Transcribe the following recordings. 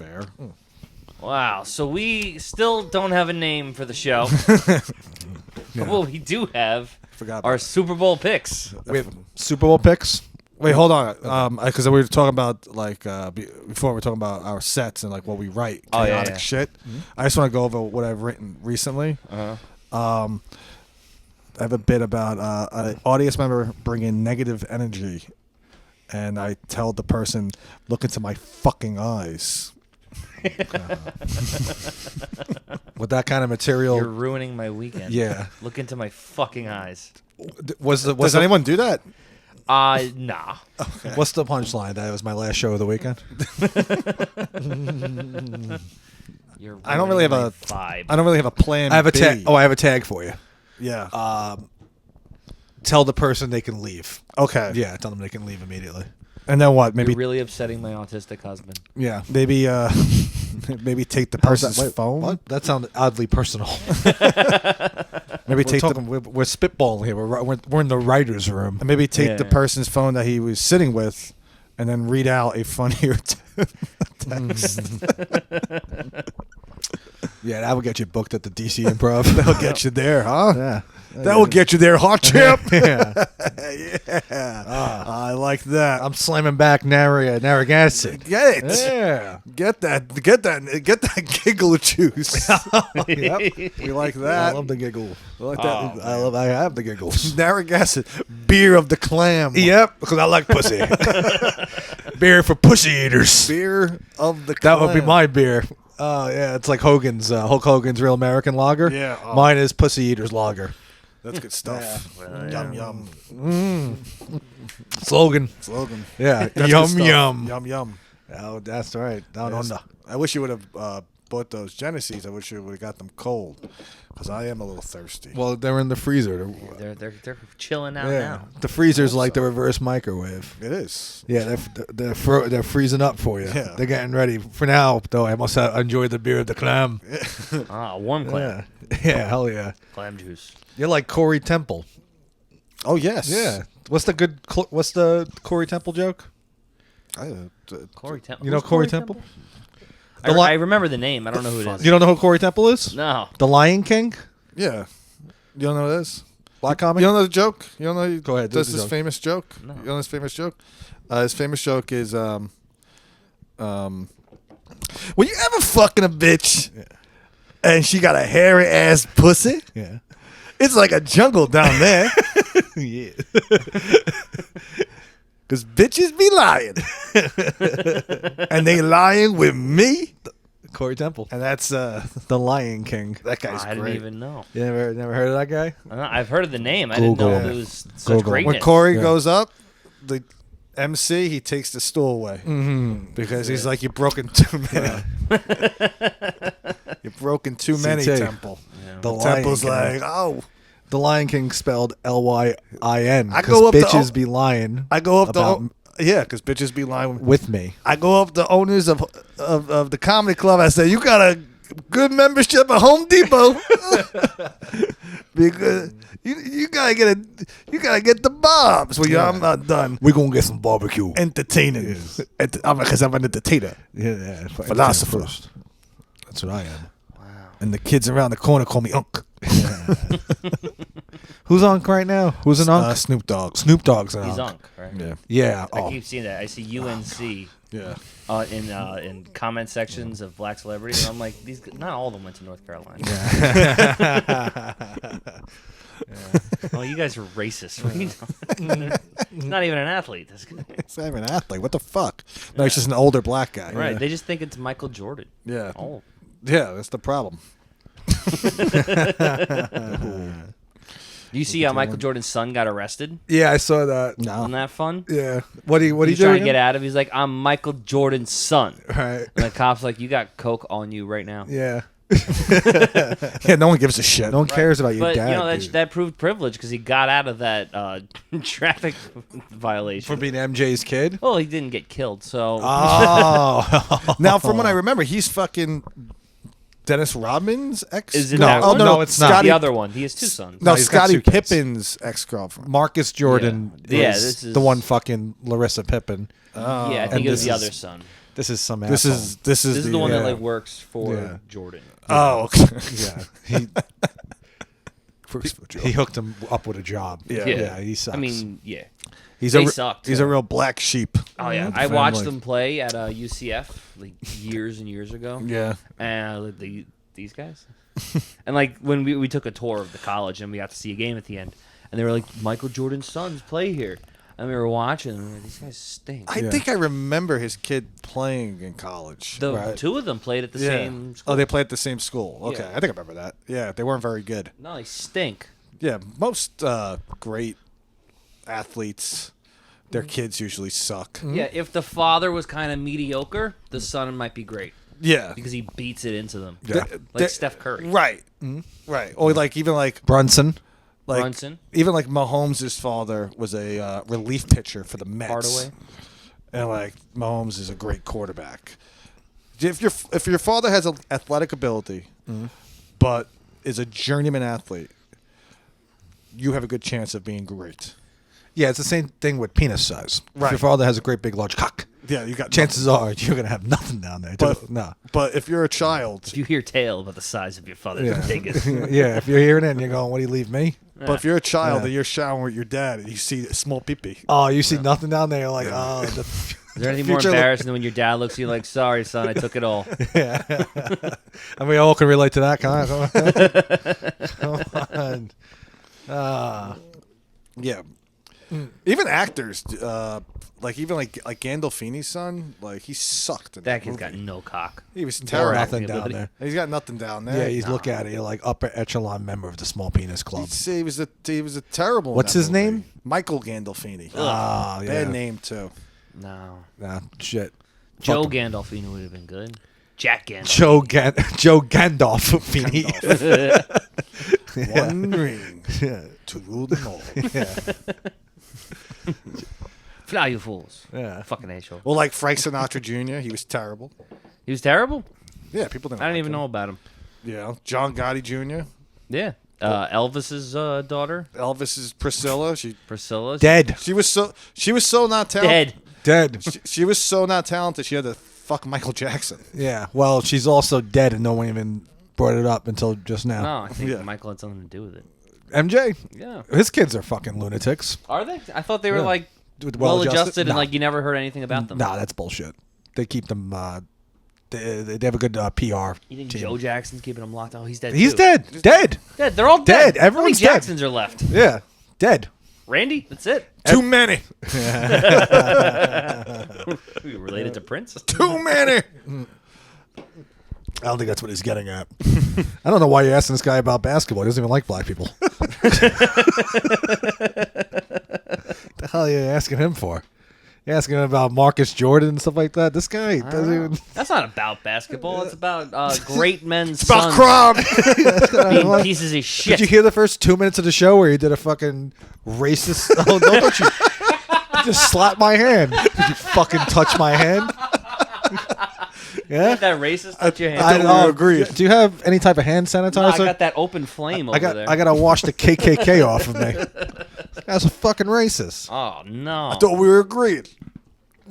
fair. Wow. So we still don't have a name for the show. Well, we do have our Super Bowl picks. We have Super Bowl picks. Wait, hold on. Because we were talking about before we were talking about our sets and like what we write, chaotic shit. Mm-hmm. I just want to go over what I've written recently. I have a bit about an audience member bringing negative energy, and I tell the person, "Look into my fucking eyes." With that kind of material, You're ruining my weekend. Yeah. Look into my fucking eyes. Does anyone do that? Nah. Okay. What's the punchline? That was my last show of the weekend. I don't really have a vibe. I don't really have a plan. I have a tag. B. Oh, I have a tag for you. Yeah. Tell the person they can leave. Okay. Yeah, tell them they can leave immediately. And then what? Maybe You're really upsetting my autistic husband. Yeah. Maybe maybe take the person's phone. What? That sounded oddly personal. Maybe we're spitballing here. We're in the writer's room. And maybe take the person's phone that he was sitting with, and then read out a funnier text. Yeah, that would get you booked at the DC Improv. That'll get you there, huh? Yeah. That will get you there, hot champ. Yeah. Yeah. I like that. I'm slamming back Narragansett. Get it. Yeah. Get that giggle juice. Yep. We like that. I love the giggle. I like that. I have the giggles. Narragansett, beer of the clam. Yep, because I like pussy. Beer for pussy eaters. Beer of the clam. That would be my beer. Oh, yeah, it's like Hulk Hogan's Real American Lager. Yeah. Oh. Mine is Pussy Eaters Lager. That's good stuff. Yeah. Well, Yum, yum. Slogan. Yeah. That's Yum, good stuff. yum. Yum, yum. Oh, that's right. Down under. I wish you would have bought those Genesees. I wish you would have got them cold, because I am a little thirsty. Well, they're in the freezer. They're chilling out Yeah. now. The freezer's like the reverse microwave. It is. Yeah, they're freezing up for you. Yeah. They're getting ready. For now, though, I must enjoy the beer of the clam. Warm clam. Yeah, hell yeah. Clam juice. You're like Corey Temple. Oh, yes. Yeah. What's the Corey Temple joke? Corey Temple. You know Corey Temple? I remember the name. I don't know who it is. You don't know who Corey Temple is? No. The Lion King? Yeah. You don't know what it is? Black comic? You don't know the joke? You don't know? Go ahead. This is his famous joke? No. You don't know his famous joke? His famous joke is, when you ever fucking a bitch and she got a hairy ass pussy, Yeah. it's like a jungle down there. Yeah. Because bitches be lying. And they lying with me. Corey Temple. And that's The Lion King. that guy's I great. didn't even know. You never heard of that guy? I've heard of the name. I didn't know Google. it was such Google. greatness. When Corey Yeah. goes up, the MC, he takes the stool away. Mm-hmm. Because he's like, you've broken too many. You've broken too many, CT. Temple. Yeah. The Lion Temple's King. like, oh. The Lion King spelled Lyin. I go up to bitches be lying. I go up about yeah, because bitches be lying. with me. I go up to owners of the comedy club. I say, you got a good membership at Home Depot. Because you gotta get the bobs when I'm not done We're gonna get some barbecue. entertaining. Because I'm an entertainer. Yeah. Philosopher. First. That's what I am. And the kids around the corner call me Unc. Who's Unc right now? Who's an Unc? Snoop Dogg. Snoop Dogg's an He's Unc. Unc, right? Yeah. Yeah. I Oh. keep seeing that. I see UNC Yeah. in comment sections of black celebrities, and I'm like, not all of them went to North Carolina. Oh, you guys are racist. What are you doing? He's not even an athlete. That's good. It's not even an athlete. What the fuck? No, he's just an older black guy. Right. They just think it's Michael Jordan. Yeah. Oh. Yeah, that's the problem. You see how Michael Jordan's son got arrested? Yeah, I saw that. Wasn't that fun? Yeah. What do you He's do? trying to again? get out of. He's like, I'm Michael Jordan's son. Right. And the cop's like, you got coke on you right now. Yeah. Yeah, no one gives a shit. No one cares about your But dad. you know dude. that proved privilege because he got out of that traffic violation. For being MJ's kid. Well, he didn't get killed, so Oh. Now, from what I remember, he's fucking Dennis Rodman's ex. is it No, that oh, one? no, it's not. The other one. He has two sons. No, he's got Scottie two kids. Pippen's ex-girlfriend. Marcus Jordan Yeah, is this is- the one fucking Larissa Pippen. Yeah, I and think it was this the is- other son. This is some This asshole. is This is the one that like works for Yeah. Jordan. Oh, okay. Yeah. He He hooked him up with a job. Yeah. Yeah, he sucks. I mean, yeah. He's They a sucked. He's a real black sheep. Oh yeah, of the I watched family. them play at UCF like years and years ago. Yeah. And these guys, and like when we took a tour of the college and we got to see a game at the end, and they were like, Michael Jordan's sons play here, and we were watching. And we were like, these guys stink. I think I remember his kid playing in college. The two of them played at the same school. Oh, they played at the same school. Okay, Yeah. I think I remember that. Yeah, they weren't very good. No, they stink. Yeah, most great athletes, their kids usually suck. Yeah, if the father was kind of mediocre, the son might be great Yeah. because he beats it into them. Yeah. Like Steph Curry. Right. Right. Or like even like Brunson. Brunson. Even like Mahomes' father was a relief pitcher for the Mets. Hardaway. And like Mahomes is a great quarterback. If your father has an athletic ability, but is a journeyman athlete, you have a good chance of being great. Yeah, it's the same thing with penis size. If Right. your father has a great big large cock, Yeah, you got chances are you're gonna have nothing down there. But No. But if you're a child, If you hear tale about the size of your father's Yeah. biggest. Yeah, if you're hearing it and you're going, "What do you leave me?" but if you're a child Yeah. and you're showering with your dad and you see a small pee-pee, Oh, you see nothing down there. You're like, oh, Is there anything more Future look- embarrassing than when your dad looks at you like, sorry, son, I took it all? yeah. And we all can relate to that kind of. Come on. yeah. Even actors, like Gandolfini's son, like he sucked. In That kid's movie. got no cock. He was Or terrible. nothing down ability. there. He's got nothing down there. Yeah, he's look at it. You're like upper echelon member of the small penis club. He was a terrible. in What's that his movie. name? Michael Gandolfini. Ah, yeah. Bad name too. No. Nah, shit. Joe Fuck him. Gandolfini would have been good. Jack Gandolfini. Joe Gandolfini. One ring Yeah. to rule them all. Fly, you fools. Yeah. Fucking A-show. Well, like Frank Sinatra Jr., he was terrible. He was terrible? Yeah, people didn't. I didn't like even him. know about him. Yeah, John Gotti Jr. Yeah. Elvis's daughter, Elvis is Priscilla. Priscilla. Dead. She was so not talented. Dead. Dead. She was so not talented. She had to fuck Michael Jackson. Yeah. Well, she's also dead, and no one even brought it up until just now. No, I think Yeah. Michael had something to do with it. MJ. Yeah. His kids are fucking lunatics. Are they? I thought they were Yeah. like Well-adjusted? well-adjusted and No. like you never heard anything about them. Nah, that's bullshit. They keep them. They have a good PR. You think team. Joe Jackson's keeping him locked? Oh, he's dead. He's too. dead. Dead. Dead. They're all Dead. dead. Everyone's How many dead. Jacksons are left? Yeah. Dead. Randy. That's it. Too many. We related to Prince. Too many. I don't think that's what he's getting at. I don't know why you're asking this guy about basketball. He doesn't even like black people. The hell are you asking him for? You're asking him about Marcus Jordan and stuff like that? This guy doesn't even... That's not about basketball. It's about great men's About sons crime. being pieces of shit. Did you hear the first 2 minutes of the show where he did a fucking racist... Oh, don't you... You just slap my hand. Did you fucking touch my hand? Yeah? that racist touch your hand? I don't agree. Do you have any type of hand sanitizer? No, I got that open flame over there. I gotta wash the KKK off of me. This guy's a fucking racist. Oh no! I thought we were agreed.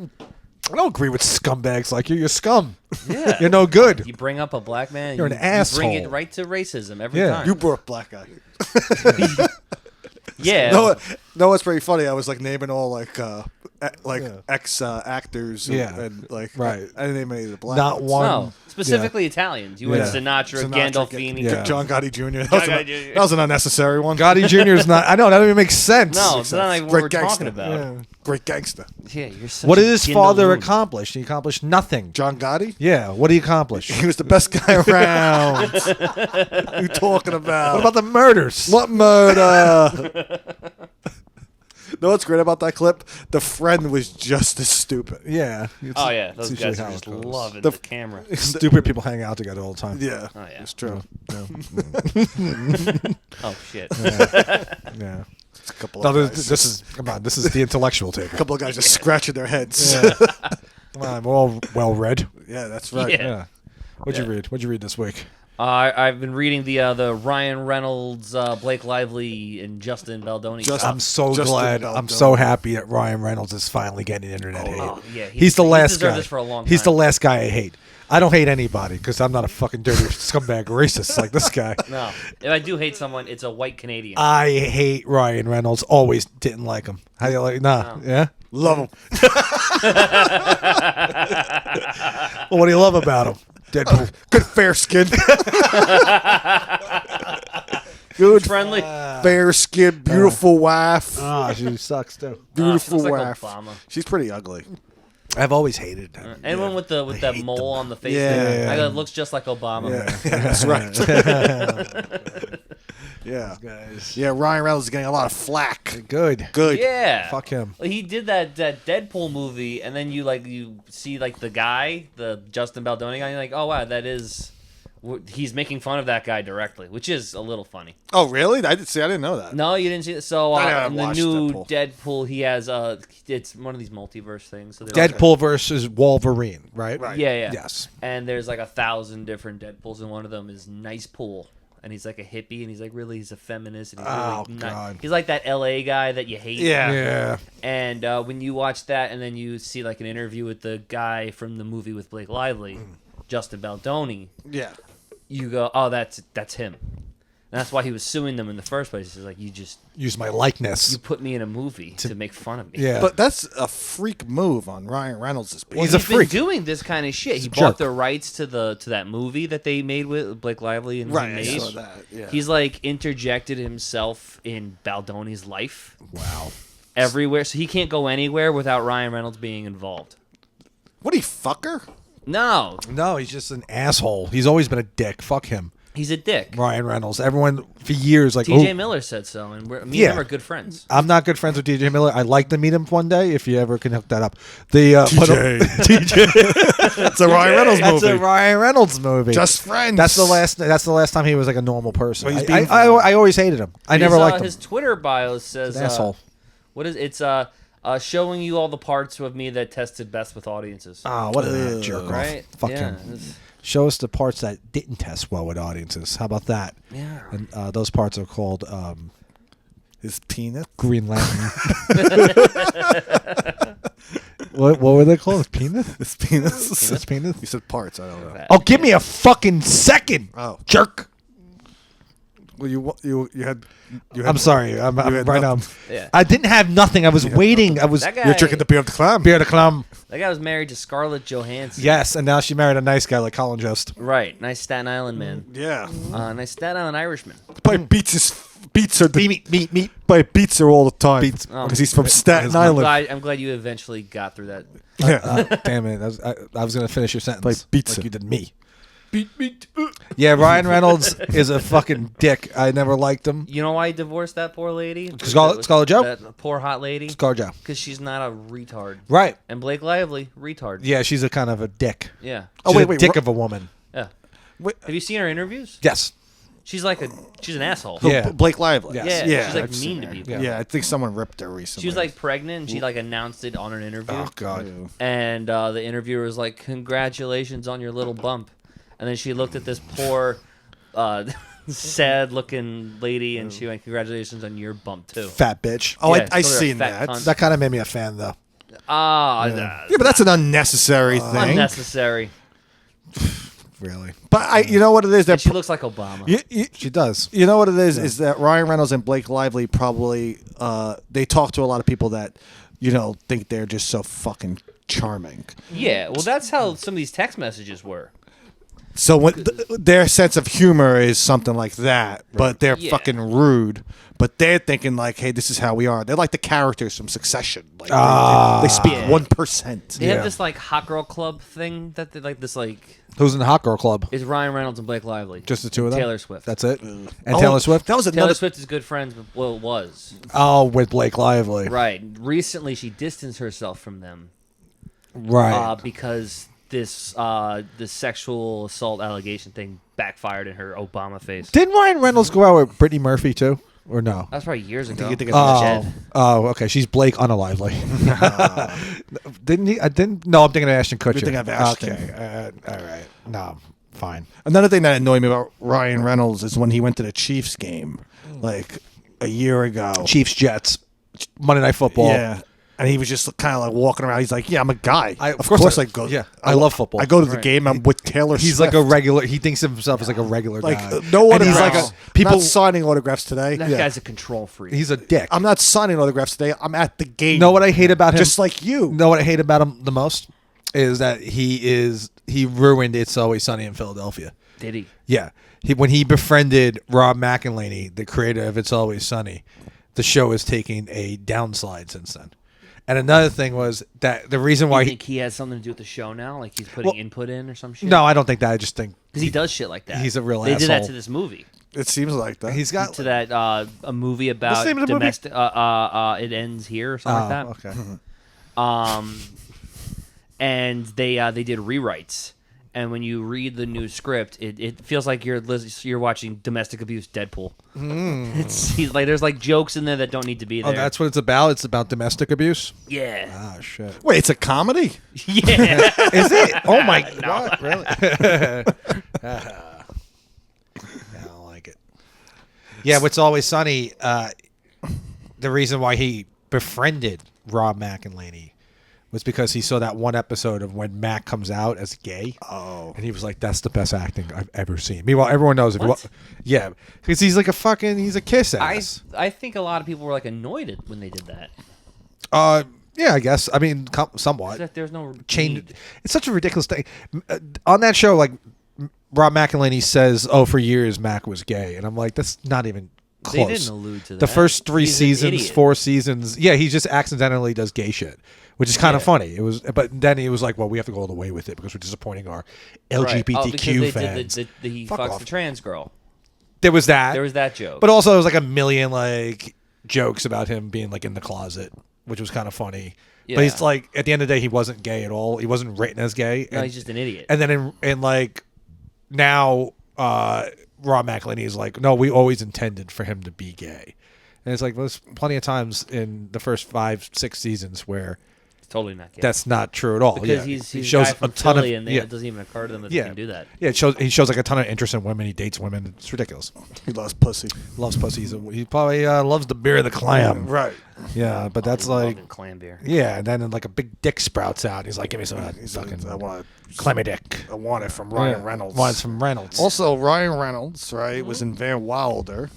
I don't agree with scumbags like you. You're scum. Yeah. You're no good. You bring up a black man, You're you, an you bring asshole. it right to racism every Yeah. time. You brought black guy. yeah. No, what's pretty funny. I was like naming all like ex actors. Yeah. And like Right. I didn't name any of the black. Not ones. one. No, specifically Italians. You went Yeah. Sinatra, Gandolfini. Yeah. John Gotti Jr. That, Gotti Jr. was an unnecessary one. Gotti Jr. is not. I know that doesn't even make sense. No, it's not like what Great we're gangster. talking about. Yeah. Great gangster. Yeah, you're such What a did his father gindaloon. accomplish? He accomplished nothing. John Gotti. Yeah. What did he accomplish? He was the best guy around. What are you talking about? What about the murders? What murder? Know what's great about that clip? The friend was just as stupid. Yeah. Oh yeah, those usually guys how are it just goes. loving The- the camera. Stupid people hang out together all the time. Yeah. Oh, yeah. It's true. Oh shit. Yeah. It's a couple No, of guys. this is come on. This is the intellectual table. a couple of guys just scratching their heads. Yeah. Come on, we're all well read. Yeah, that's right. Yeah. Yeah. What'd you read? What'd you read this week? I've been reading the Ryan Reynolds, Blake Lively, and Justin Baldoni. I'm so glad. I'm so happy that Ryan Reynolds is finally getting internet hate. Oh, yeah, he's the last guy. This for a long he's time. the last guy I hate. I don't hate anybody because I'm not a fucking dirty scumbag racist like this guy. No, if I do hate someone, it's a white Canadian. I hate Ryan Reynolds. Always didn't like him. How do you like? Nah, No. yeah, Love him. Well, what do you love about him? Deadpool. Good fair skin. Good Friendly. fair skin, beautiful wife. Ah, she sucks too. Beautiful she looks like wife. Obama. She's pretty ugly. I've always hated her. Anyone with that mole on the face, Yeah. that looks just like Obama. That's right. Yeah. Guys. Yeah, Ryan Reynolds is getting a lot of flack. Good. Good. Yeah. Fuck him. Well, he did that Deadpool movie, and then you see the guy, the Justin Baldoni guy, and you're like, oh wow, he's making fun of that guy directly, which is a little funny. Oh, really? I didn't know that. No, you didn't see it. So I in the watched new Deadpool. he has it's one of these multiverse things. So Deadpool versus Wolverine, right? Right. Yeah. Yes. And there's 1,000 different Deadpools, and one of them is Nice Pool. And he's like a hippie, and he's like he's a feminist. And he's really God. He's like that LA guy that you hate. Yeah. Yeah. And when you watch that, and then you see an interview with the guy from the movie with Blake Lively, Justin Baldoni, Yeah. you go, oh, that's him. And that's why he was suing them in the first place. He's like, you Use my likeness. put me in a movie to make fun of me. Yeah. But that's a freak move on Ryan Reynolds' part. He's a been freak. doing this kind of shit. He a bought jerk. the rights to that movie that they made with Blake Lively and Right, I Unnamed. saw that, yeah. He's interjected himself in Baldoni's life Wow. everywhere, so he can't go anywhere without Ryan Reynolds being involved. What, he fucker? No, No, he's just an asshole. He's always been a dick. Fuck him. he's a dick. Ryan Reynolds. Everyone for years TJ Miller said so, and me and him are good friends. I'm not good friends with TJ Miller. I'd like to meet him one day if you ever can hook that up. The TJ. That's a Ryan Reynolds That's movie. a Ryan Reynolds movie. Just friends. That's the last time he was like a normal person. Well, he's I, being- I always hated him. I never liked him. His Twitter bio says, An asshole. what is it's showing you all the parts of me that tested best with audiences. Oh, what a jerk off. Right? Fuck Yeah, him. Show us the parts that didn't test well with audiences. How about that? Yeah. And those parts are called His penis. Green Lantern. What were they called? Penis? His penis. His penis? You said parts. I don't know. Oh, give me a fucking second. Oh. Jerk. Well, you had. I'm sorry. I'm had right now. nothing. Yeah. I didn't have nothing. I was waiting. I was That guy, You're drinking the beer of the clam. beer to clam. that guy was married to Scarlett Johansson. Yes, and now she married a nice guy like Colin Jost. Right. Nice Staten Island man. Yeah. Nice Staten Island Irishman. Probably beats her. Meat. Probably beats her all the time. Beats- Because he's from Staten I'm Island. glad you eventually got through that. Yeah. Damn it. I was going to finish your sentence Like pizza. like you did me. beat. Yeah, Ryan Reynolds is a fucking dick. I never liked him. You know why he divorced that poor lady? Scarlett Jo? That poor hot lady? Scarjo. Because she's not a retard. Right. And Blake Lively, retard. Yeah, she's a kind of a dick. Yeah. Oh, She's wait, a dick of a woman. Yeah. Wait. Have you seen her interviews? Yes. She's she's an asshole. Yeah. Blake Lively. Yes. Yeah, Yeah, she's I've seen mean to her. people. Yeah. Yeah, I think someone ripped her recently. She was pregnant and she announced it on an interview. Oh, God. And the interviewer was like, "Congratulations on your little bump." And then she looked at this poor, sad-looking lady, and she went, "Congratulations on your bump too." Fat bitch. Oh, Yeah, I called her a seen fat that. cunt. That kind of made me a fan, though. Yeah, Yeah, but that's an unnecessary thing. unnecessary. Really. But you know what it is? And she looks like Obama. She does. You know what it is that Ryan Reynolds and Blake Lively probably they talk to a lot of people that think they're just so fucking charming. Yeah, well, that's how some of these text messages were. So when their sense of humor is something like that, but they're Yeah. fucking rude. But they're thinking hey, this is how we are. They're like the characters from Succession. They speak Yeah. 1%. They have this hot girl club thing that they this Who's in the Hot Girl Club? is Ryan Reynolds and Blake Lively. Just the two of them? Taylor Swift. That's it? And Oh, Taylor Swift? That was Taylor another. Swift is good friends with was. Oh, with Blake Lively. Right. Recently she distanced herself from them Right. because this sexual assault allegation thing backfired in her Obama face. Didn't Ryan Reynolds go out with Brittany Murphy, too? Or no? That's probably years ago. you think Oh, Dead. okay. She's Blake Unalively. Didn't he? I didn't. No, I'm thinking of Ashton Kutcher. You're thinking of Ashton. Okay. All right. No. fine. Another thing that annoyed me about Ryan Reynolds is when he went to the Chiefs game, like a year ago. Chiefs Jets, Monday Night Football. Yeah. And he was just kind of like walking around. He's like, "Yeah, I'm a guy. Of course I go. Yeah, I love football. I go to the game. I'm with Taylor He's Swift. like a regular. He thinks of himself as like a regular like guy. no And autographs. he's like people. Not signing autographs today. That guy's a control freak. He's a dick. I'm not signing autographs today. I'm at the game. Know what I hate about him? Just like you. Know what I hate about him the most is that he ruined It's Always Sunny in Philadelphia. Did he? Yeah, when he befriended Rob McElhenney, the creator of It's Always Sunny, the show has taken a downslide since then. And another thing was that the reason why you think he has something to do with the show now, like he's putting input in or some shit. No, I don't think that. I just think because he does shit like that. He's a real They asshole. did that to this movie. It seems like that. He's got To that a movie about What's the name of the movie? domestic. It ends here or something like that. Okay. And they did rewrites. And when you read the new script, it feels like you're watching domestic abuse Deadpool. He's like there's like jokes in there that don't need to be there. Oh, that's what it's about. It's about domestic abuse. Yeah. Ah, shit. Wait, it's a comedy? Yeah. Is it? Oh my god! Really? I don't like it. Yeah, What's Always Sunny. The reason why he befriended Rob McElhenney was because he saw that one episode of when Mac comes out as gay. Oh. And he was like, that's the best acting I've ever seen. Meanwhile, everyone knows. Yeah. Because he's like he's a kiss ass. I think a lot of people were like annoyed when they did that. Yeah, I guess. I mean, somewhat. That there's no Change. need. It's such a ridiculous thing. On that show, like, Rob McElhenney says, oh, for years Mac was gay. And I'm like, that's not even close. They didn't allude to that. The first 3 He's an seasons, idiot. 4 seasons. Yeah, he just accidentally does gay shit, which is kind of funny. It was, but then he was like, well, we have to go all the way with it because we're disappointing our LGBTQ fans. He Fuck fucks off. the trans girl. There was that. There was that joke. But also, there was like a million like jokes about him being like in the closet, which was kind of funny. Yeah. But he's like, at the end of the day, he wasn't gay at all. He wasn't written as gay. No, he's just an idiot. And then in like now, Rob McElhenney is like, no, we always intended for him to be gay. And it's like, there's plenty of times in the first 5-6 seasons where It's totally not gay. that's not true at all. because Yeah. he's he a shows guy from a ton Philly of and yeah. it doesn't even occur to them that Yeah. they can do that. Yeah, he shows like a ton of interest in women. He dates women. It's ridiculous. He loves pussy. Loves pussy. He probably loves the beer of the clam. Right. Yeah, but that's I love like fucking clam beer. yeah. And then like a big dick sprouts out. He's like, give me some of that He's fucking I want clammy dick. I want it from Ryan Reynolds. Wants from Reynolds. Also, Ryan Reynolds, right, was in Van Wilder,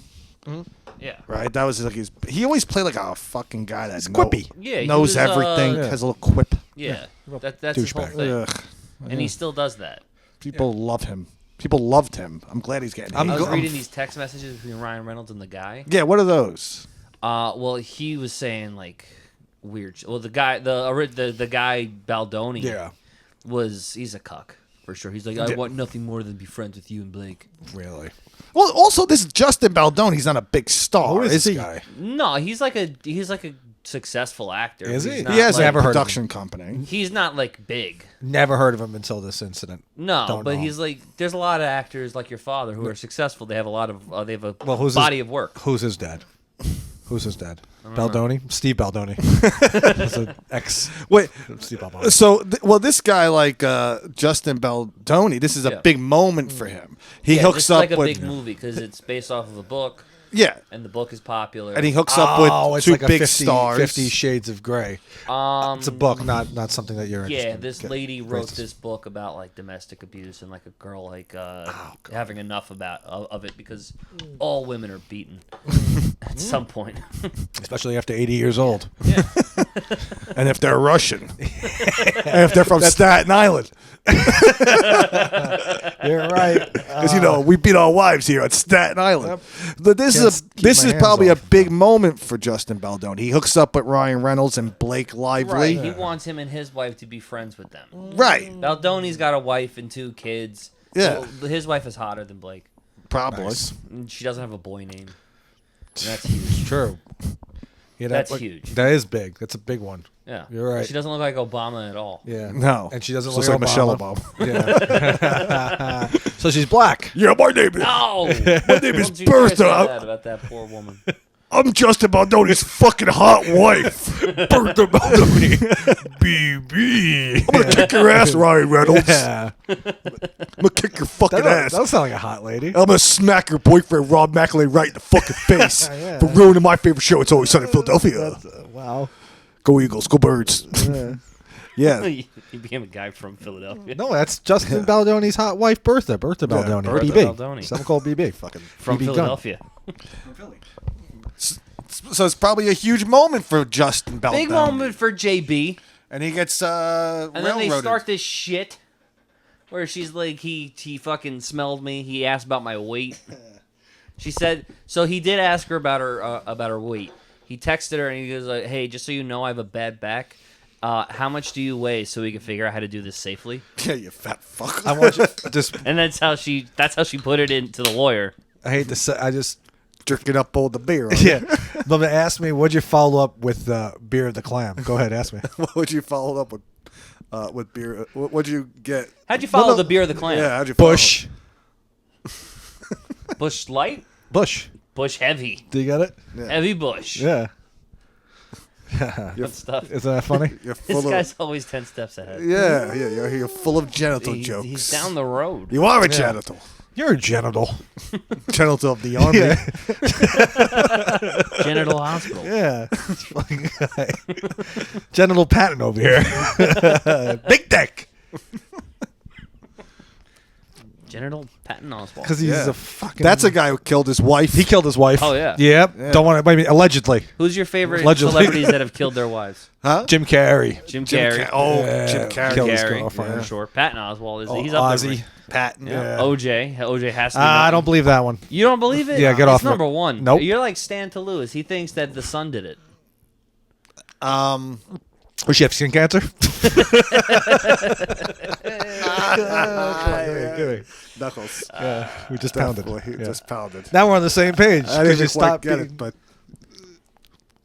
Yeah. right? That was like he always played like a fucking guy that's quippy. Yeah, he knows was, everything, Yeah. has a little quip. Yeah. That's his whole douchebag. thing. Ugh. And he still does that. People love him. People loved him. I'm glad he's getting. I hate. was reading these text messages between Ryan Reynolds and the guy. Yeah, what are those? Well, he was saying like weird. Well, the guy Baldoni. Yeah. He's a cuck for sure. He's like, I want nothing more than be friends with you and Blake. Really? Well, also this Justin Baldoni, he's not a big star. Who is this he? guy? No, he's like a successful actor. Is He's he? not He has like, a Never heard of production company. He's not like big. Never heard of him until this incident. No, Don't but know. he's like. There's a lot of actors like your father who are successful. They have a lot of. They have a Well, who's body his, of work. Who's his dad? Who's his dad? Baldoni? Steve Baldoni. That's an ex. Wait, Steve Baldoni. so this guy like Justin Baldoni, this is a Yeah. big moment for him. He Yeah, hooks this is up like a with big movie because it's based off of a book, yeah, and the book is popular. and he hooks up with it's two like a big 50, stars. 50 Shades of Grey. It's a book, not something that you're interested Yeah, in. this Okay. lady wrote Racist. this book about like domestic abuse and like a girl like Oh, having enough of it because all women are beaten at some point. Especially after 80 years old. And if they're Russian, and if they're from Staten Island, You're right. because we beat our wives here at Staten Island. But this Can't is keep this my is hands probably off. a big moment for Justin Baldoni. He hooks up with Ryan Reynolds and Blake Lively. He wants him and his wife to be friends with them. Right. Baldoni's got a wife and 2 kids. Yeah. Well, his wife is hotter than Blake. Probably. Nice. And she doesn't have a boy name. And that's huge. True. Yeah, That's huge. That is big. That's a big one. Yeah. You're right. She doesn't look like Obama at all. Yeah. No. And she doesn't Looks look like Michelle Obama. Obama. Yeah. So she's black. Yeah, my name is. No! My name is Don't you dare say Bertha. that about that poor woman. I'm Justin Baldoni's fucking hot wife. Bertha Baldoni. BB. I'm gonna kick your ass, Ryan Reynolds. Yeah. I'm gonna kick your fucking ass. That sound like a hot lady. I'm gonna smack your boyfriend Rob McElhenney right in the fucking face Yeah. for ruining my favorite show. It's Always Sunny in Philadelphia. Wow. Go Eagles, go Birds. Yeah. He became a guy from Philadelphia. No, that's Justin Baldoni's hot wife, Bertha. Bertha Baldoni. Bertha BB. Baldoni. Someone called BB. Fucking From BB gun. Philadelphia. So it's probably a huge moment for Justin Baldoni. Big moment for JB. And he gets And then they railroaded. start this shit where she's like, he fucking smelled me. He asked about my weight. She said, so he did ask her about her weight. He texted her and he goes like, hey, just so you know, I have a bad back. How much do you weigh so we can figure out how to do this safely? Yeah, you fat fuck. I want you just. And that's how she put it into the lawyer. I hate to say. I just. Drinking up all the beer. Yeah. But they asked me, what'd you follow up with beer of the clam? Go ahead, ask me. What would you follow up with beer? What'd you get? How'd you follow the beer of the clan? Yeah, how'd you follow Bush. Bush light? Bush. Bush heavy. Do you get it? Yeah. Heavy Bush. Yeah. Good stuff. Isn't that funny? You're This full guy's always 10 steps ahead. Yeah, you're full of genital jokes. He's down the road. You are a genital. You're a genital. Genital of the army. Yeah. Genital hospital. Yeah. Fucking guy. Genital Patton over here. Big dick. Genital Patton Oswalt. Because he's Yeah. a fucking. That's a guy who killed his wife. He killed his wife. Oh, yeah. Yep. Yeah. Don't want to. I mean, allegedly. Who's your favorite Allegedly. celebrities that have killed their wives? Huh? Jim Carrey. Jim Jim Carrey. Jim Carrey. Killed his Carrey, girlfriend. for sure. Patton Oswalt is Oh, he's up there. Ozzy. Patton. Yeah. Yeah. OJ has to be. I don't believe that one. You don't believe it? Yeah, get it's off number it. one. Nope. You're like Stan Toulouse. He thinks that the sun did it. Does she have skin cancer? Knuckles. Yeah, we just pounded. Definitely. Yeah. Just pounded. Now we're on the same page. I 'cause didn't you quite stopped get being- it, but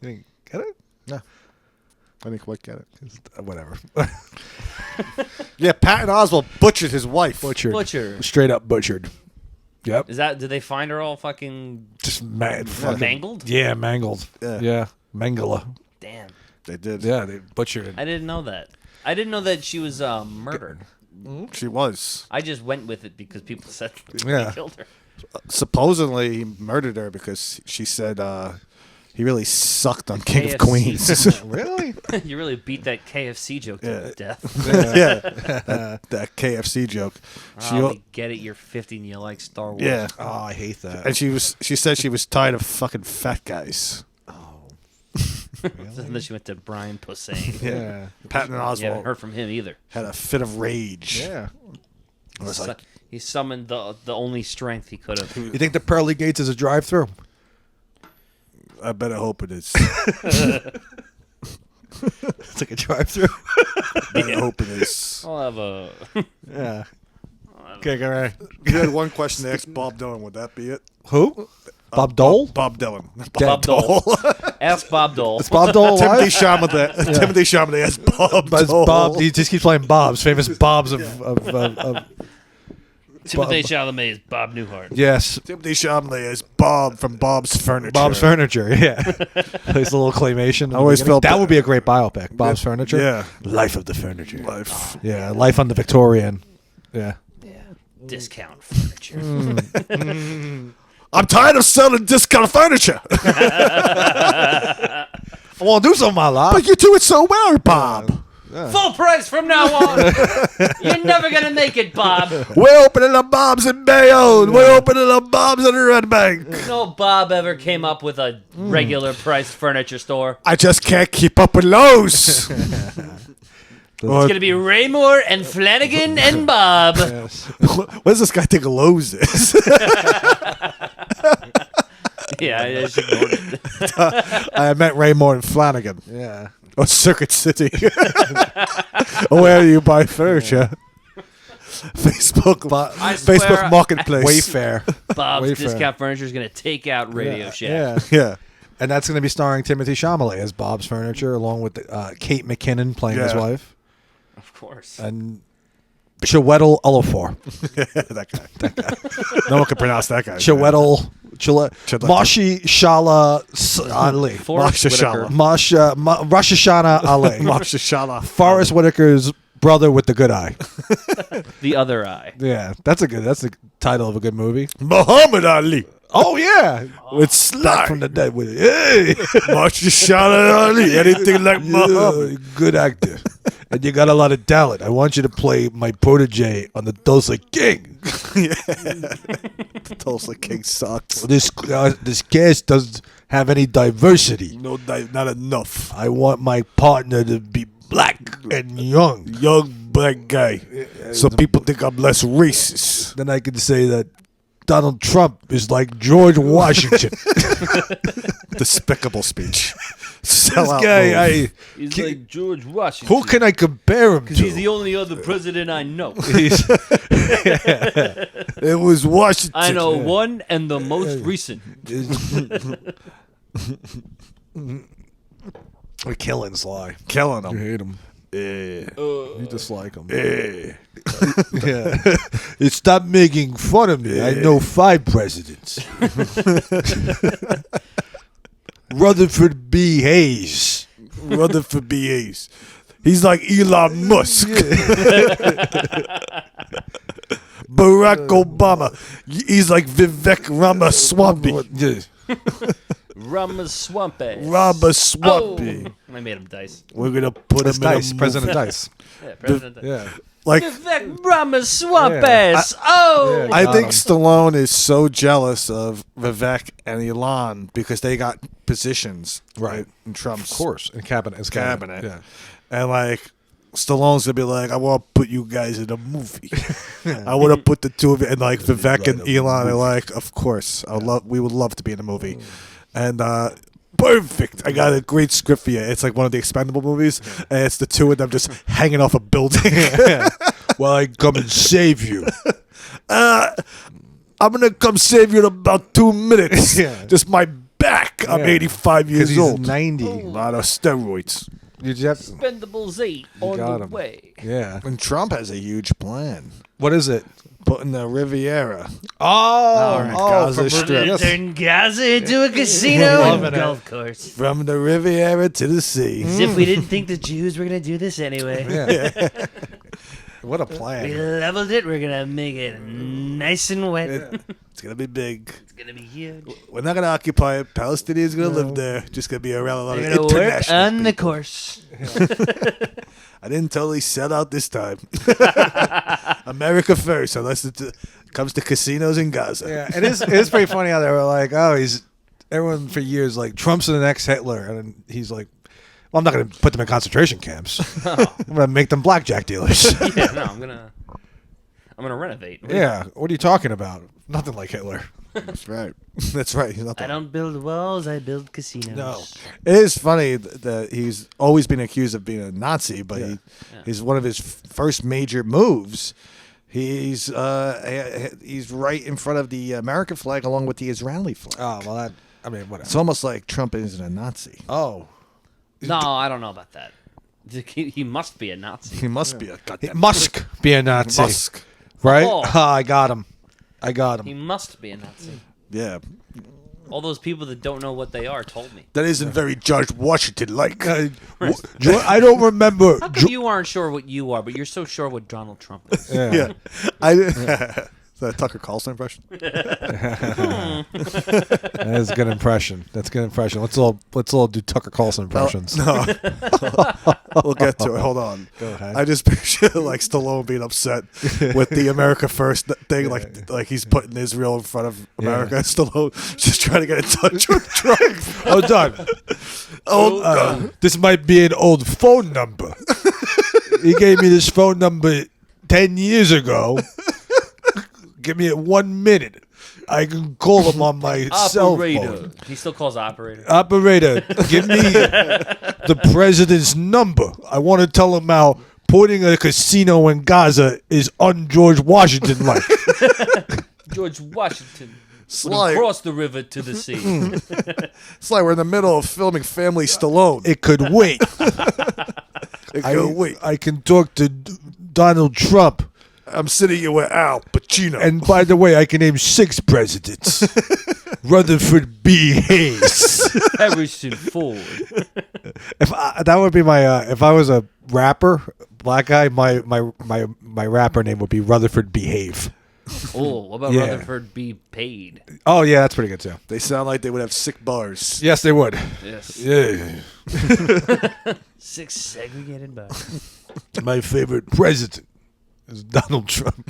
You didn't get it? no, I didn't quite get it. Whatever. Yeah, Patton Oswalt butchered his wife. Butchered. Butcher. Straight up butchered. Yep. Did they find her all fucking Just mad. Fucking, mangled? Yeah, mangled. Yeah. Mangala. Damn. They did. Yeah, they butchered it. I didn't know that. I didn't know that she was murdered. She was. I just went with it because people said Yeah. he killed her. Supposedly, he murdered her because she said he really sucked on King of KFC. Queens. Really? You really beat that KFC joke to Yeah. death. Yeah, that KFC joke. We get it. You're 50 and you like Star Wars. Yeah, Oh, I hate that. and she said she was tired of fucking fat guys. And then she went to Brian Posehn. Yeah. Patton You haven't Oswalt heard from him either. had a fit of rage. Yeah. It was like, He summoned the only strength he could have. You think the pearly gates is a drive-through? I better hope it is. It's like a drive-through. Better hope it is. I'll have a. Yeah. Okay, go right. You had one question to ask Bob Dylan. Would that be it? Who? Bob Dole? Bob Dylan. Bob Dole. Ask Bob Dole. Is Bob Dole Timothy alive? Chalamet. Timothy Chalamet as Bob But it's Dole. Bob. He just keeps playing Bob's famous Bob's of Timothy Chalamet is Bob Newhart. yes. Timothy Chalamet as Bob from Bob's Furniture. Bob's Furniture, yeah. Plays a little claymation. in the always beginning. felt that that- would be a great biopic. Bob's Furniture. Yeah. Life of the Furniture. Life. Yeah, Life on the Victorian. Yeah. Discount furniture. I'm tired of selling discount furniture. I want to do something, my life. But you do it so well, Bob. Full price from now on. You're never gonna make it, Bob. We're opening up Bob's in Bayonne. We're opening up Bob's in the Red Bank. No Bob ever came up with a regular priced furniture store. I just can't keep up with Lowe's. It's gonna be Raymore and Flanagan and Bob. What does this guy think Lowe's is? Yeah, I just ignored it. I meant Raymore and Flanagan. Yeah. Or Circuit City. Where you buy furniture. Facebook I swear, Facebook Marketplace. Wayfair. Bob's Wayfair. Discount Furniture is gonna take out Radio Shack. Yeah. Yeah. And that's going to be starring Timothy Chalamet as Bob's Furniture, along with Kate McKinnon playing his Yeah. wife. Of course. And Chiwetel Ejiofor. That guy. No one can pronounce that guy. Chiwetel Marshi Shala Ali. Forrest Marsha Whitaker. Rosh Hashanah Ali. Marsha Shala. Forrest Whitaker's brother with the good eye. The other eye. Yeah, that's the title of a good movie. Muhammad Ali. Oh yeah, With Sly. back from the dead with it. Hey, Marsha Shala Ali. Anything like Muhammad. yeah, good actor, and you got a lot of talent. I want you to play my protege on the Tulsa King. The Tulsa King sucks. This cast doesn't have any diversity. No, not enough. I want my partner to be black and young. Young black guy. So people think I'm less racist. Then I can say that Donald Trump is like George Washington. Despicable speech. This guy, He's like George Washington. who can I compare him to? Because he's the only other president I know. It was Washington. I know one and the most recent. We're killing Sly. Killing You him. hate him. Yeah. You dislike him. Yeah. Yeah. Stop making fun of me. I know 5 presidents. Rutherford B. Hayes. Rutherford B. Hayes. He's like Elon Musk. Barack Obama. He's like Vivek Ramaswamy. Ramaswampi. Ramaswamy. Oh, I made him dice. We're gonna put him Dice, in a President movie. Dice. Yeah, President Dice. Yeah. Like Vivek Ramaswampi. Yeah. Oh. Yeah. I Got think him. Stallone is so jealous of Vivek and Elon because they got positions Right. in Trump's Of course. In cabinet. His cabinet. Yeah. And like Stallone's gonna be like, I want to put you guys in a movie. I want to put the two of you, and like Vivek and Elon are like, of course, we would love to be in a movie, and perfect. I got a great script for you. It's like one of the Expendable movies, and it's the two of them just hanging off a building. Well, I come and save you. I'm gonna come save you in about 2 minutes. Yeah. Just my back. I'm Yeah. 85 years He's old. 90. A lot of steroids. Did you have Expendables 8 on got the him. way. Yeah. And Trump has a huge plan. What is it? Putting the Riviera. Oh, Gaza from Strip. Yes. Turn Gaza into a casino Loving and it. golf course. From the Riviera to the sea. As if we didn't think the Jews were going to do this anyway. Yeah. What a We plan. leveled it. We're going to make it nice and wet. It's going to be big. It's going to be huge. We're not going to occupy it. Palestinians going to live there. Just going to be around a lot We're of going to work international on the people. course. I didn't totally sell out this time. America first, unless it comes to casinos in Gaza. Yeah, it is pretty funny how they were like, oh, everyone for years like Trump's the next Hitler, and then he's like, well, I'm not going to put them in concentration camps. I'm going to make them blackjack dealers. Yeah, no, I'm gonna renovate. Yeah, what are you talking about? Nothing like Hitler. That's right. That's right. He's not I don't build walls. I build casinos. No. It is funny that he's always been accused of being a Nazi, but he's one of his first major moves. He's right in front of the American flag along with the Israeli flag. Oh, well, whatever. It's almost like Trump isn't a Nazi. Oh. No, I don't know about that. He must be a Nazi. He must be a goddamn Musk be a Nazi. Musk. Right? Oh. I got him. He must be a Nazi. Yeah. All those people that don't know what they are told me. That isn't very George Washington-like. I don't remember. How come you aren't sure what you are, but you're so sure what Donald Trump is? Yeah. Is that a Tucker Carlson impression? That is a good impression. That's a good impression. Let's all do Tucker Carlson impressions. No. We'll get to it. Hold on. Go ahead. I just picture like Stallone being upset with the America First thing, like he's putting Israel in front of America. Yeah. Stallone just trying to get in touch with Trump. Oh, Doug. This might be an old phone number. He gave me this phone number 10 years ago. Give me it 1 minute. I can call him on my cell phone. He still calls operator. Operator, give me the president's number. I want to tell him how putting a casino in Gaza is un-George Washington-like. George Washington. Sly. Across the river to the sea. It's like we're in the middle of filming Family Stallone. It could wait. Wait. I can talk to Donald Trump. I'm sitting here with Al Pacino. And by the way, I can name 6 presidents. Rutherford B. Hayes. Harrison Ford. That would be my. If I was a rapper, black guy, my rapper name would be Rutherford Behave. Oh, what about Rutherford be paid? Oh yeah, that's pretty good too. They sound like they would have sick bars. Yes, they would. Yes. Yeah. 6 segregated bars. My favorite president is Donald Trump.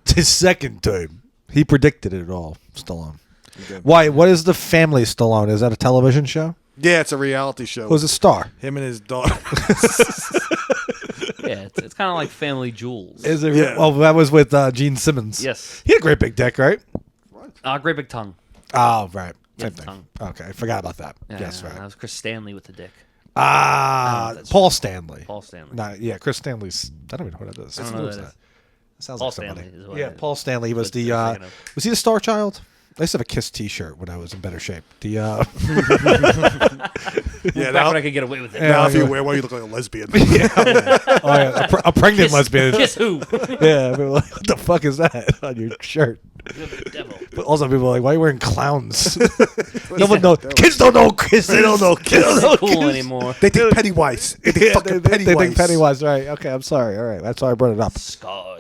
It's his second term. He predicted it all. Stallone. Why? What is the Family Stallone? Is that a television show? Yeah, it's a reality show. Who's the star? Him and his daughter. Yeah, it's kind of like Family Jewels. Is it? Yeah. Well, that was with Gene Simmons. Yes. He had a great big dick, right? Great big tongue. Oh, right. Yeah, Same thing. tongue. Okay, I forgot about that. Yeah, Yes, That right. was Chris Stanley with the dick. Paul Stanley. Paul Stanley. Nah, yeah, Chris Stanley's. I don't even know what it is. I don't know who that is. Sounds Paul like somebody. Stanley is what Yeah, it is. Paul Stanley. He was That's what I'm thinking of. Was he the Star Child? I used to have a Kiss T-shirt when I was in better shape. Yeah, Back now, when I could get away with it. now if you wear one, you look like a lesbian. Oh yeah, a pregnant lesbian. Kiss who? Yeah, people are like, what the fuck is that on your shirt? You're the devil. But also, people are like, why are you wearing clowns? No one knows. Kids don't know Kiss. They don't know Kiss. It's not cool anymore. They think Pennywise. They think fucking Pennywise. They think Pennywise, right? Okay, I'm sorry. All right, that's why I brought it up. Scar.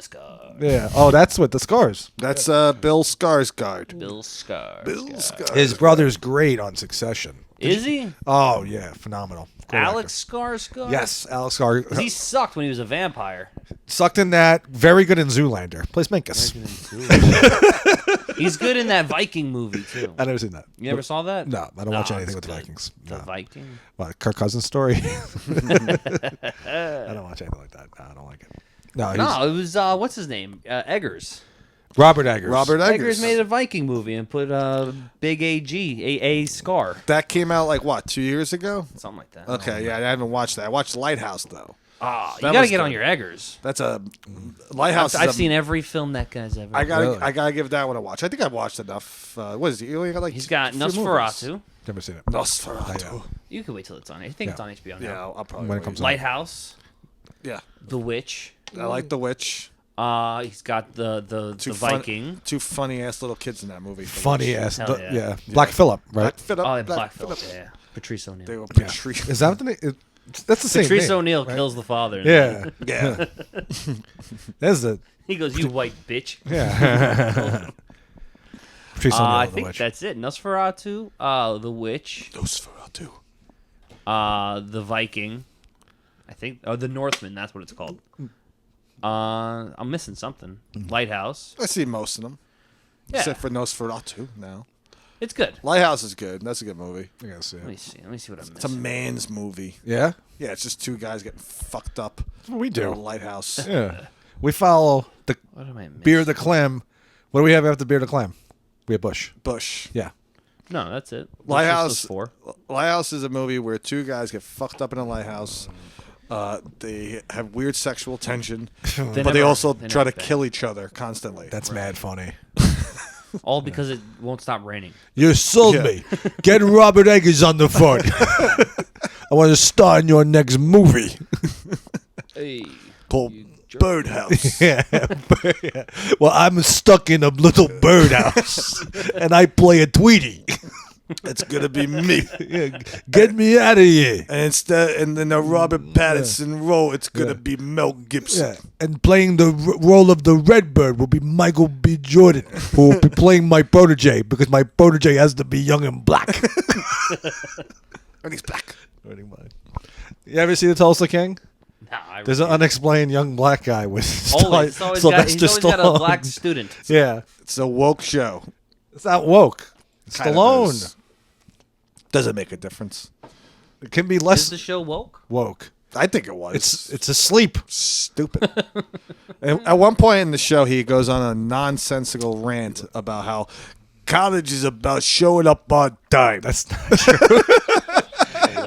Yeah. Oh, that's what the scars. That's Bill Skarsgård. Bill Scar. Bill Skarsgård. His brother's great on Succession. Is he? Oh yeah, phenomenal. Great Alex Skarsgård? actor. Yes, Alex Skarsgård. He sucked when he was a vampire. Sucked in that. Very good in Zoolander. Plays Minkus. He's good in that Viking movie, too. I never seen that. You never saw that? No, I don't watch anything it's with the good. Vikings. The No. Viking? What, Kirk Cousins story? I don't watch anything like that. No, I don't like it. No, he's No, it was, what's his name? Eggers. Robert Eggers. Robert Eggers Eggers made a Viking movie and put big A Scar. That came out like what, 2 years ago? Something like that. Okay, yeah, I haven't watched that. I watched Lighthouse though. Ah, you That got to was get good. on your Eggers. That's a Lighthouse. I've seen every film that guy's ever I gotta, Really? I gotta give that one a watch. I think I've watched enough. What is he? You only got like He's got few movies. Nosferatu. Never seen it. Nosferatu. You can wait till it's on. I think it's on HBO now. Yeah, I'll probably When it wait. comes out. Lighthouse, Yeah, The Witch. I like The Witch. He's got the Fun- Viking. two funny ass little kids in that movie. Funny ass. Hell yeah. Yeah. Black Phillip, right? Black Phillip. Oh, yeah, Black Black Phillip. Phillip. Yeah, Patrice O'Neal. They were Yeah. Patrice. Is that what the name? That's the same Patrice name. O'Neal kills the father. Yeah. Yeah. That's the. He goes, "You white bitch." Yeah. Patrice O'Neal, I the think witch. that's it. Nosferatu, The Witch, Nosferatu. The Viking. I think, The Northman. That's what it's called. I'm missing something. Lighthouse. I see most of them. Yeah, Except for Nosferatu now. it's good. Lighthouse is good. That's a good movie. I guess, Let me see. Let me see what I'm It's a missing. man's movie. Yeah. Yeah, it's just two guys getting fucked up. That's what we in a do. lighthouse. Yeah. We follow the What am I missing? Beer the Clem. What do we have after Beer the Clem? We have Bush. Bush. Yeah. No, that's it. Lighthouse. Four. Lighthouse is a movie where two guys get fucked up in a lighthouse. They have weird sexual tension, but they never- also they try to never bang. kill each other constantly. That's mad funny. All because it won't stop raining. You sold Yeah. me. Get Robert Eggers on the phone. I want to star in your next movie. Hey. called Birdhouse. Yeah. Well, I'm stuck in a little birdhouse, and I play a Tweety. It's gonna be me. Yeah, get me out of here. And then the Robert Pattinson role, it's gonna be Mel Gibson. Yeah. And playing the role of the Redbird will be Michael B. Jordan, who will be playing my protege, because my protege has to be young and black. And he's black. You ever see The Tulsa King? Nah, There's an unexplained young black guy with he's always got a black student. Yeah. It's a woke show. It's not woke. Kind of Stallone. is. Doesn't make a difference. It can be Is less the show woke? woke. I think it was. It's asleep. Stupid. And at one point in the show, he goes on a nonsensical rant about how college is about showing up on time. That's not true.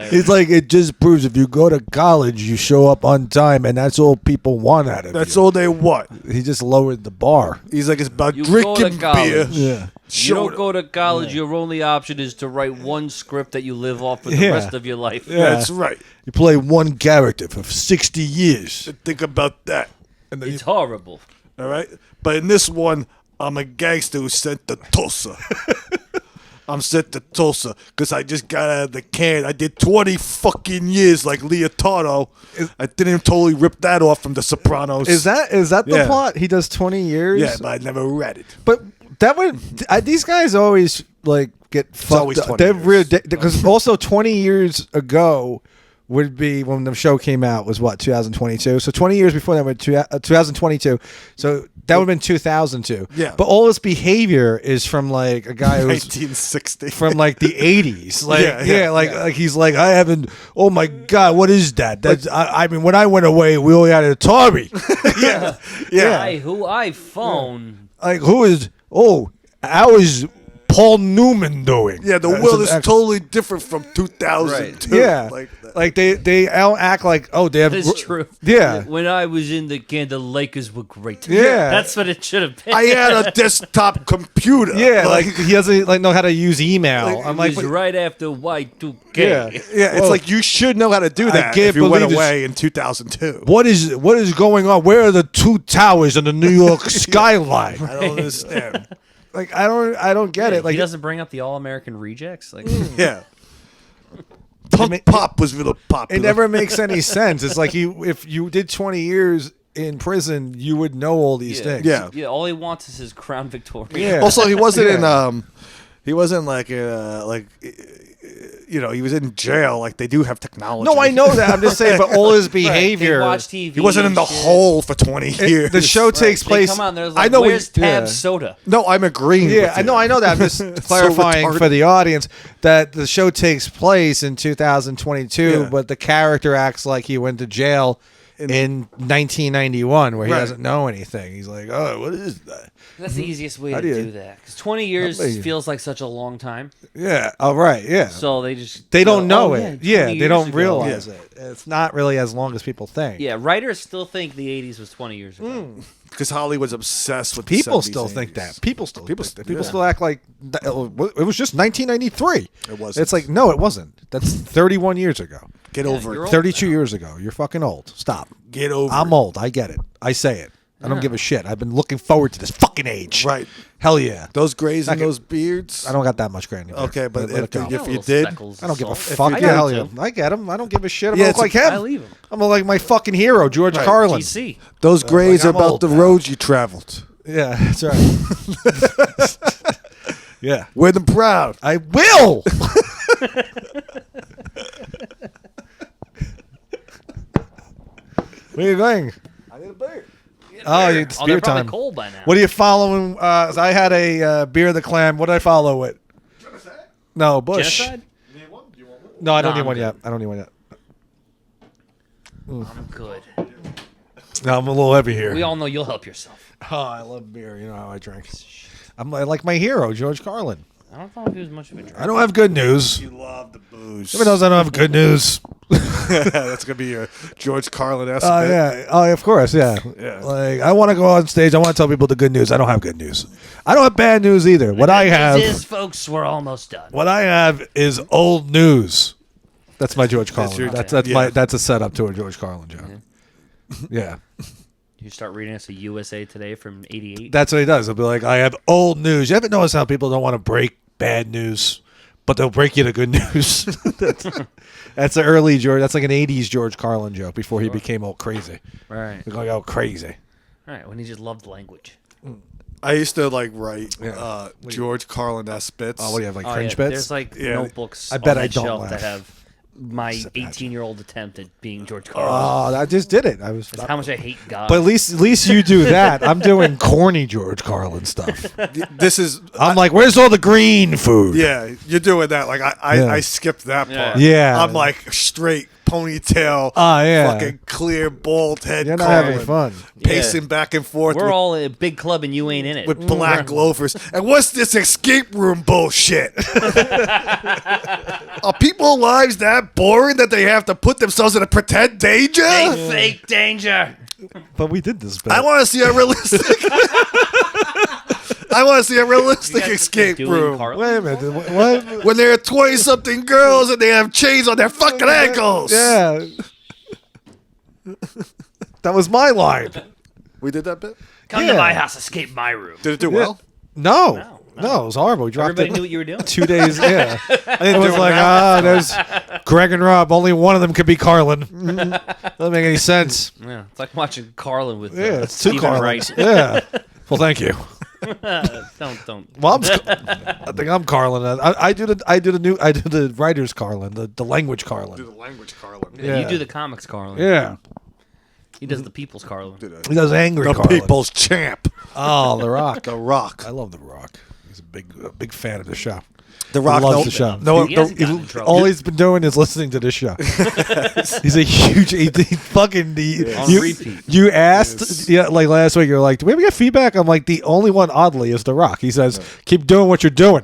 He's like, it just proves if you go to college, you show up on time, and that's all people want out of That's you. all they want. He just lowered the bar. He's like, it's about You go to drinking college. beer. Yeah. You don't go to college. Your only option is to write one script that you live off for the rest of your life. Yeah. That's right. You play one character for 60 years. Think about that. And then It's horrible. All right? But in this one, I'm a gangster who sent to Tulsa. I'm sent to Tulsa because I just got out of the can. I did 20 fucking years like Leotardo. I didn't totally rip that off from The Sopranos. Is that the plot? He does 20 years? Yeah, but I never read it. But that would... these guys always, like, get fucked always up. 20 years. Because also 20 years ago... would be when the show came out was what 2022, so 20 years before that, 2022, so that would have been 2002. Yeah, but all his behavior is from like a guy who's 1960 from like the 80s. Like yeah. He's like, I haven't. Oh my god, what is that? That's I mean, when I went away, we only had a Atari. Yeah. Who I phone? Like who is? Oh, how is Paul Newman doing? Yeah, the world is totally different from 2002. Right. Yeah, like they all act like they have. That's true. Yeah, when I was in the game, the Lakers were great. Yeah, that's what it should have been. I had a desktop computer. Yeah, like he doesn't like know how to use email. I'm like, right after Y2K. Yeah, it's like you should know how to do that. If you went away in 2002. What is going on? Where are the two towers on the New York skyline? I don't understand. Like I don't get it. Like he doesn't bring up the All-American rejects. Like yeah, Pop was really popular. It never makes any sense. It's like if you did 20 years in prison, you would know all these things. Yeah, all he wants is his Crown Victoria. Yeah. Also, he wasn't in he wasn't like he was in jail. Like they do have technology. No, I know that. I'm just saying, but all his behavior. They watch TV. He wasn't in the hole for 20 years. The show takes place. They come out and like, I know. Where's Tab Soda? No, I'm agreeing. Yeah, I know that. I'm just clarifying for the audience that the show takes place in 2022, but the character acts like he went to jail in 1991, where he doesn't know anything. He's like, "Oh, what is that?" That's the easiest way to do that. Because 20 years feels like such a long time. Yeah. Oh, right. Yeah. So they don't know it. Yeah, they don't realize it. It's not really as long as people think. Yeah, writers still think the 80s was 20 years ago. Because Hollywood's obsessed with people. The 70s, still 80s. think that. People still think that. People still act like it was just 1993. It wasn't. It's like, no, it wasn't. That's 31 years ago. Get over it. 32 years ago. You're fucking old. Stop. Get over it. I'm old. I get it. I say it. I don't give a shit. I've been looking forward to this fucking age. Right. Hell yeah. Those grays and those beards. I don't got that much gray anymore. Okay, but if you did, I don't give a fuck. Hell yeah. I get them. I don't give a shit. I'm look like him. I leave him. I'm like my fucking hero, George Carlin. GC. Those grays like are about old the roads you traveled. Yeah, that's right. Yeah. Wear them proud. I will. Where are you going? I need a beer. Oh, it's beer time. Cold by now. What are you following? I had a beer of the clam. What did I follow it? Genocide? No, Bush. Genocide? You need one? Do you want one? No, I don't need one yet. I don't need one yet. I'm good. No, I'm a little heavy here. We all know you'll help yourself. Oh, I love beer. You know how I drink. I like my hero, George Carlin. I don't know if he was much of a drinker. I don't have good news. You love the booze. Everyone knows I don't have good news. That's gonna be your George Carlin-esque. Yeah. Oh, of course. Yeah. Like I want to go on stage. I want to tell people the good news. I don't have good news. I don't have bad news either. What I have is, folks, we're almost done. What I have is old news. That's my George Carlin. That's a setup to a George Carlin joke. Yeah. You start reading us a USA Today from '88. That's what he does. He'll be like, I have old news. You ever notice how people don't want to break bad news, but they'll break you the good news? That's an early George. That's like an '80s George Carlin joke before he became all crazy. Right. They're going all crazy. Right. When he just loved language. I used to wite George Carlin-esque bits. Oh, what do you have, like cringe bits? There's like notebooks I bet on I that don't shelf laugh. that have my 18-year-old attempt at being George Carlin. Oh, I just did it. That's how much I hate God. But at least you do that. I'm doing corny George Carlin stuff. I'm like, where's all the green food? Yeah, you're doing that. Like I skipped that part. Yeah. I'm like straight ponytail. Fucking clear bald head. You're not Carlin, having fun. Pacing back and forth. We're all a big club and you ain't in it. With black loafers. And what's this escape room bullshit? Are people's lives that boring that they have to put themselves in a pretend danger? Fake danger. But we did this. I want to see a realistic. I want to see a realistic escape room. Wait a minute. What? When there are 20-something girls and they have chains on their fucking ankles. Yeah. That was my line. We did that bit? Come to my house, escape my room. Did it do well? No. No, it was horrible. We dropped Everybody it knew what you were doing. 2 days. Yeah, it was like, there's Greg and Rob. Only one of them could be Carlin. Doesn't make any sense. Yeah, it's like watching Carlin with It's two Stephen Carlins. Wright. Yeah. Well, thank you. Don't. Well, I think I'm Carlin. I do the writers Carlin, the language Carlin. Do the language, Carlin. Yeah. You do the comics, Carlin. Yeah. He does the people's Carlin. He does angry The Carlin. people's champ. Oh, The Rock. The Rock. I love The Rock. He's a big fan of the show. The Rock loves the show. No, He hasn't gotten in trouble. All he's been doing is listening to this show. He's a huge. He fucking On repeat. You asked, like last week. You're like, "Do we ever get feedback?" I'm like, the only one oddly is The Rock. He says, "Keep doing what you're doing.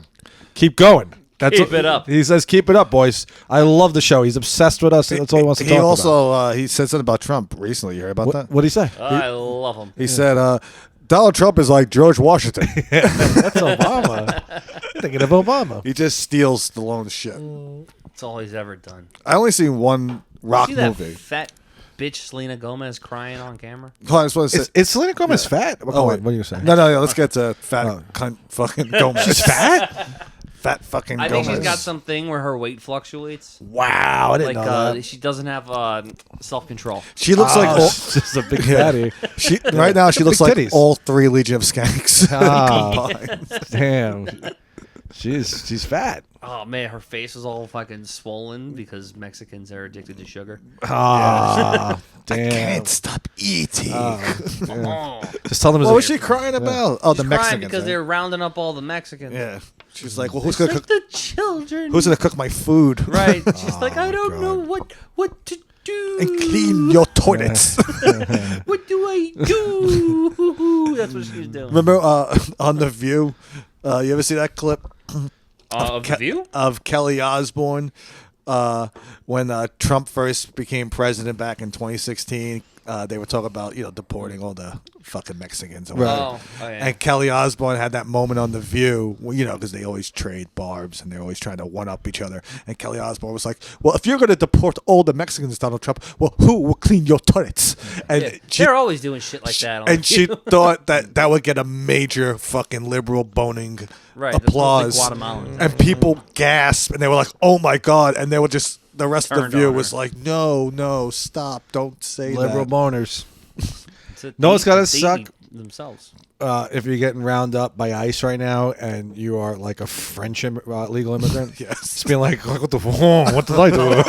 Keep going." Keep it up. He says, "Keep it up, boys." I love the show. He's obsessed with us. That's all he wants to talk about. He also he said something about Trump recently. You heard about that? What did he say? I love him. He said Donald Trump is like George Washington. That's Obama. Thinking of Obama. He just steals the loan shit. That's all he's ever done. I only seen one Rock See that movie. fat bitch Selena Gomez crying on camera? Hold on, I just want to say. Is Selena Gomez fat? Oh, What are you saying? No. Let's get to fat cunt fucking Gomez. She's fat? Fat fucking I Gomez. think she's got something where her weight fluctuates. Wow, I didn't Like know that. she doesn't have self-control. She looks like all, she's just a big fatty. she right now. She Big looks like titties. all three Legion of Skanks combined. Damn. She's fat. Oh man, her face was all fucking swollen because Mexicans are addicted to sugar. Damn. Can't stop eating. Oh. Just tell them. What was she crying about? Oh, the She's crying Mexicans. because right? they're rounding up all the Mexicans. Yeah. She's like, well, who's It's gonna like cook? the children. Who's gonna cook my food? Right. She's like, I don't know what to do. And clean your toilets. What do I do? That's what she's doing. Remember on The View? You ever see that clip Of The View? of Kelly Osbourne when Trump first became president back in 2016? They were talking about deporting all the fucking Mexicans. Or whatever. Oh, yeah. And Kelly Osbourne had that moment on The View, because they always trade barbs and they're always trying to one up each other. And Kelly Osbourne was like, "Well, if you're going to deport all the Mexicans, Donald Trump, well, who will clean your toilets?" And Yeah, they're always doing shit like that. On and The she View. thought that would get a major fucking liberal boning Right, that's applause. mostly Guatemalans. And people gasped and they were like, "Oh my God." And they were just, the rest of Turned The View on was her. like, no, stop, don't say Liberal that. boners. It's No, it's gotta they suck. eat themselves. If you're getting round up by ICE right now and you are like a French legal immigrant, Yes. it's being like, what did I do?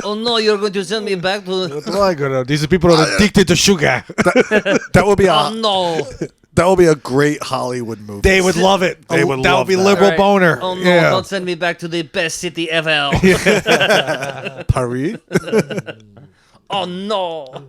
Oh no, you're going to send me back to. What did I do? These people are addicted to sugar. That would be Oh no. that would be a great Hollywood movie. They would love it. They would that love would be that. liberal Right. boner. Oh no, Yeah. don't send me back to the best city ever. Paris. Oh no.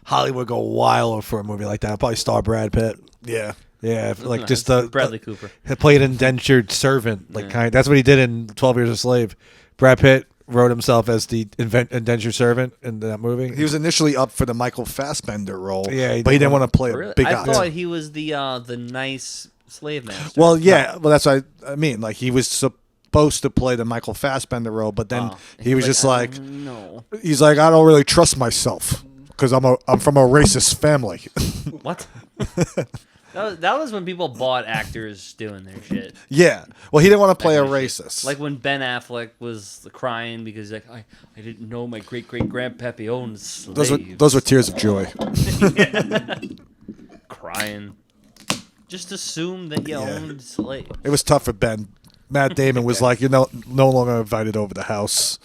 Hollywood go wild for a movie like that. I'd probably star Brad Pitt. Yeah. Yeah, like Nice. just the Bradley Cooper. He played an indentured servant, that's what he did in 12 Years a Slave. Brad Pitt wrote himself as the indentured servant in that movie. He was initially up for the Michael Fassbender role, Yeah, but he didn't want to play a Really? big I guy. thought he was the nice slave master. Well, yeah, well, that's what I mean. Like, he was supposed to play the Michael Fassbender role, but then he was just like, no. he's like, I don't really trust myself because I'm from a racist family. What? That was when people bought actors doing their shit. Yeah. Well, he didn't want to play a That kind of shit. racist. Like when Ben Affleck was crying because like I didn't know my great grandpappy owned slaves. those were tears of joy. Crying. Just assume that you owned slaves. It was tough for Ben. Matt Damon was like, you're no longer invited over the house.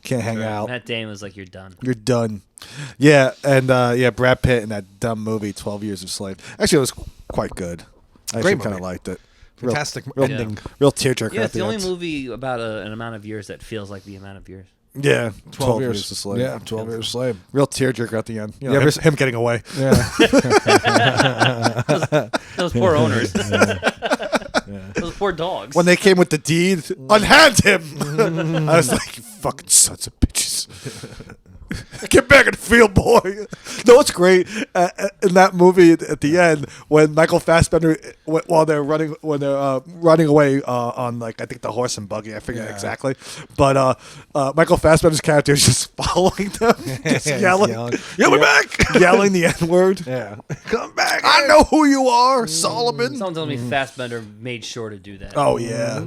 Can't hang out. Matt Damon was like, "You're done." You're done. Yeah, and Brad Pitt in that dumb movie, 12 Years a Slave. Actually, it was quite good. I Great actually kind of movie. liked it. Fantastic real, ending. Real tearjerker. Yeah, at it's the only end. movie about an amount of years that feels like the amount of years. Yeah, 12 years. a Slave. Yeah, 12 Years a Slave. Real tearjerker at the end. You know, You ever him getting away. Yeah. Those poor owners. Those poor dogs. When they came with the deed, unhand him. I was like, you fucking sons of bitches. Get back in the field, boy. No, it's great in that movie at the end when Michael Fassbender, while they're running away on like I think the horse and buggy, I forget exactly, but Michael Fassbender's character is just following them, just yelling, back, yelling the N-word. Yeah, come back. I know who you are, Solomon. Someone told me Fassbender made sure to do that. Oh yeah,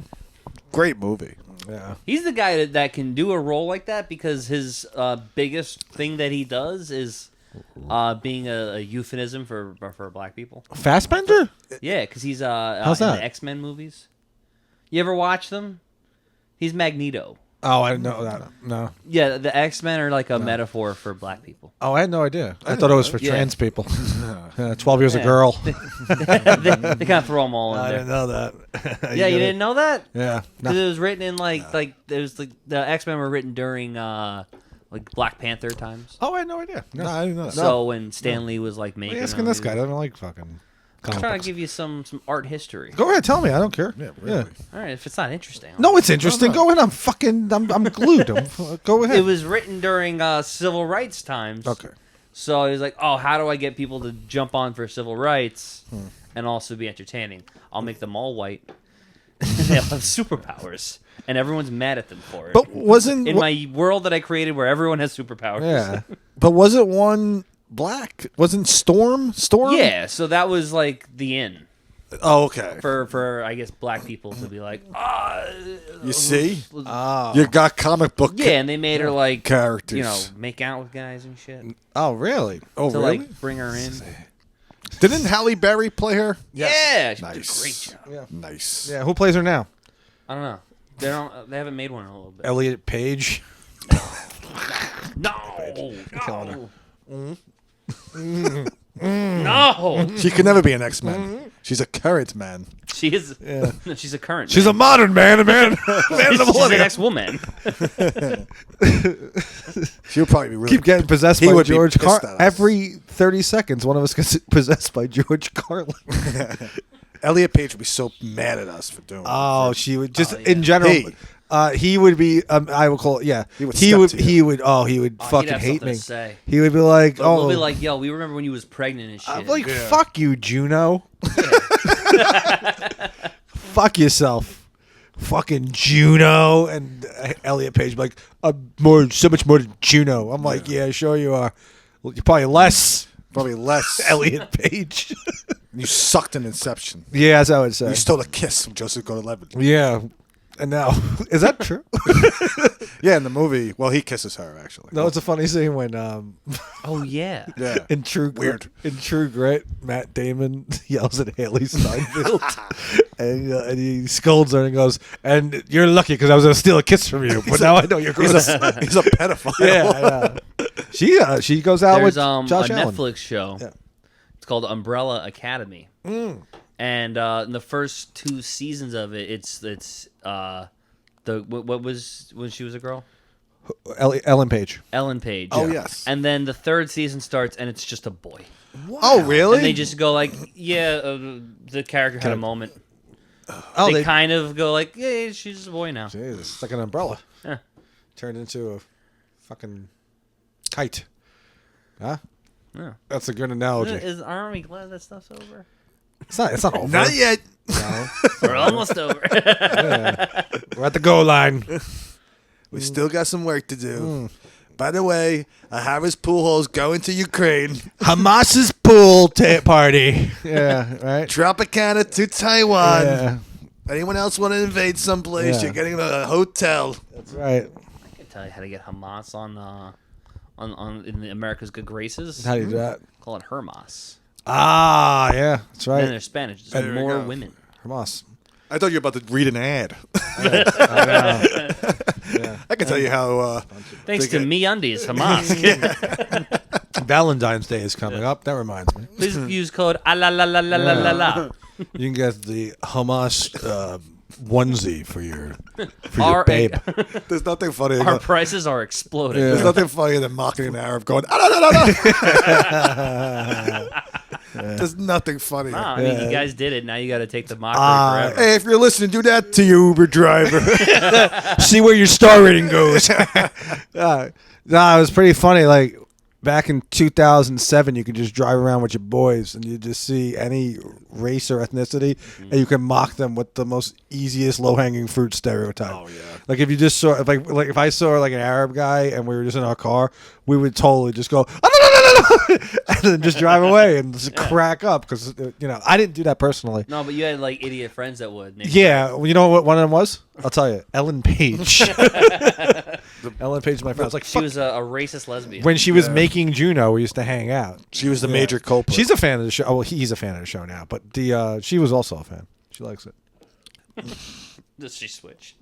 great movie. Yeah, he's the guy that can do a role like that because his biggest thing that he does is being a euphemism for black people. Fassbender? Yeah, because he's How's in that? the X-Men movies. You ever watch them? He's Magneto. Oh, I didn't know that. No. Yeah, the X-Men are like a metaphor for black people. Oh, I had no idea. I thought it was for trans people. 12 years a Yeah. girl. they kind of throw them all in I there. didn't know that. Yeah, you didn't know that? Yeah. No. 'Cause it was written in like it was like the X-Men were written during like Black Panther times. Oh, I had no idea. No, I didn't know that. So when Stan Lee was like Why making are you asking them, this he guy? I was- don't like fucking I'm comic trying books. to give you some art history. Go ahead, tell me. I don't care. Yeah, really. All right, if it's not interesting. No, it's interesting. Go ahead. I'm glued. Go ahead. It was written during civil rights times. Okay. So he was like, "Oh, how do I get people to jump on for civil rights and also be entertaining? I'll make them all white. They'll have superpowers, and everyone's mad at them for it. But wasn't in my world that I created, where everyone has superpowers, Yeah. but wasn't one black? Wasn't Storm? yeah. So that was like the in Oh, okay. for I guess black people to be like, You see, Oh. you got comic book. yeah, and they made her like characters. you know, make out with guys and shit Oh, really? Oh, to really? like bring her in. Didn't Halle Berry play her? Yeah, she did a Nice. great job. Yeah. Nice. Yeah. Who plays her now? I don't know. They don't. They haven't made one in a little bit. Elliot Page. No. Mm-hmm. No. She could never be an X-Men. She's a current man. She is. Yeah. No, she's a current. She's a modern man. Man of She's the an millennium. ex-woman. She would probably be really. Keep getting possessed He by would be George pissed Carlin. at us. Every 30 seconds, one of us gets possessed by George Carlin. Elliot Page would be so mad at us for doing. Oh, she would just Oh, yeah. in general. He. He would be. I would call it. Yeah, He would step to you. He would. Oh, he would Oh, he'd fucking have hate something me. to say. He would be like, Oh, "Oh, we'll be like, yo, we remember when you was pregnant and shit. I'm like, Yeah. fuck you, Juno. Fuck yourself, fucking Juno." And Elliot Page be like, "I'm so much more than Juno." I'm like, "Yeah, sure you are. Well, you're probably less." Probably less. Elliot Page. You sucked in Inception. Yeah, that's how I would say. You stole a kiss from Joseph Gordon-Levitt. Yeah. And now, is that true? Yeah, in the movie. Well, he kisses her actually. No, it's a funny scene when oh yeah. Yeah. in True Weird. Grit, Matt Damon yells at Haley Steinfeld, and he scolds her and goes, "And you're lucky because I was going to steal a kiss from you, but now I know you're He's gross." a pedophile. Yeah, I know. She goes out There's with a Josh Allen. Netflix show. Yeah. It's called Umbrella Academy. And in the first 2 seasons of it, it's what was when she was a girl? Ellen Page. Ellen Page. Oh, yes. And then the 3rd season starts, and it's just a boy. Oh, really? And they just go like, yeah, the character had a moment. Oh, They kind of go like, yeah, she's just a boy now. Jesus, it's like an umbrella Yeah. turned into a fucking kite. Huh? Yeah. That's a good analogy. Aren't we glad that stuff's over? It's not over. Not yet. No. We're almost over. Yeah. We're at the goal line. We still got some work to do. By the way, Harris Pujols going to Ukraine. Hamas's pool party. Yeah, right. Tropicana to Taiwan. Yeah, Anyone else want to invade someplace? Yeah. You're getting a hotel. that's right. I can tell you how to get Hamas on in the America's Good Graces. How do you do that? Call it Hermas. Ah, yeah, that's And then right. there's Spanish. Just There we more go. women. Hamas. I thought you were about to read an ad. I know. I can tell you how. Thanks They to get- MeUndies, Hamas. Valentine's Day is coming up. That reminds me. Please use code ALALALALALA. You can get the Hamas onesie for your babe. There's nothing funnier. Our prices are exploding. There's nothing funnier than mocking an Arab going, ah, There's nothing funny. Nah, I mean, you guys did it. Now you got to take the mockery forever. Hey, if you're listening, do that to your Uber driver. See where your star rating goes. It was pretty funny. Like, back in 2007, you could just drive around with your boys and you just see any race or ethnicity, and you can mock them with the most easiest low-hanging fruit stereotype. Oh yeah. Like if you just saw, if I saw like an Arab guy and we were just in our car, we would totally just go, and then just drive away and just crack up because I didn't do that personally. No, but you had like idiot friends that would. Yeah, well, you know what one of them was? I'll tell you, Ellen Page. Ellen Page, my friend. I was like, she was a racist lesbian. When she was making Juno, we used to hang out. She was the major culprit. She's a fan of the show. Oh, well, he's a fan of the show now, but she was also a fan. She likes it. Does she switch?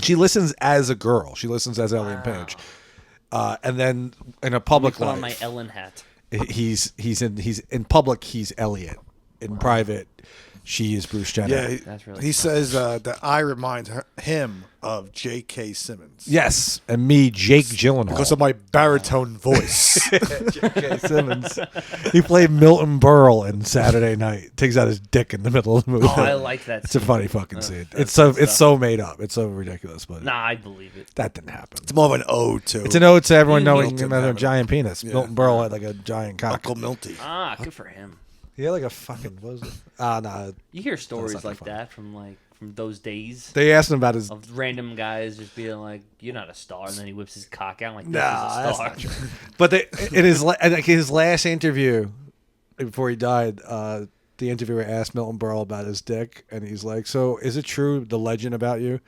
She listens as a girl. She listens as Ellen Page, and then in a public life, on my Ellen hat. He's in public. He's Elliot. In private, she is Bruce Jenner. Yeah, That's really he says that I remind him of J.K. Simmons. Yes, and me, Jake Gyllenhaal, because of my baritone voice. J.K. Simmons. He played Milton Berle in Saturday Night. Takes out his dick in the middle of the movie. Oh, I like that. It's a funny fucking scene. It's so made up. It's so ridiculous, but I believe it. That didn't happen. It's more of an ode to. It's an ode to everyone knowing Milton him as a having giant penis. Yeah. Milton Berle had like a giant cock. Uncle Milty. Good for him. He had like a fucking what was it? Nah. You hear stories not like funny. that from those days They asked him about his. of random guys just being like, "You're not a star," and then he whips his cock out like, "This Nah, is a that's star." not true. But in his last interview before he died, the interviewer asked Milton Berle about his dick, and he's like, "So is it true the legend about you?"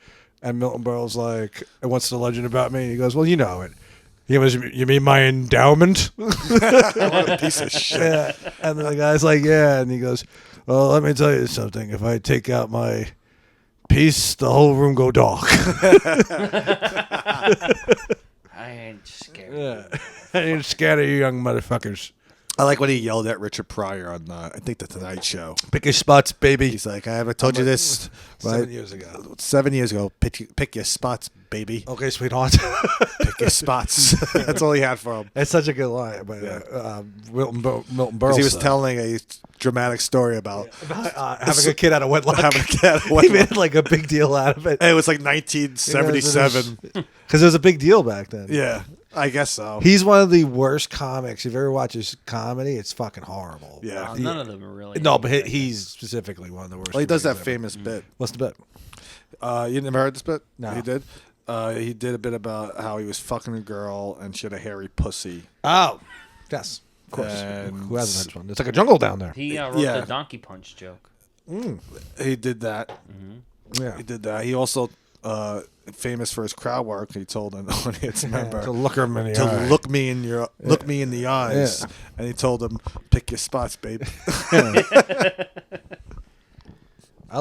And Milton Berle's like, "And what's the legend about me?" And he goes, "Well, you know it." He goes, "You mean my endowment?" What a piece of shit. Yeah. And then the guy's like, "Yeah," and he goes, "Well, let me tell you something. If I take out my piece, the whole room go dark." I ain't scared. Yeah. I ain't scared of you young motherfuckers. I like when he yelled at Richard Pryor on, I think, The Tonight Show. Pick your spots, baby. He's like, I haven't told you this. 7 years ago. 7 years ago. Pick your spots, baby. Okay, sweetheart. Pick your spots. That's all he had for him. It's such a good line. But Milton Berle. Because he was telling a dramatic story about having a kid out of wedlock. having a kid out of He wedlock. made like a big deal out of it. It was like 1977. Because it was a big deal back then. Yeah, I guess so. He's one of the worst comics. If you ever watch his comedy, it's fucking horrible. Yeah. None of them are really. No, but he's specifically one of the worst. Well, he does that comedians famous bit. What's the bit? You never heard this bit? No. He did? He did a bit about how he was fucking a girl and she had a hairy pussy. Oh, yes. Of course. And Who hasn't heard one? It's like a jungle down there. He wrote Yeah. the donkey punch joke. He did that. Yeah. He did that. He also famous for his crowd work. He told an audience member To look him in the to eye. look me in the eyes, Yeah. and he told him, "Pick your spots, babe." I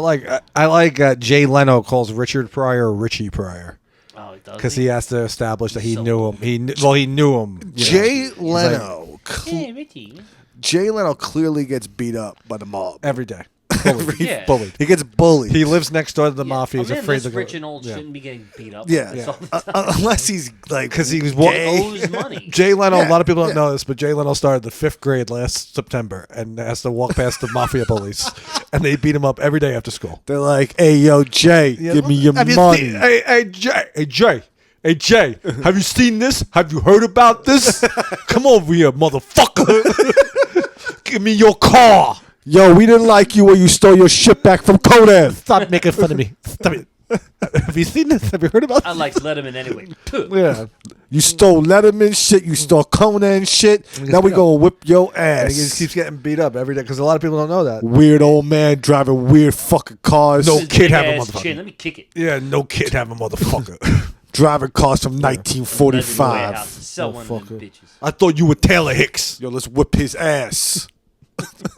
like Jay Leno calls Richard Pryor Richie Pryor Oh, he does. because he has to establish that he So knew him. He knew him. you know. Jay Leno. Hey, Richie. Jay Leno clearly gets beat up by the mob. Every day. Yeah. Bullied. He gets bullied. He lives next door to the mafia. He's A man afraid this to go. rich and old Yeah. shouldn't be getting beat up. yeah, That's all. unless he's like Because he was Owes money. Jay Leno. Yeah, A lot of people don't yeah. know this, but Jay Leno started the 5th grade last September and has to walk past the mafia police, and they beat him up every day after school. They're like, "Hey, yo, Jay, give me your Have you money." seen- Hey, Jay, have you seen this? Have you heard about this? Come over here, motherfucker. Give me your car. Yo, we didn't like you when you stole your shit back from Conan. Stop making fun of me. Stop it. Have you seen this? Have you heard about I this? like Letterman anyway. Yeah. You stole Letterman shit. You stole Conan shit. Now we beat gonna whip your And he just ass. keeps getting beat up every day because a lot of people don't know that. Weird old man driving weird fucking cars. No His kid have a big-ass motherfucker. chin. Let me kick it. Yeah, no kid have a motherfucker. Driving cars from Leather 1945. warehouse to sell one of them Motherfucker. bitches. I thought you were Taylor Hicks. Yo, let's whip his ass.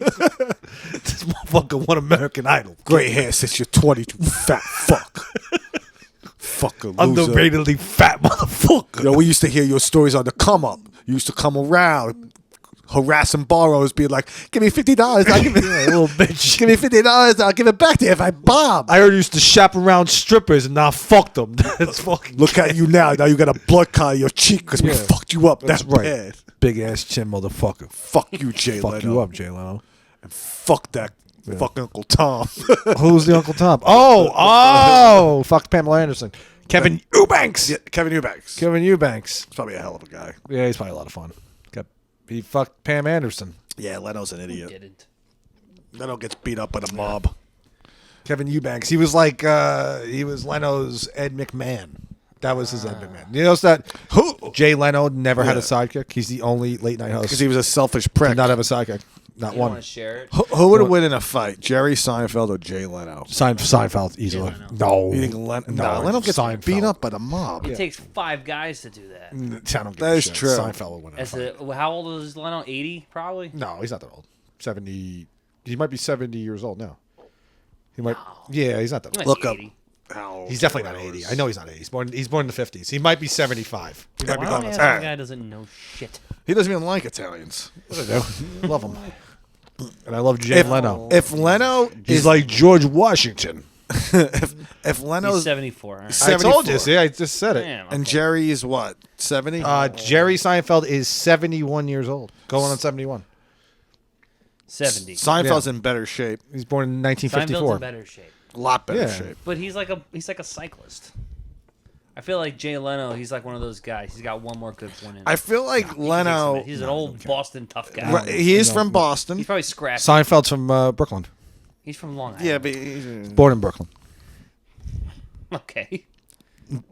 This motherfucker won American Idol. Gray hair since you're 22, fat fuck. Fucker loser. Underratedly fat motherfucker. Yo, we used to hear your stories on the come up. You used to come around, harassing borrowers, being like, "Give me $50, I'll give it." little bitch. Give me $50, I'll give it back to you if I bomb. I heard you used to shop around strippers and now fuck them. That's fucking. Look at you now. Now you got a blood clot in your cheek because we Yeah. fucked you up. That's That's right. bad. Big ass chin, motherfucker. Fuck you, Jay Fuck Leno. you up, Jay Leno. And fuck that fucking Uncle Tom. Who's the Uncle Tom? Oh, fuck Pamela Anderson. Kevin Eubanks. Yeah, Kevin Eubanks. Kevin Eubanks. He's probably a hell of a guy. Yeah, he's probably a lot of fun. He fucked Pam Anderson. Yeah, Leno's an idiot. Didn't. Leno gets beat up by the mob. Kevin Eubanks. He was like he was Leno's Ed McMahon. That was his Ed McMahon. You notice that Jay Leno never had a sidekick. He's the only late night host Because he was a selfish prick. to not have a sidekick. Not You one. want to share it? Who would win in a fight, Jerry Seinfeld or Jay Leno? Seinfeld easily. Leno. No, You think Leno gets Seinfeld. beat up by the mob? It takes 5 guys to do that. I don't give That a is shit. true. Seinfeld would win. As how old is Leno? 80, probably. No, he's not that old. 70. He might be 70 years old now. He might. Yeah, he's not that He old. might Look be up. 80. He's definitely not 80. I know he's not 80. He's born in the 50s. He might be 75. He might be Why gone. don't you by ask then. the guy doesn't know shit? He doesn't even like Italians. What I do. Love him. And I love Jay Leno. If Leno He's is like George Washington. if He's Leno's 74. All right. I 74. told you. See, I just said it. Damn, and okay. Jerry is what, 70? Jerry Seinfeld is 71 years old. Going on 71. 70. Seinfeld's in better shape. He's born in Seinfeld's 1954. in better shape. A lot better Yeah. shape. But he's like a cyclist. I feel like Jay Leno, he's like one of those guys. He's got one more good one in him. I feel like He can take some Leno, hit. He's an old Boston tough guy. right, he is from Boston. He's probably scrappy. Seinfeld's from Brooklyn. He's from Long Island. Yeah, but he's, Born in Brooklyn. Okay.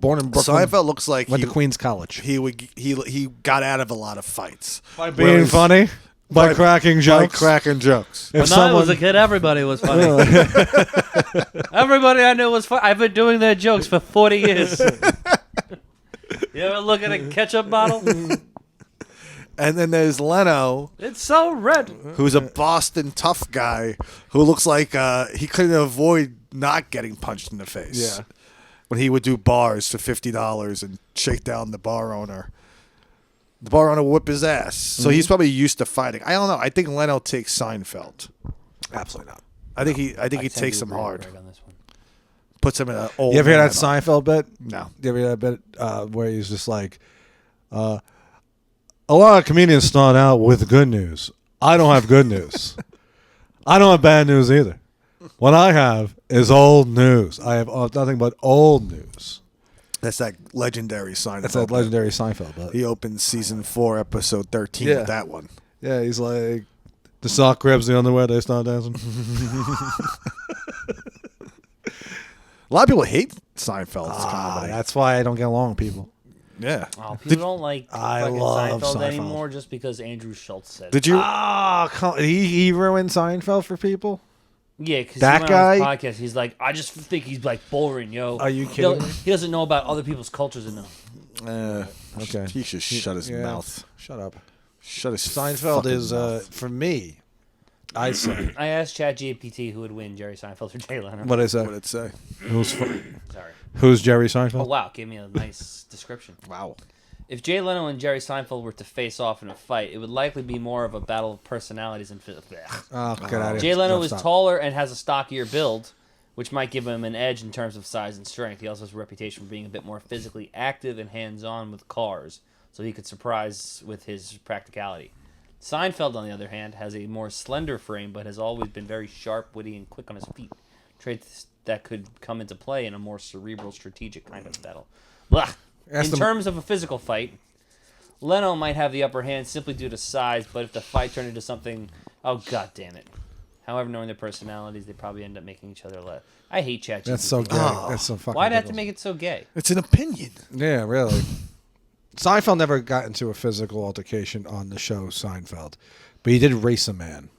Born in Brooklyn. Seinfeld looks like Went to Queens College. he got out of a lot of fights. By being funny? By cracking By jokes? cracking jokes. If When I was a kid, everybody was funny. Everybody I knew was funny. I've been doing their jokes for 40 years. You ever look at a ketchup bottle? And then there's Leno, It's so red. who's a Boston tough guy who looks like he couldn't avoid not getting punched in the face. Yeah. When he would do bars for $50 and shake down the bar owner. The bar owner would whip his ass. So he's probably used to fighting. I don't know. I think Leno takes Seinfeld. Absolutely not. I think he tend takes to him agree hard. right on this one. Puts him in an old You ever hear man that Seinfeld bit? No. You ever hear that bit where he's just like, a lot of comedians start out with good news. I don't have good news. I don't have bad news either. What I have is old news. I have nothing but old news. That's that legendary Seinfeld. That's that legendary Seinfeld bit. He opens season 4, episode 13 Yeah. with that one. Yeah, he's like, the sock grabs the underwear, they start dancing. A lot of people hate Seinfeld's comedy. That's why I don't get along with people. Yeah. Oh, people don't like I fucking love Seinfeld Seinfeld. anymore just because Andrew Schultz said it. Did you? He ruined Seinfeld for people? Yeah, because That he went on his guy? podcast. He's like, I just think he's like boring, yo. Are you He kidding don't- me? He doesn't know about other people's cultures enough. Okay. He should shut his Yeah. mouth. Shut up. Shut his Seinfeld fucking is, mouth. for me, I say. I asked ChatGPT who would win, Jerry Seinfeld or Jay Leno. What is What that? did it say? Sorry. Who's Jerry Oh Seinfeld? wow, gave me a nice description. Wow. If Jay Leno and Jerry Seinfeld were to face off in a fight, it would likely be more of a battle of personalities and. Oh, get out of Jay here. Leno No, is stop. taller and has a stockier build, which might give him an edge in terms of size and strength. He also has a reputation for being a bit more physically active and hands-on with cars, so he could surprise with his practicality. Seinfeld, on the other hand, has a more slender frame, but has always been very sharp, witty, and quick on his feet. Traits that could come into play in a more cerebral, strategic kind of battle. Blah. In terms of a physical fight, Leno might have the upper hand simply due to size, but if the fight turned into something, oh god damn it. However, knowing their personalities, they probably end up making each other laugh. I hate ChatGPT. That's so gay. That's so fucking Why'd I have to ridiculous. make it so gay? It's an opinion. Yeah, really. Seinfeld never got into a physical altercation on the show Seinfeld, but he did race a man,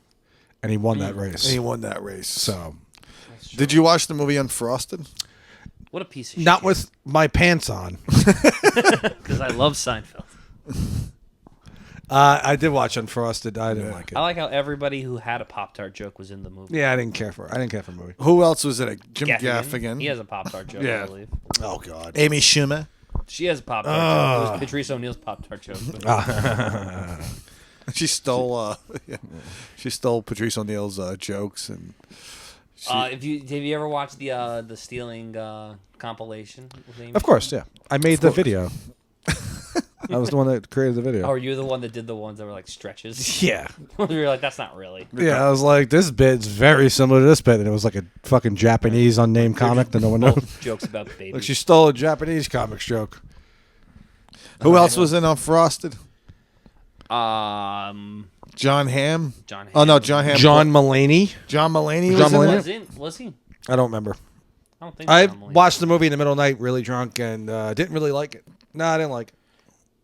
and he won that race. And he won that race. So, Did you watch the movie Unfrosted? What a piece of shit. not with my pants on. Because I love Seinfeld. I did watch Unfrosted. I didn't like it. I like how everybody who had a Pop-Tart joke was in the movie. Yeah, I didn't care for it. I didn't care for the movie. Who else was in it? Jim Gaffigan. He has a Pop-Tart joke, Yeah. I believe. Oh, God. Amy Schumer. She has a Pop-Tart joke. It was Patrice O'Neal's Pop-Tart joke. She stole she stole Patrice O'Neal's jokes and. Have you ever watched the stealing compilation? Of course, yeah. I made the video. I was the one that created the video. Oh, you're the one that did the ones that were like stretches. Yeah. You're like, that's not really. Yeah, I was like, this bit's very similar to this bit, and it was like a fucking Japanese unnamed comic that no one knows. Jokes about babies. Like she stole a Japanese comics joke. Who else was in on Frosted? John Hamm. Oh no, John Hamm. John Mulaney. John Mulaney John was Mulaney? in it. Was he? I don't remember. I don't think I John Mulaney. watched the movie in the middle of the night, really drunk, and didn't really like it. No, I didn't like it.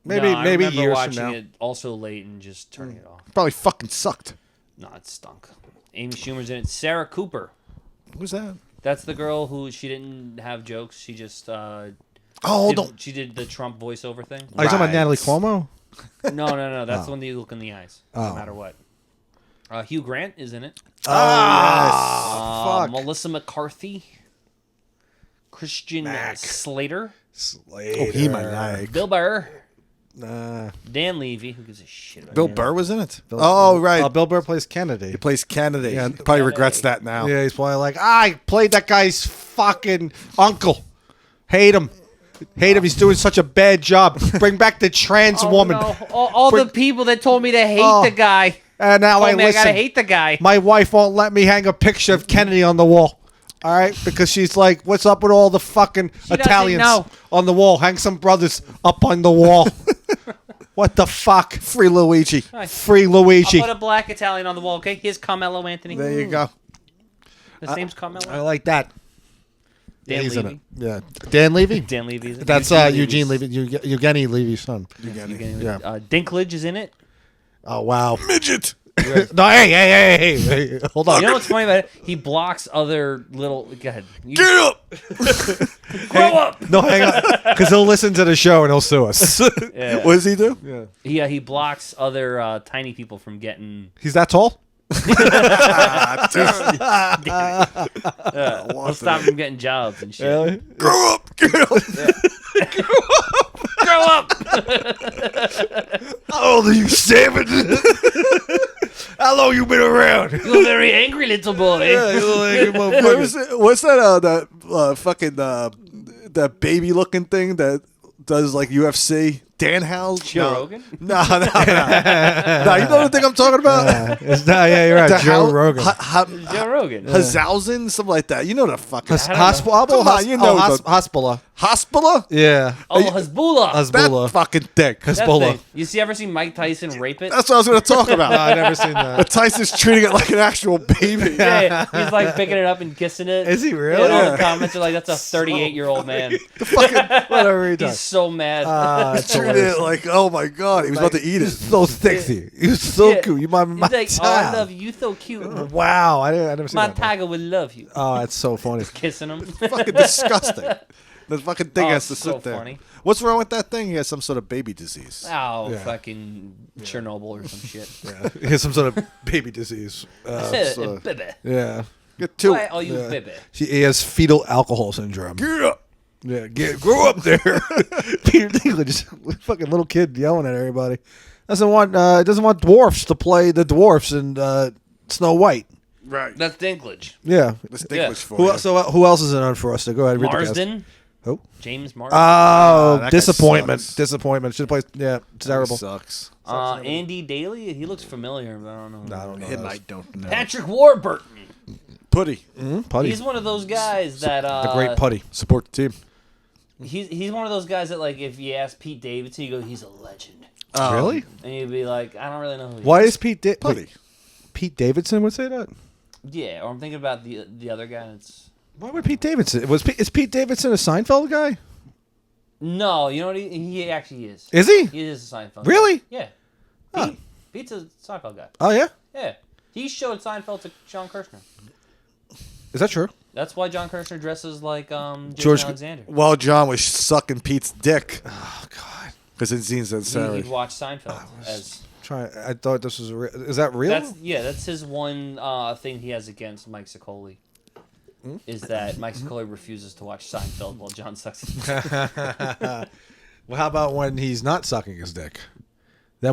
Maybe I remember years watching from now. it also late and just turning it off. Probably fucking sucked. No, it stunk. Amy Schumer's in it. Sarah Cooper. Who's that? That's the girl who she didn't have jokes. She just she did the Trump voiceover thing. Are you talking about Natalie Cuomo? No. That's the one that you look in the eyes, no matter what. Hugh Grant is in it. Fuck. Melissa McCarthy. Christian Slater. Oh, he might like. Bill Burr. Nah. Dan Levy. Who gives a shit about Bill Dan Burr was in it. Right. Bill Burr plays Kennedy. He plays Kennedy. Yeah. He probably regrets that now. Yeah, he's probably like, I played that guy's fucking uncle. Hate him. Hate him. He's doing such a bad job. Bring back the trans woman. No. All the people that told me to hate the guy. And now I I gotta hate the guy. My wife won't let me hang a picture of Kennedy on the wall. All right, because she's like, "What's up with all the fucking Italians on the wall? Hang some brothers up on the wall." What the fuck? Free Luigi. Free Luigi. I'll put a black Italian on the wall. Okay, here's Carmelo Anthony. There you go. His name's Carmelo. I like that. Dan He's Levy. in it. Yeah, Dan Levy. Dan Levy's in it. That's Eugene Levy. Evgeny Levy's son. Yeah. Dinklage is in it. Oh wow. Midget. No, hey, hold on. You know what's funny about it? He blocks other little. Go ahead. Get up. Grow up. No, hang on, because he'll listen to the show and he'll sue us. Yeah. What does he do? Yeah. He blocks other tiny people from getting. He's that tall? He'll stop from getting jobs and shit. Really? Grow up. Get up. Grow up. How old are you, 7? How long you been around? You're a very angry little boy. What's that? That fucking that baby looking thing that does like UFC. Dan Howell? Joe Rogan? No. No, you know the thing I'm talking about? Yeah, you're right. Joe Rogan. Joe Rogan. Hazalzen? Something like that. You know the fucking... Hospital? Come on, you know the... Hospital. Hospital? Yeah. Oh, Hezbollah. That fucking dick. That Hezbollah. thing. You ever see Mike Tyson rape it? That's what I was going to talk about. No, I never seen that. But Tyson's treating it like an actual baby. Yeah, he's like picking it up and kissing it. Is he really? And all the comments are like, that's a 38-year-old man. The fucking... Whatever he does. He's so mad. It's treating it like, oh my God, he was about to eat it. So sexy. He was so Yeah. cute. You my He's like, oh, I child. love you. You so cute. Wow, I never seen My that. tiger would love you. Oh, that's so funny. Kissing him. Fucking disgusting. The fucking thing Oh, has to it's so sit there. funny. What's wrong with that thing? He has some sort of baby disease. Oh, Yeah. fucking Chernobyl or some shit. Yeah. He has some sort of baby disease. Baby. Yeah. Get to Why it. are you baby? He has fetal alcohol syndrome. Get up. Yeah, grow up there. Peter Dinklage, fucking little kid yelling at everybody. Doesn't want dwarfs to play the dwarfs in Snow White. Right. That's Dinklage. Yeah. That's Yeah. Dinklage for Who you. else? So who else is in on for us? To go ahead. Read the cast. Marsden. Who? James Marsden. Oh, that guy disappointment! sucks. Disappointment. Should have played. Yeah, terrible. Sucks. Andy Daly. He looks familiar, but I don't know. I don't know. Him, I don't know. Patrick Warburton. Putty. Putty. He's one of those guys that the great Putty. Support the team. He's one of those guys that, like, if you ask Pete Davidson, you go, he's a legend, Really? and you'd be like, I don't really know who he Why is. is Pete Putty. Pete Davidson would say that? Yeah, or I'm thinking about the other guy. That's Why would Pete Davidson? Is Pete Davidson a Seinfeld guy? no, you know what he actually is. Is he? He is a Seinfeld. Really? Guy. Yeah. Huh. Pete's a Seinfeld guy. Oh yeah. Yeah. He showed Seinfeld to John Kirshner. Is that true? That's why John Kirshner dresses like Jason George- Alexander. While John was sucking Pete's dick. Oh God. Because it seems that Sarah. He'd watch Seinfeld as. I thought this was is that real? That's his one thing he has against Mike Sicoli. Is that Mike Sicoli refuses to watch Seinfeld while John sucks his dick. Well, how about when he's not sucking his dick?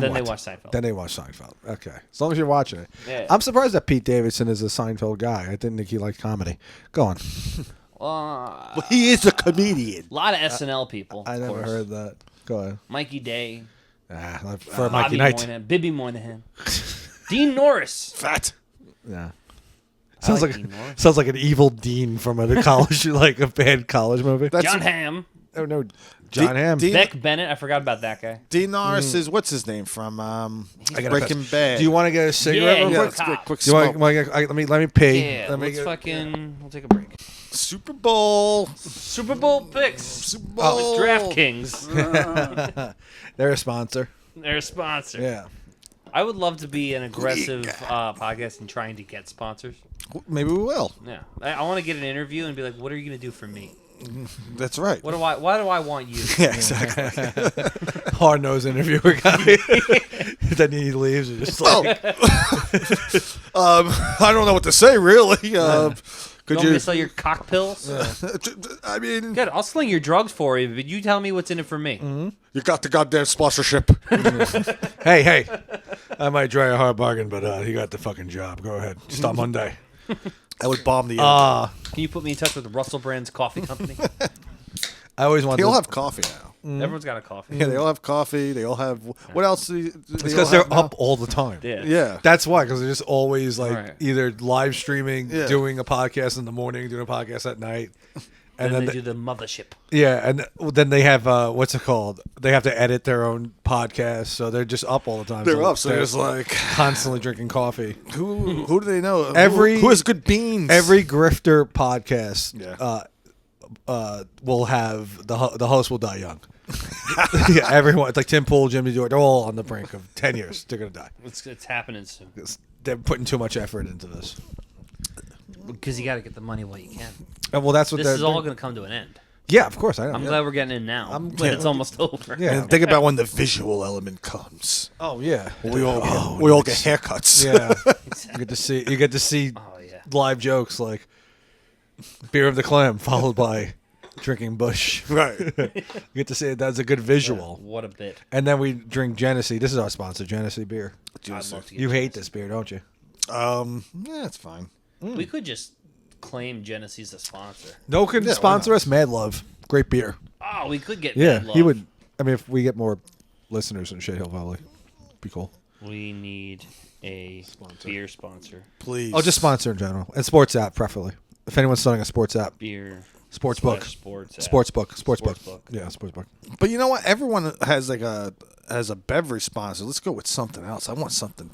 Then they watch Seinfeld. Then they watch Seinfeld. Okay. As long as you're watching it. Yeah. I'm surprised that Pete Davidson is a Seinfeld guy. I didn't think he liked comedy. Go on. Well, he is a comedian. A lot of SNL people. I never heard that. Go ahead. Mikey Day. For Mikey Bobby Knight. Moynihan, Bibby Moynihan. Dean Norris. Fat. Yeah. Sounds like Sounds like an evil dean from a college, like a bad college movie. John Hamm. Oh no, John Hamm. Beck Bennett. I forgot about that guy. Dean Norris is what's his name from Breaking Bad. Do you want to get a cigarette? Yeah, real yeah. quick? Let's get a quick Do you smoke. let me pee. Yeah, Let me let's get- we'll take a break. Super Bowl. Super Bowl picks. Super With Bowl. DraftKings. They're a sponsor. They're a sponsor. Yeah. I would love to be an aggressive podcast in trying to get sponsors. Maybe we will. Yeah, I want to get an interview and be like, "What are you going to do for me? That's right. Why do I want you?" Yeah, exactly. Hard-nosed interviewer guy. Then he leaves. And just like, I don't know what to say really. Could You want me you? to sell your cock pills? I mean, Good. I'll sling your drugs for you, but you tell me what's in it for me. you got the goddamn sponsorship. hey, I might try a hard bargain, but he got the fucking job. Go ahead. Start Monday. I would bomb the. Can you put me in touch with Russell Brand's coffee company? I always want. They all have coffee now. Everyone's got a coffee. Yeah, they all have coffee. They all have. What else? It's because they're up all the time. Yeah. Yeah. That's why, because they're just always like Right. either live streaming, Yeah. doing a podcast in the morning, doing a podcast at night, And and then they do the mothership. and then they have what's it called? They have to edit their own podcast, so they're just up all the time. They're up, so they're just like, constantly drinking coffee. who do they know? Every- who has good beans? Every grifter podcast, Yeah. will have the host will die young. Yeah, everyone. It's like Tim Pool, Jimmy Stewart. They're all on the brink of 10 years. They're gonna die. It's happening soon. They're putting too much effort into this. Because you got to get the money while you can. And well, that's what This they're is all doing. going to come to an end. Yeah, of course I know. I'm glad we're getting in now, but yeah. it's almost over. Yeah. And think about when the visual element comes. Oh yeah. We all get haircuts. Yeah. You get to see Oh yeah. live jokes like beer of the clam followed by drinking Bush. Right. You get to see it. That's a good visual. What a bit. And then we drink Genesee. This is our sponsor, Genesee beer. I'd love to get You you. hate this beer, don't you? Yeah, it's fine. We could just claim Genesee's a sponsor. No can Yeah, why sponsor not? us. Mad Love, great beer. Oh, we could get Yeah, Mad Love. he would. I mean, if we get more listeners and shit, he'll probably be cool. We need a beer sponsor. Please. Oh, just sponsor in general and sports app, preferably. If anyone's starting a sports app, Beer. sports book, Sports. app. sports book. Sportsbook. Yeah, sports book. But you know what? Everyone has a beverage sponsor. Let's go with something else. I want something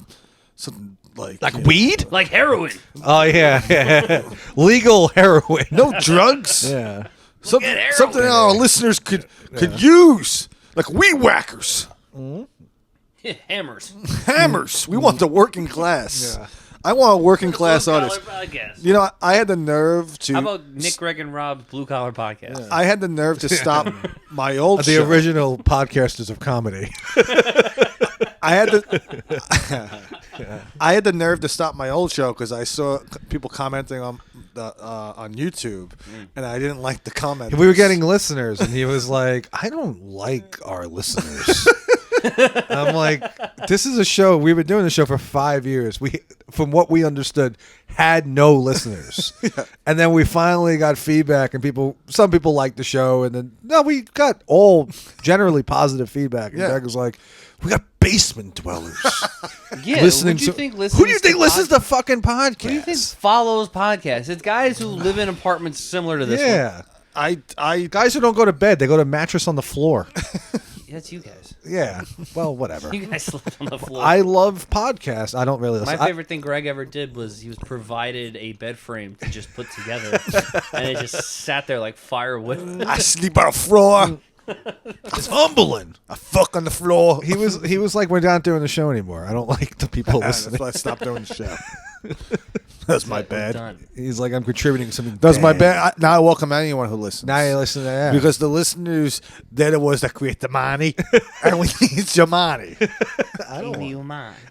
like weed. Like heroin. Oh yeah. Legal heroin. No drugs. Yeah. Something, heroin. something our listeners could use, like weed whackers, Hammers. hammers. We want the working class. Yeah. I want a working class Blue artist. Collar Podcast. You know, I had the nerve to. How about Nick, Greg, and Rob Blue Collar Podcast? I had the nerve to stop my old The show. original podcasters of comedy. I had the I had the nerve to stop my old show because I saw people commenting on YouTube, and I didn't like the comments. We were getting listeners, and he was like, "I don't like our listeners." I'm like, "This is a show. We've been doing the show for 5 years. We, from what we understood, had no listeners, and then we finally got feedback, and some people liked the show, and then we got all generally positive feedback. And Yeah. Greg was like, "We got basement dwellers Yeah. listening who do you to think who do you think listens to fucking podcasts? Who do you think follows podcasts? It's guys who live in apartments similar to this one. Yeah, I guys who don't go to bed, they go to mattress on the floor. That's you guys. Yeah, well, whatever. You guys live on the floor. I love podcasts. I don't really listen. My favorite thing Greg ever did was he was provided a bed frame to just put together, and it just sat there like firewood. I sleep on the floor. It's humbling. I fuck on the floor. He was like, we're not doing the show anymore. I don't like the people That's listening. why I stopped doing the show. That's my bad. Done. He's like, I'm contributing something. That's my bad. Now I welcome anyone who listens. Now you listen to that. Because the listeners, they're the ones that create the money, and we need your money.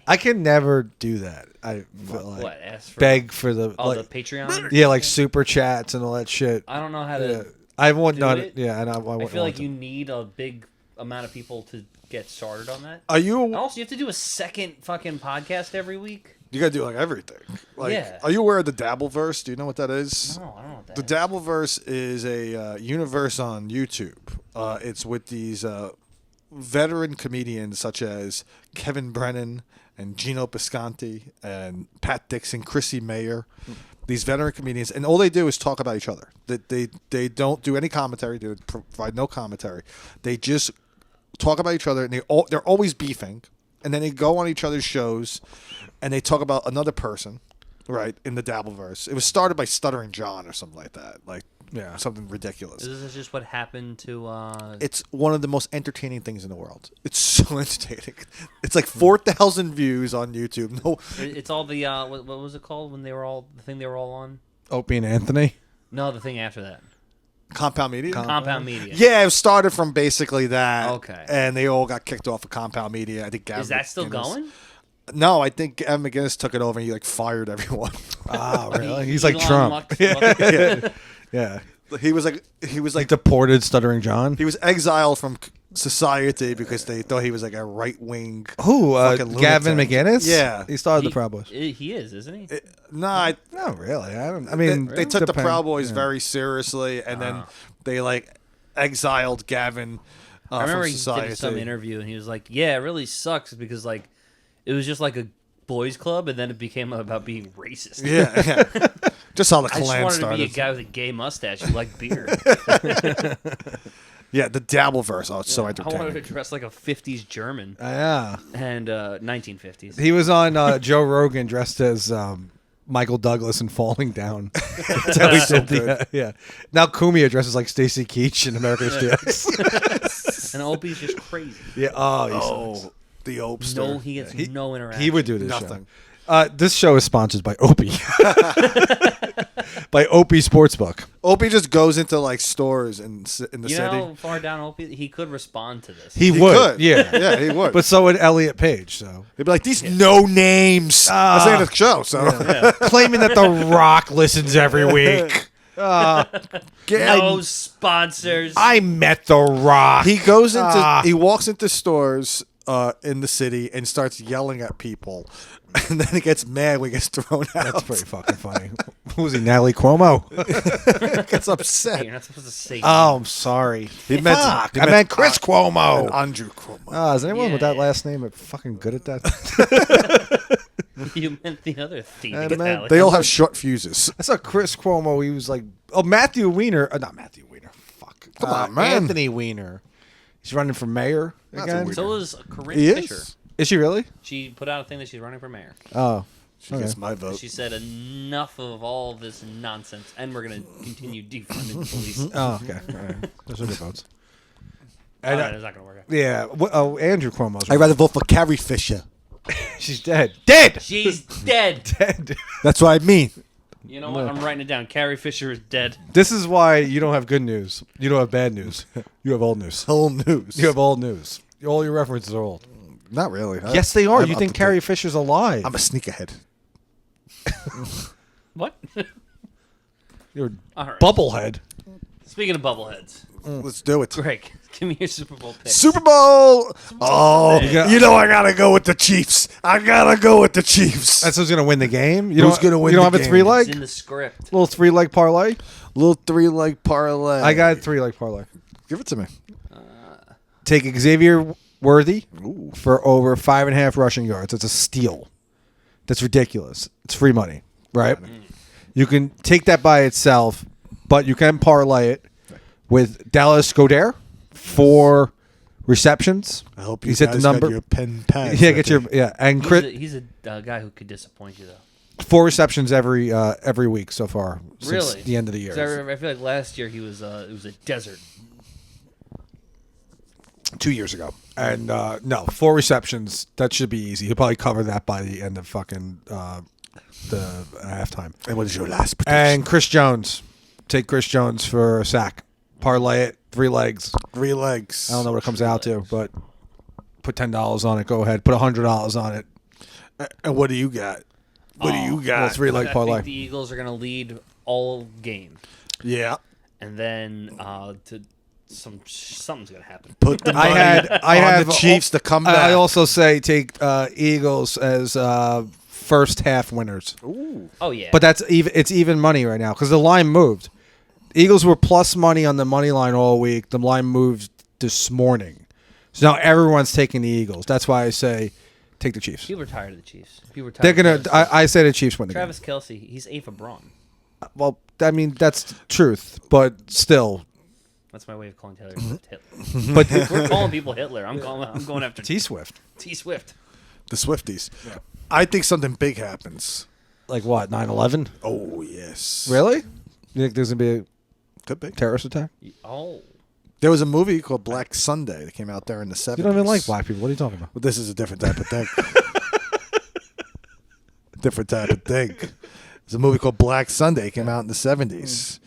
I can never do that. I feel like What? Ask for beg for the Oh, like, the Patreon. yeah, like super chats and all that shit. I don't know how to. I want do not. it? Yeah, and I I feel like you need a big amount of people to get started on that. Are you? Also, you have to do a second fucking podcast every week. You gotta do like everything. Like, Yeah. Are you aware of the Dabbleverse? Do you know what that is? No, I don't know what that The is. Dabbleverse is a universe on YouTube. It's with these veteran comedians such as Kevin Brennan and Gino Bisconti and Pat Dixon, Chrissy Mayer. These veteran comedians, and all they do is talk about each other. They don't do any commentary. They provide no commentary. They just talk about each other, and they're always beefing. And then they go on each other's shows, and they talk about another person, right, in the Dabbleverse. It was started by Stuttering John or something like that. Like, yeah, something ridiculous. This is just what happened to... It's one of the most entertaining things in the world. It's so entertaining. It's like 4,000 views on YouTube. No, It's all the... what was it called when they were all... The thing they were all on? Opie and Anthony. No, the thing after that. Compound Media? Compound Media. Yeah, it started from basically that. Okay. And they all got kicked off of Compound Media. I think Gavin Is that still McGinnis- going? No, I think Gavin McGinnis took it over and he like fired everyone. Oh, really? He's like Elon Trump. Musk- Yeah. he was like Deported Stuttering John. he was exiled from society because they thought he was like a right wing. Who? fucking Gavin lunatic. McGinnis? Yeah. He started the Proud Boys. He is, isn't he? No, No, really. I they, mean, they took the depend- Proud Boys yeah. very seriously, and then they like exiled Gavin I remember from he society. did some interview and he was like, "Yeah, it really sucks because like it was just like a boys' club, and then it became about being racist." Yeah. Just how the I just Klan wanted started. to be a guy with a gay mustache who liked beer. Yeah, the Dabbleverse. Oh, it's so I wanted entertaining. to dress like a '50s German Yeah. and 1950s. He was on Joe Rogan dressed as Michael Douglas in Falling Down. That's how he did the, yeah. Now Kumia dresses like Stacy Keach in American DX. And Opie's just crazy. Yeah. Oh, Oh, the Opster. No, he gets no interaction. he would do this Nothing. show. This show is sponsored by Opie. By Opie Sportsbook. Opie just goes into like stores in the You city. know how far down Opie he could respond to this. He He would. could. Yeah. Yeah, he would. But so would Elliot Page. So He'd be like, these no names. I was saying the show, so. claiming that The Rock listens every week. no sponsors. I met The Rock. He goes into, he walks into stores in the city and starts yelling at people. And then he gets mad when he gets thrown out. That's pretty fucking funny. Who was he? Natalie Cuomo? Gets upset. You're not supposed to say. Oh, I'm sorry. He meant, Fuck, he I meant meant Chris Cuomo. and Andrew Cuomo. Is anyone with that Yeah. last name fucking good at that? You meant the other thieving I meant- Italian. They all have short fuses. I saw Chris Cuomo. He was like, Matthew Weiner. Not Matthew Weiner. Fuck. Come on, man. Anthony Weiner. He's running for mayor again. Weiner. So is Corinne He Fisher. is. Is she really? She put out a thing that she's running for mayor. Oh. She gets my vote. She said enough of all this nonsense, and we're going to continue defunding the police. Oh, okay. All right. Those are good votes. It's not going to work out. Yeah. Andrew Cuomo's. I'd rather vote for Carrie Fisher. She's dead. Dead. She's dead. Dead. That's what I mean. You know what? I'm writing it down. Carrie Fisher is dead. This is why you don't have good news. You don't have bad news. You have old news. Whole news. You have old news. All your references are old. Not really. Yes, they are. I'm You up think to Carrie date. Fisher's alive? I'm a sneakerhead. What? You're All right. bubblehead. Speaking of bubbleheads, Let's do it. Greg, give me your Super Bowl pick. Super Bowl. Oh, Sunday. you know I gotta go with the Chiefs. I gotta go with the Chiefs. That's who's gonna win the game. You Who's don't, gonna win You don't the have a game? three It's leg. in the script. Little 3-leg parlay. Little 3-leg parlay. I got a 3-leg parlay. Give it to me. Take Xavier Worthy for over 5.5 rushing yards. It's a steal. That's ridiculous. It's free money, right? You can take that by itself, but you can parlay it with Dallas Goedert for receptions. I hope He's hit the number. Got your pen pads. Yeah, get your and Chris He's a guy who could disappoint you, though. 4 receptions every week so far since Really? the end of the year. 'Cause I remember, I feel like last year he was it was a desert. 2 years ago. And no, 4 receptions. That should be easy. He'll probably cover that by the end of fucking the halftime. And what is your last prediction? And Chris Jones. Take Chris Jones for a sack. Parlay it. 3 legs. 3 legs. I don't know what it comes out to, but put $10 on it. Go ahead. Put $100 on it. And what do you got? What do you Well, got? 3-leg I parlay. think the Eagles are going to lead all game, Yeah. and then something's gonna happen. Put the money I on have the Chiefs to come back. I also say take Eagles as first half winners. Ooh. Oh yeah, But it's even money right now because the line moved. Eagles were plus money on the money line all week. The line moved this morning, so now everyone's taking the Eagles. That's why I say take the Chiefs. people are tired of the Chiefs. People are tired. They're gonna. of Travis Kelce. I say the Chiefs win the Travis Kelce, he's A for Braun. game. Well, I mean that's truth, but still. That's my way of calling Taylor Swift Hitler. But We're calling people Hitler. I'm going after T Swift. T Swift. The Swifties. Yeah. I think something big happens. Like what? 9/11? Oh yes. Really? You think there's gonna be a Could be. terrorist attack? Oh, There was a movie called Black Sunday that came out there in the 70s. You don't even like black people. What are you talking about? But this is a different type of thing. Different type of thing. There's a movie called Black Sunday. It came out in the 70s.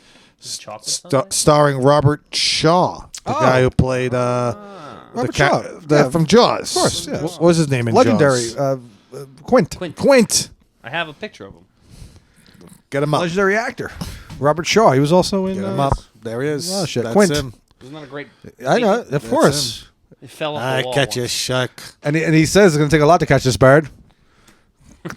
chocolate Sunday? Starring Robert Shaw, the guy who played Robert Shaw. Yeah. from Jaws. Of course, yeah. What was his name in Legendary. Jaws? Quint. Quint. I have a picture of him. Get him up. Legendary actor. Robert Shaw. He was also in. Get him up. There he is. Oh, shit. That's Quint. him. Isn't that a great? I know. Of course. It fell off I the wall. catch a once. shark. And he says it's going to take a lot to catch this bird.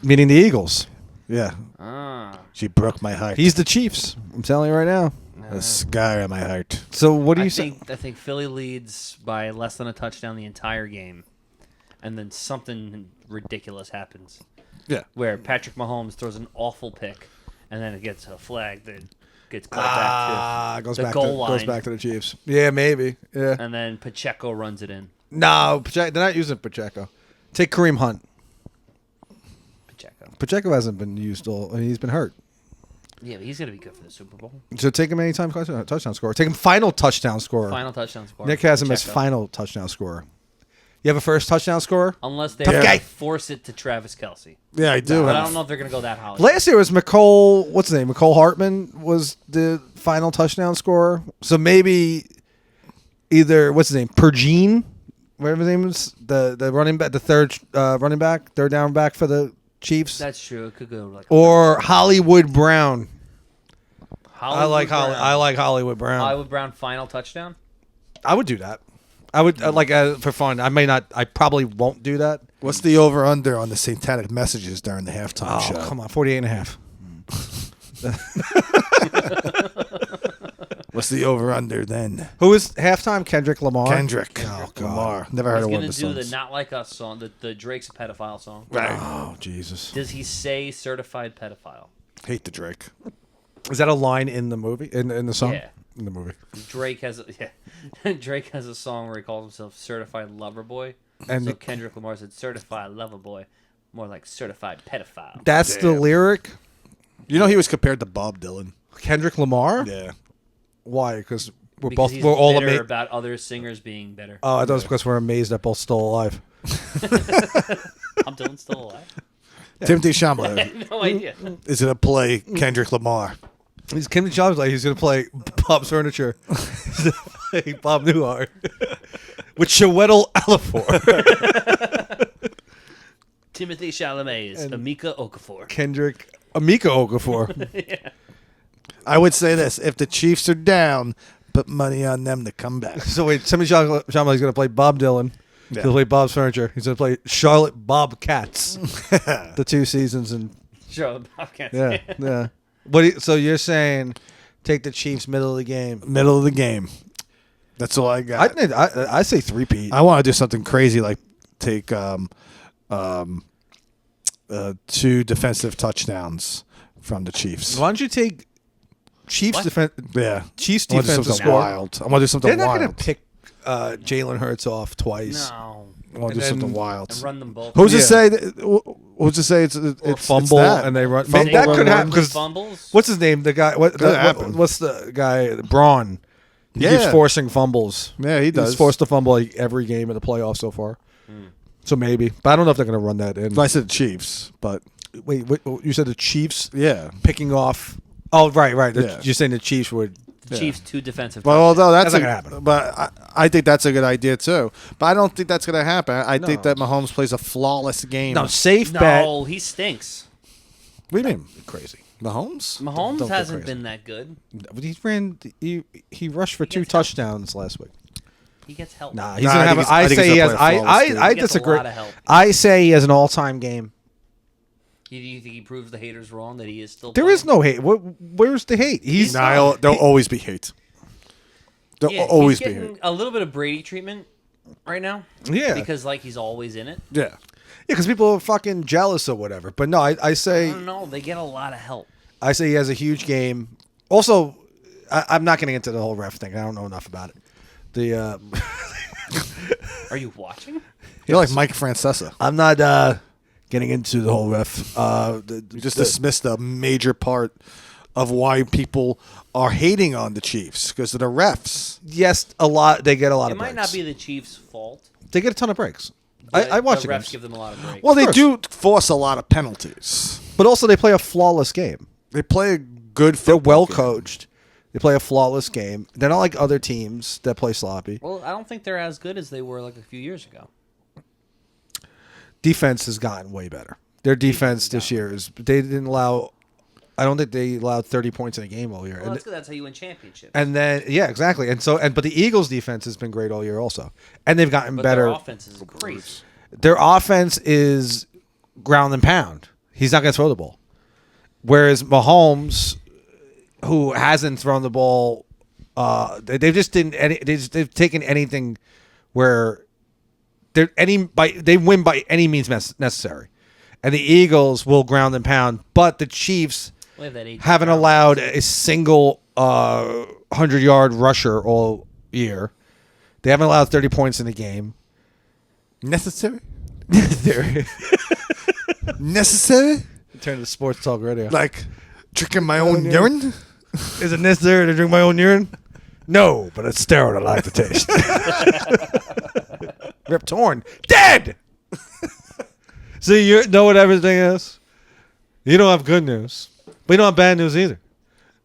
Meaning the Eagles. Yeah. Ah, She broke my heart. He's the Chiefs. I'm telling you right now. a scar on my heart. So what do you say? I think Philly leads by less than a touchdown the entire game, and then something ridiculous happens. Yeah. Where Patrick Mahomes throws an awful pick, and then it gets a flag that gets called back to goes the back goal line. goes back to the Chiefs. Yeah, maybe. Yeah. And then Pacheco runs it in. No, they're not using Pacheco. Take Kareem Hunt. Pacheco hasn't been used all. I mean, he's been hurt. Yeah, but he's gonna be good for the Super Bowl. So take him anytime touchdown scorer. Take him final touchdown scorer. Final touchdown scorer. Nick has him as Pacheco. final touchdown scorer. You have a first touchdown scorer? Unless they Tough guy. force it to Travis Kelce. Yeah, I do. But I don't know if they're gonna go that high. Last year was McCole. What's his name? McCole Hartman was the final touchdown scorer. So maybe either what's his name? Pergene, whatever his name is, the running back, the third running back, third down back for the Chiefs. That's true. It could go like or Hollywood Brown. I like Brown. Hollywood Brown. Hollywood Brown final touchdown. I would do that. I would for fun. I may not. I probably won't do that. What's the over-under on the satanic messages during the halftime Oh, show? come on, 48.5. What's the over-under then? Who is halftime? Kendrick Lamar. Kendrick. Oh, God. Lamar. Never heard He's of one gonna of the do the songs. "Not Like Us" song, the Drake's pedophile song. Right. Oh, Jesus. Does he say certified pedophile? Hate the Drake. Is that a line in the movie? In the song? Yeah. In the movie. Drake has Drake has a song where he calls himself certified lover boy. And so Kendrick Lamar said certified lover boy, more like certified pedophile. that's the lyric? You know he was compared to Bob Dylan. Kendrick Lamar? Yeah. Why? Because Because he's we're all bitter amazed. about other singers being better. Oh, I thought it was because we're amazed that both still alive. I'm Dylan still alive. Timothy Chalamet No idea. is going to play Kendrick Lamar. He's Kim Jobs like he's gonna play Bob's Furniture. He's gonna play Bob Newhart with Chiwetel Ejiofor. Timothy Chalamet is Amika Okafor. Amika Okafor. Yeah. I would say this. If the Chiefs are down, put money on them to come back. So wait, Timothy Chalamet is gonna play Bob Dylan. He's gonna play Bob's Furniture. He's gonna play Charlotte Bobcats. The 2 seasons and Charlotte Bobcats. yeah. So you're saying take the Chiefs middle of the game? Middle of the game. That's all I got. I say 3-peat. I want to do something crazy like take 2 defensive touchdowns from the Chiefs. Why don't you take Chiefs defense? Yeah. Chiefs I want to do defensive something score. wild. I want to do something They're not wild. gonna pick Jalen Hurts off twice. No. I want to do and something then- wild. And run them both. Who's to Yeah. say? Who's to say it's Fumble that? and they run. Fumble that and could run. happen because fumbles. what's his name? The guy. What's the guy? Braun. He keeps Yeah. forcing fumbles. Yeah, he does. He's forced to fumble like every game in the playoffs so far. So maybe, but I don't know if they're going to run that in. I said Chiefs, but Wait, you said the Chiefs yeah. picking off? Oh, right. Yeah. You're saying the Chiefs would. Chiefs 2 defensive. Well, although that's That's not gonna happen. But I think that's a good idea too. But I don't think that's going to happen. I think that Mahomes plays a flawless game. No, safe bet. No, he stinks. What do you mean? Crazy. Mahomes hasn't been that good. He rushed for 2 touchdowns last week. He gets help. Nah, he's gonna have. I say he has. I disagree. I say he has an all-time game. Do you think he proves the haters wrong that he is still? There is no hate. Where's the hate? There'll always be hate. There'll always be hate. A little bit of Brady treatment right now. Yeah, because he's always in it. Yeah, because people are fucking jealous or whatever. But no, I say. I don't know. They get a lot of help. I say he has a huge game. Also, I'm not getting into the whole ref thing. I don't know enough about it. Are you watching? You're like Mike Francesa. I'm not getting into the whole ref. You just dismissed a major part of why people are hating on the Chiefs because of the refs. Yes, a lot. They get a lot of breaks. It might not be the Chiefs' fault. They get a ton of breaks. I watch the the refs games. give them a lot of breaks. Well, they do force a lot of penalties, but also they play a flawless game. They play a good. They're well coached. They play a flawless game. They're not like other teams that play sloppy. Well, I don't think they're as good as they were like a few years ago. Defense has gotten way better. Their defense this year is. They didn't allow. I don't think they allowed 30 points in a game all year. Well, that's good. That's how you win championships. And then exactly. But the Eagles' defense has been great all year also, and they've gotten better. Their offense is great. Their offense is ground and pound. He's not going to throw the ball, whereas Mahomes, who hasn't thrown the ball, they just didn't. They've taken anything where they win by any means necessary, and the Eagles will ground and pound, but the Chiefs haven't allowed a single 100-yard rusher all year. They haven't allowed 30 points in the game. Necessary? Necessary? Turn to sports talk radio. Like drinking my own urine? Is it necessary to drink my own urine? No, but it's sterile. I like the taste. Rip Torn. Dead! See, you know what everything is? You don't have good news. But you don't have bad news either.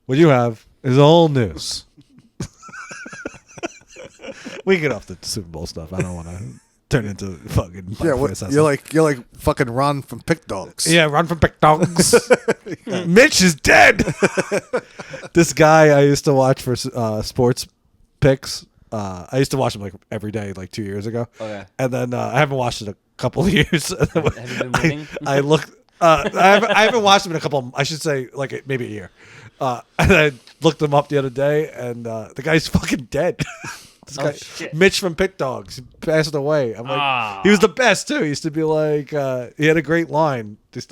What you have is all news. We get off the Super Bowl stuff. I don't want to turn into fucking... you're like fucking Ron from Pick Dogs. Yeah, Ron from Pick Dogs. Mitch is dead. This guy I used to watch for sports picks. I used to watch him like every day, like 2 years ago. Okay. And then I haven't watched it a couple of years. Have you been winning? I looked. I haven't watched him in a couple. I should say like maybe a year. And I looked him up the other day, and the guy's fucking dead. This guy, shit. Mitch from Pick Dogs, he passed away. I'm like, he was the best too. He used to be like, he had a great line. He'd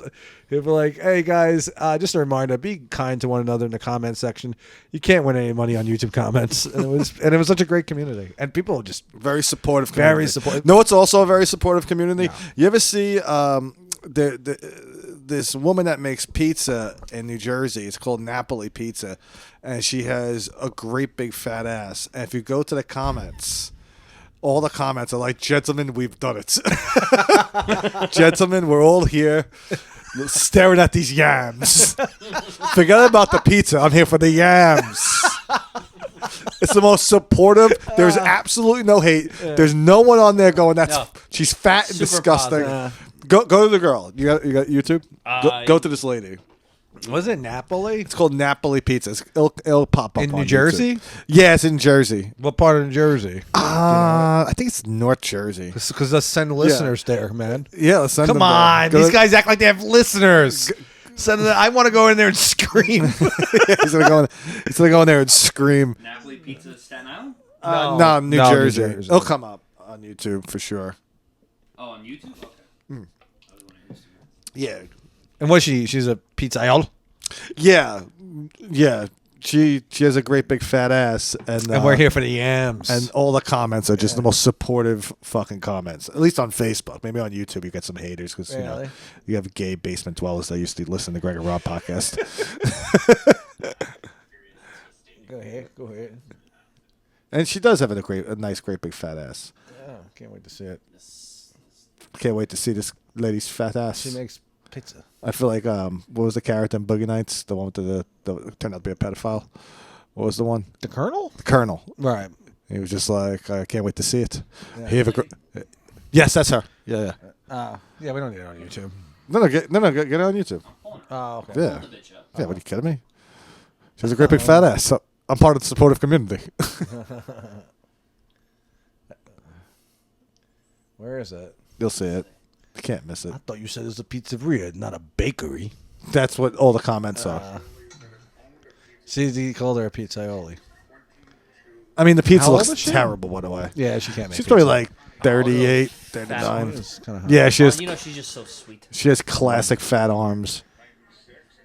be like, "Hey guys, just a reminder: be kind to one another in the comment section. You can't win any money on YouTube comments." And it was such a great community, and people were just very supportive. Community. Very supportive. No, it's also a very supportive community. No. You ever see this woman that makes pizza in New Jersey? It's called Napoli Pizza, and she has a great big fat ass. And if you go to the comments, all the comments are like, "Gentlemen, we've done it. Gentlemen, we're all here staring at these yams. Forget about the pizza. I'm here for the yams." It's the most supportive. There's absolutely no hate. Yeah. There's no one on there going, she's fat and disgusting. Go to the girl. You got YouTube? Go to this lady. Was it Napoli? It's called Napoli Pizza. It'll pop up in on New Jersey? YouTube. Yeah, it's in Jersey. What part of New Jersey? I think it's North Jersey. Because let's send listeners there, man. Yeah, let's send them Come on. These guys act like they have listeners. I want to go in there and scream. He's gonna go in there and scream. Napoli Pizza, Staten Island? No, New Jersey. It'll come up on YouTube for sure. Oh, on YouTube? Okay. Yeah. And what's she? She's a pizzaiolo? Yeah. She has a great big fat ass, and we're here for the yams. And all the comments are just the most supportive fucking comments. At least on Facebook. Maybe on YouTube you get some haters because you have gay basement dwellers that used to listen to Greg and Rob podcast. Go ahead. And she does have a nice, great big fat ass. Yeah, can't wait to see it. Can't wait to see this lady's fat ass. She makes pizza. I feel like what was the character in Boogie Nights? The one with the turned out to be a pedophile. What was the one? The Colonel? The Colonel. Right. He was just like, I can't wait to see it. Yeah. Yes, that's her. Yeah. Yeah, we don't need it on YouTube. No, get it on YouTube. Oh, okay. Yeah. Yeah, what are you kidding me? She has a great big fat ass. I'm part of the supportive community. Where is it? You'll see it. You can't miss it. I thought you said it was a pizzeria, not a bakery. That's what all the comments are. See, he called her a pizzaioli. I mean, the pizza How old looks is she? terrible, by the way. Yeah, she can't make She's pizza. probably like 38, 39. It's kinda hot. Yeah, she has, she's just so sweet. she has classic fat arms.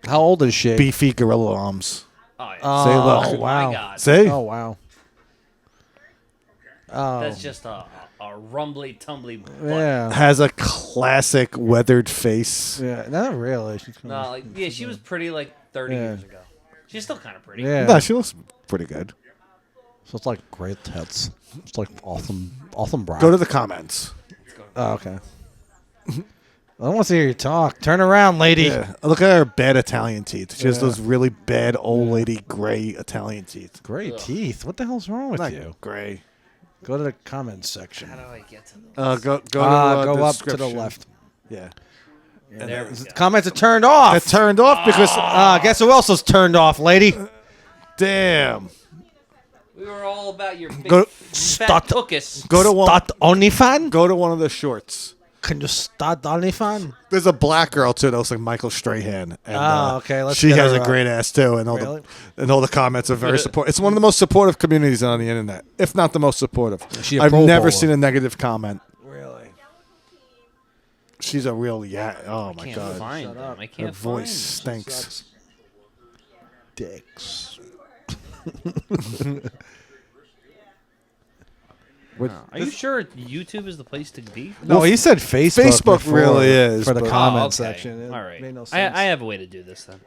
How old is she? Beefy gorilla arms. Oh, yeah. Oh, Say, look. Oh, wow. my God. See? Oh, wow. Oh, That's just a rumbly, tumbly butt. yeah. Has a classic weathered face. Yeah, not really. She's No, like, yeah, she was pretty like 30 years ago. She's still kind of pretty. yeah. No, she looks pretty good. So it's like great tits. It's like awesome bra. Go to the comments. Oh, okay. I don't want to hear you talk. Turn around, lady. Yeah. Look at her bad Italian teeth. She has those really bad old lady gray Italian teeth. Great teeth. What the hell's wrong with Not you? gray. Go to the comments section. How do I get to them? Go Go up to the description. left. Yeah. There we go. Comments are turned off. It turned off because Guess who else is turned off, lady? damn. We were all about your big Go- fat Start- tuchus. Go to one. Start OnlyFans? Go to one of the shorts. Can you start OnlyFans? There's a black girl too that looks like Michael Strahan. And, Okay. Let's she get has her a up. great ass too, and Really? all the comments are very supportive. It's one of the most supportive communities on the internet, if not the most supportive. she a I've Pro never Bowler? seen a negative comment. Really? She's a real Oh my Can't god, find them. I her can't voice find them. stinks. Dicks. Are you sure YouTube is the place to be? No, he said Facebook. Facebook before really is, for the but- comment Oh, okay. section. It All right. made no I sense. have a way to do this then.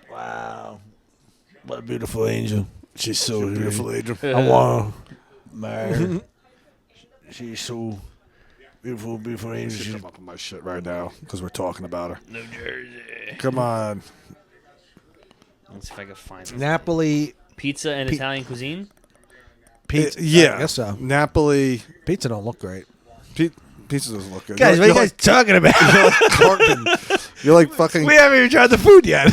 Wow. What a beautiful angel. She's so Beautiful angel. I want to marry her. She's so beautiful, beautiful angel. She's She's come up with my shit right now because we're talking about her. New Jersey. Come on. Let's see if I can find it. Napoli Pizza and Italian cuisine. pizza. Yeah, I guess so. Napoli. Pizza don't look great. Pizza doesn't look good. Guys, what are you You're guys talking about? Cartman. You're like fucking We haven't even tried the food yet.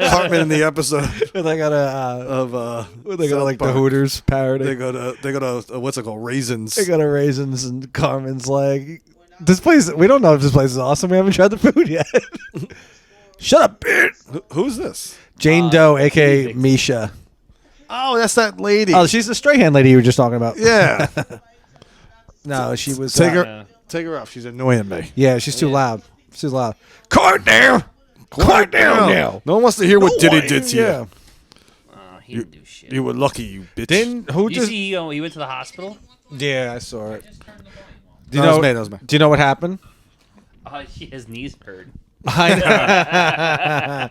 Cartman in the episode they got a of they got like the Hooters parody. They go to what's it called, Raisins. They got a raisins, and Carmen's like, this place. We don't know if this place is awesome. We haven't tried the food yet. Shut up, bitch. Who's this? Jane Doe, aka Felix. Misha. Oh, that's that lady. Oh, she's the Strahan lady you were just talking about. yeah. No, she was. Take Yeah. her, take her off. She's annoying me. Yeah, she's too loud. She's too loud. Quiet down. Quiet down now. No one wants to hear what No Diddy one- did to you. yeah. He didn't do shit. You were lucky, you bitch. Didn't who you just? see, he went to the hospital. Yeah, I saw it. Do No, you that was know? me, that was me. Do you know what happened? His knees hurt. I know.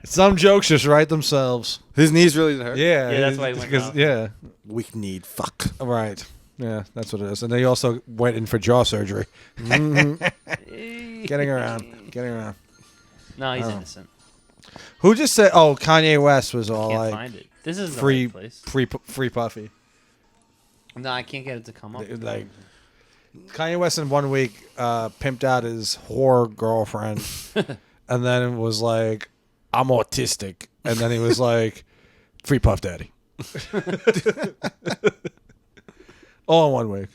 Some jokes just write themselves. His knees really hurt. Yeah, Yeah, that's why he went because out. yeah, Weak need. Fuck. right. Yeah, that's what it is. And they also went in for jaw surgery. Getting around. No, he's innocent. Who just said? Oh, Kanye West was all Can't like find it. This is free, the right place. free Puffy. No, I can't get it to come up. Like Kanye West in 1 week pimped out his whore girlfriend, and then was like, "I'm autistic," and then he was like, "Free Puff Daddy." All in 1 week.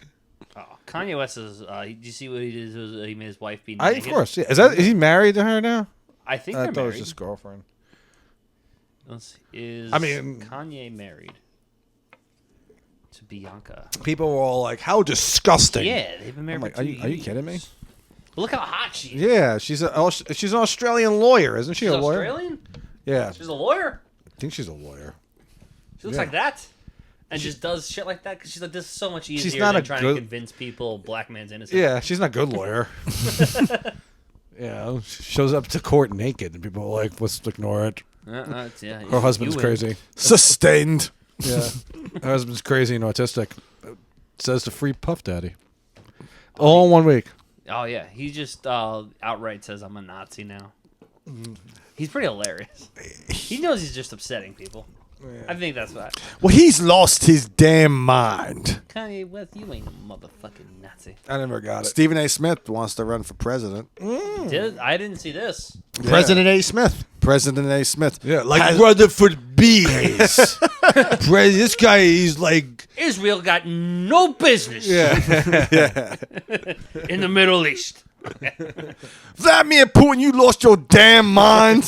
Oh, Kanye West is. Did you see what he did? He made his wife be Of naked. course, yeah. Is he married to her now? I think I they're thought it was married. just girlfriend. Let's see. Is I mean- Kanye married to Bianca? People were all like, "How disgusting!" Yeah, they've been married I'm like, for 2 are you years. kidding me? But look how hot she is. Yeah, she's an Australian lawyer, isn't she? She's a lawyer? Australian? Yeah, She's a lawyer? I think she's a lawyer. She looks Yeah. like that? And just does shit like that? Because she's like, this is so much easier not than a trying good- to convince people black man's innocent. Yeah, she's not a good lawyer. Yeah, she shows up to court naked, and people are like, "Let's ignore it." Yeah, Her husband's you win. crazy. Sustained. Yeah, her husband's crazy and autistic. Says to free Puff Daddy. All in 1 week. Oh, yeah. He just outright says, I'm a Nazi now. He's pretty hilarious. He knows he's just upsetting people. I think that's what. Well, he's lost his damn mind. Kanye West, you ain't a motherfucking Nazi. I never got it. Stephen A. Smith wants to run for president. I didn't see this. President A. Smith. President A. Smith. Yeah, like Rutherford B. Hayes. This guy is like... Israel got no business in the Middle East. Vladimir Putin, you lost your damn mind.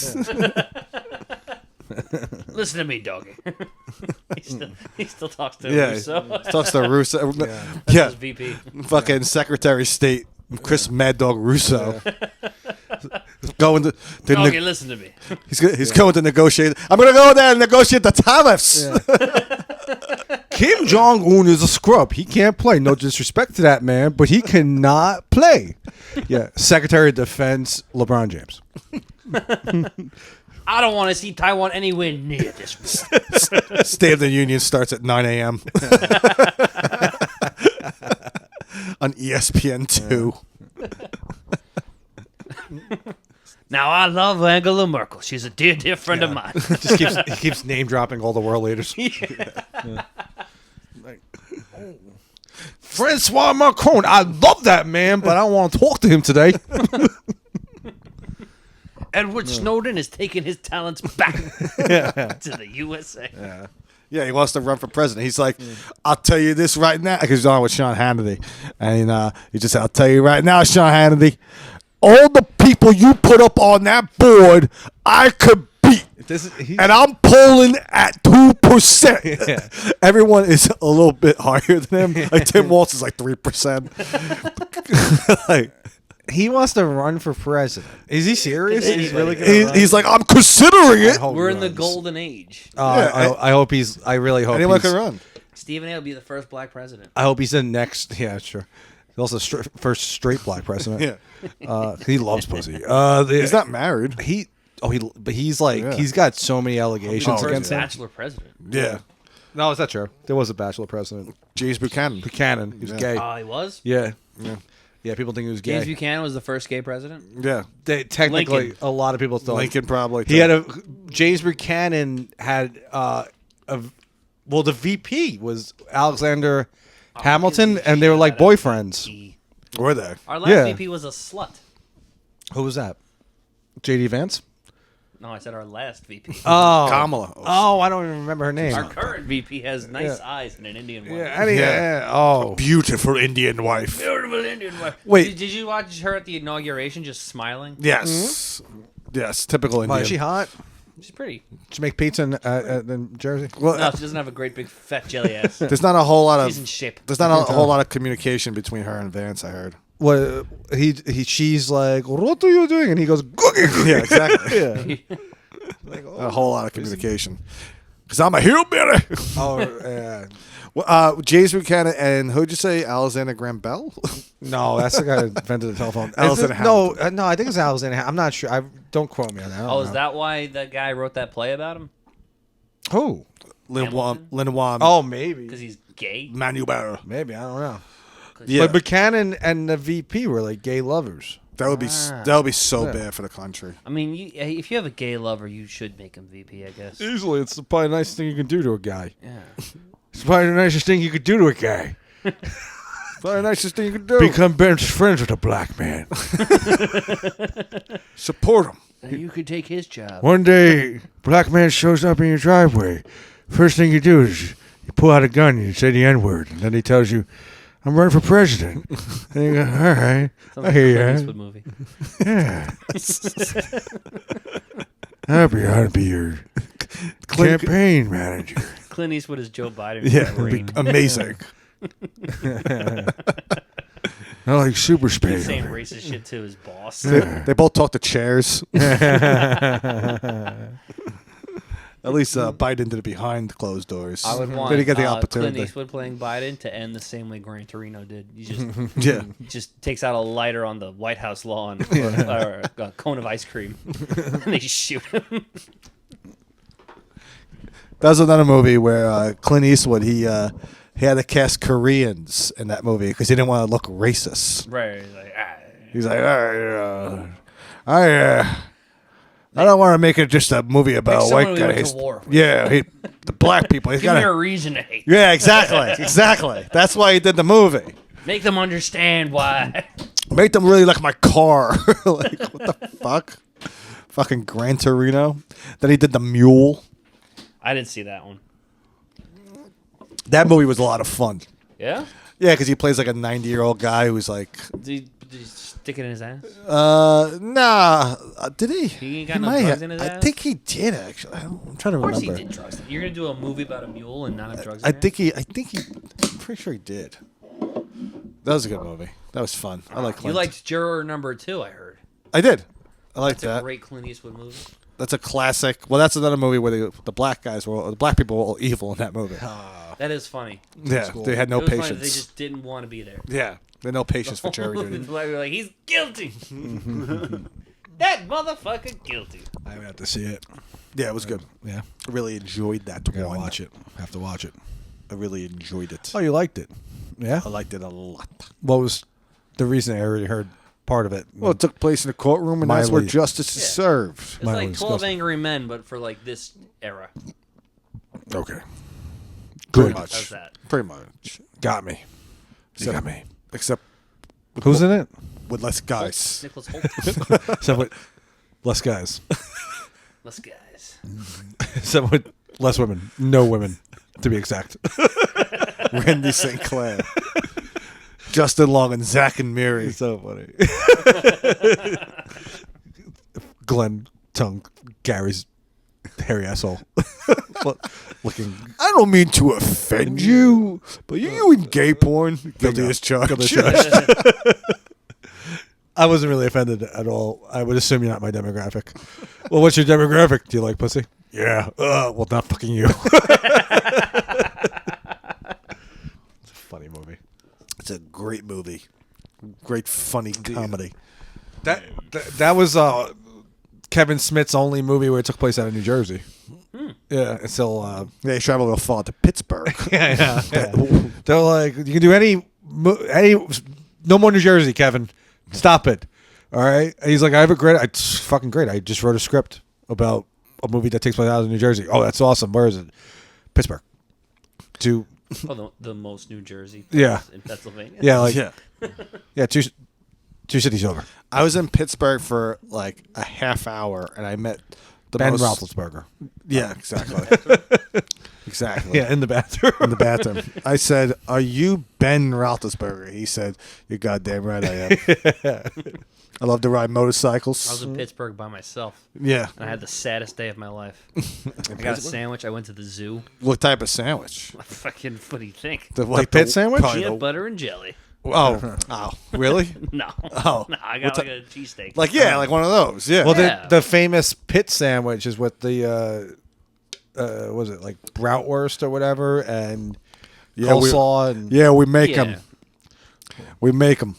Listen to me, doggy. he still talks to Yeah, Russo. talks to Russo. That's Yeah, his VP. fucking Secretary of State Chris Mad Dog Russo. Going to Doggy, listen to me. he's going to negotiate. I'm going to go there and negotiate the tariffs. Kim Jong-un is a scrub. He can't play. No disrespect to that man, but he cannot play. Yeah, Secretary of Defense, LeBron James. I don't want to see Taiwan anywhere near this. State of the Union starts at 9 a.m. on ESPN2. Now, I love Angela Merkel. She's a dear friend of mine. He keeps name dropping all the world leaders. Francois Macron. I love that man, but I don't want to talk to him today. Edward Snowden is taking his talents back to the USA. Yeah, he wants to run for president. He's like, I'll tell you this right now. Because he's on with Sean Hannity. And he just said, I'll tell you right now, Sean Hannity, all the people you put up on that board, I could beat. And I'm polling at 2%. Yeah. Everyone is a little bit higher than him. Like Tim Walz is like 3%. Like, He wants to run for president. Is he serious? Is He's anybody- really going to he's like, I'm considering it. We're in the golden age. I hope he's. I really hope Anyone he's. can run. Stephen A. will be the first black president. I hope he's the next. Yeah, sure. He's also first straight black president. He loves pussy. He's not married. But he's like he's got so many allegations First against him. bachelor president. Yeah. No, is that true? There was a bachelor president. James Buchanan. Buchanan. He was gay. Oh, he was? Yeah. People think he was gay. James Buchanan was the first gay president? Yeah. Technically, Lincoln. a lot of people thought Lincoln probably. James Buchanan had the VP was Alexander Hamilton, and they were like boyfriends. Were they? Our last Yeah. VP was a slut. Who was that? J.D. Vance. No, I said our last VP. Oh, Kamala. Oh, I don't even remember her name. Our current VP has nice eyes and an Indian wife. Oh, Beautiful Indian wife. Beautiful Indian wife. Wait. Did you watch her at the inauguration just smiling? Yes. Yes. Typical Indian. is she hot? She's pretty. She make pizza in Jersey. Well, No, she doesn't have a great big fat jelly ass. there's not a whole lot She's in of. shape. There's not a whole lot of communication between her and Vance. I heard. What she's like, what are you doing? And he goes, "Googie." Yeah, exactly. Yeah. A whole lot of communication. Because I'm a hillbilly. Oh, yeah. Well, James Buchanan and who'd you say? Alexander Graham Bell? No, that's the guy that invented the telephone. Alexander No, I think it's Alexander. I'm not sure. Don't quote me on that. I don't Oh, is know. that why that guy wrote that play about him? Who? Linawam. Oh, maybe. Because he's gay? Manuel. Maybe, I don't know. Yeah. But Buchanan and the VP were like gay lovers. That would be so bad for the country. I mean, if you have a gay lover, you should make him VP, I guess. Easily, it's probably the nicest thing you can do to a guy. Yeah. It's probably the nicest thing you could do to a guy. Probably the nicest thing you could do. Become best friends with a black man. Support him. You could take his job. One day, black man shows up in your driveway. First thing you do is you pull out a gun and you say the N-word. And then he tells you, I'm running for president. And you go, all right. Sounds I like hear a you. Clint Eastwood movie. Yeah. I'd be your campaign manager. Clint Eastwood is Joe Biden. Yeah, it'd be amazing. I like super He's speed. saying racist shit to his boss. They both talk to chairs. At least Biden did it behind closed doors. I would want Did he get the Clint opportunity? Eastwood playing Biden to end the same way Gran Torino did. He just Yeah. just takes out a lighter on the White House lawn or a cone of ice cream, and they shoot him. That was another movie where Clint Eastwood he had to cast Koreans in that movie because he didn't want to look racist. Right. He's like, all right, I don't want to make it just a movie about someone white who went guys. to war with. Yeah, the black people. He's Give me got a reason to hate. Yeah, exactly, exactly. That's why he did the movie. Make them understand why. Make them really like my car. Like, what the fuck? Fucking Gran Torino. Then he did The Mule. I didn't see that one. That movie was a lot of fun. Yeah? Yeah, because he plays like a 90-year-old guy who's like... Did he stick it in his ass? Nah. Did he? He got no drugs in his ass? I think he did, actually. I'm trying to remember. Of course he did drugs. You're going to do a movie about a mule and not have drugs in I it? think he... I'm pretty sure he did. That was a good movie. That was fun. I like Clint. You liked Juror number 2, I heard. I did. I liked That's that. a great Clint Eastwood movie. That's a classic. Well, that's another movie where the black guys the black people were all evil in that movie. That is funny. Yeah, cool. they had no It was funny patience. that they just didn't want to be there. Yeah, they had no patience for jury duty. They were like, he's guilty. That motherfucker guilty. I would have to see it. Yeah, it was good. Yeah. I really enjoyed that Gotta one. watch it. Have to watch it. I really enjoyed it. Oh, you liked it? Yeah. I liked it a lot. What was the reason? I already heard part of it. Well, it took place in a courtroom, and that's where Miley. justice is served. It's Mine like was 12 disgusting. Angry Men, but for like this era. Okay. Pretty Good. much. How's that? Pretty much. Got me. You Except, got me. except Who's in it? with less guys. Nicholas Holt. Except with less guys. Less guys. Except with less women. No women, to be exact. Randy St. Clair. Justin Long and Zach and Miri. So funny. Glenn Tongue, Gary's hairy asshole. Looking. I don't mean to offend you, but you in gay porn? Guilty as charged. I wasn't really offended at all. I would assume you're not my demographic. Well, what's your demographic? Do you like pussy? Yeah. Well, not fucking you. It's a funny movie. It's a great movie. Great funny comedy. That was Kevin Smith's only movie where it took place out of New Jersey. Yeah, it's still. They traveled a far to Pittsburgh. Yeah. They're like, you can do any, no more New Jersey, Kevin. Stop it. All right. And he's like, it's fucking great. I just wrote a script about a movie that takes place out of New Jersey. Oh, that's awesome. Where is it? Pittsburgh. Oh, the most New Jersey Yeah. in Pennsylvania. Yeah, like Yeah. two cities over. I was in Pittsburgh for like a half hour, and I met the Ben most... Roethlisberger. Yeah, exactly. Exactly. Yeah, in the bathroom. In the bathroom. I said, "Are you Ben Roethlisberger?" He said, "You're goddamn right I am." I love to ride motorcycles. I was in Pittsburgh by myself. Yeah. And I had the saddest day of my life. I got a sandwich. I went to the zoo. What type of sandwich? Fucking, what do you think? The Like pit sandwich? probably Peanut the- butter and jelly. Oh, really? No. Oh. No, I got What like a cheesesteak. Like like one of those. Yeah. Well, Yeah. the famous pit sandwich is with the, was it like bratwurst or whatever, and coleslaw and we make Yeah. them. We make them.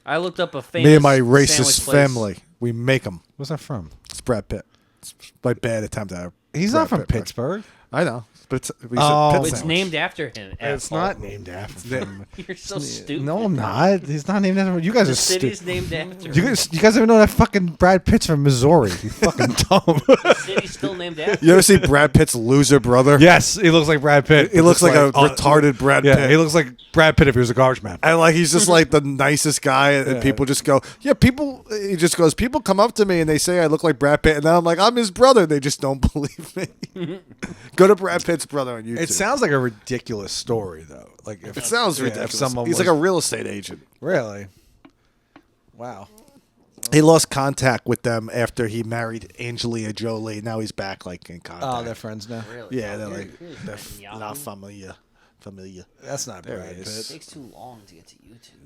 I looked up a famous Me and my sandwich racist place. family. We make them. where's that from? It's Brad Pitt. It's my bad attempt at. He's Brad not from Pitt. Pittsburgh. I know, but it's, we Oh. said Pitt It's sandwich. named after him. It's asshole. not named after him. You're so stupid. No, I'm not. He's not named after him. You guys The are city's stupid. named after You him. guys even know that fucking Brad Pitt's from Missouri. You fucking dumb. The city's still named after You ever see Brad Pitt's loser brother? Yes, he looks like Brad Pitt. He looks like a retarded Brad Yeah, Pitt. he looks like Brad Pitt if he was a garbage man. And like he's just like the nicest guy, and Yeah. people just go, yeah. People, he just goes. People come up to me and they say I look like Brad Pitt, and then I'm like, I'm his brother. They just don't believe me. Go to Brad Pitt's brother on YouTube. It sounds like a ridiculous story, though. Like if, It sounds yeah, if ridiculous. someone He's was- like a real estate agent. really. Wow. He lost contact with them after he married Angelina Jolie. Now he's back like in contact. Oh, they're friends now. Really? Yeah, they're like You're they're fucking la Yahoo. familia. Familia. That's not There Brad he Pitt. is. It takes too long to get to YouTube.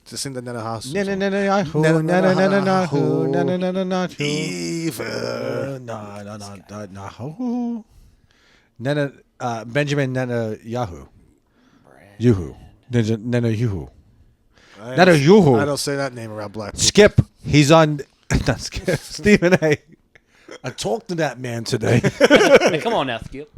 Just in the house. No, no, no, no, Yahoo. No, no, no, no, no, Yahoo. No, no, no, no, no, Yahoo. Eva. No, no, no, no, no. Nana, Benjamin Nana Yahoo. Yuhu. Nana Yuhu. Nana Yuhu. I don't say that name around black people. Skip. He's on. Not Skip. Stephen A. I talked to that man today. Hey, come on now, Skip.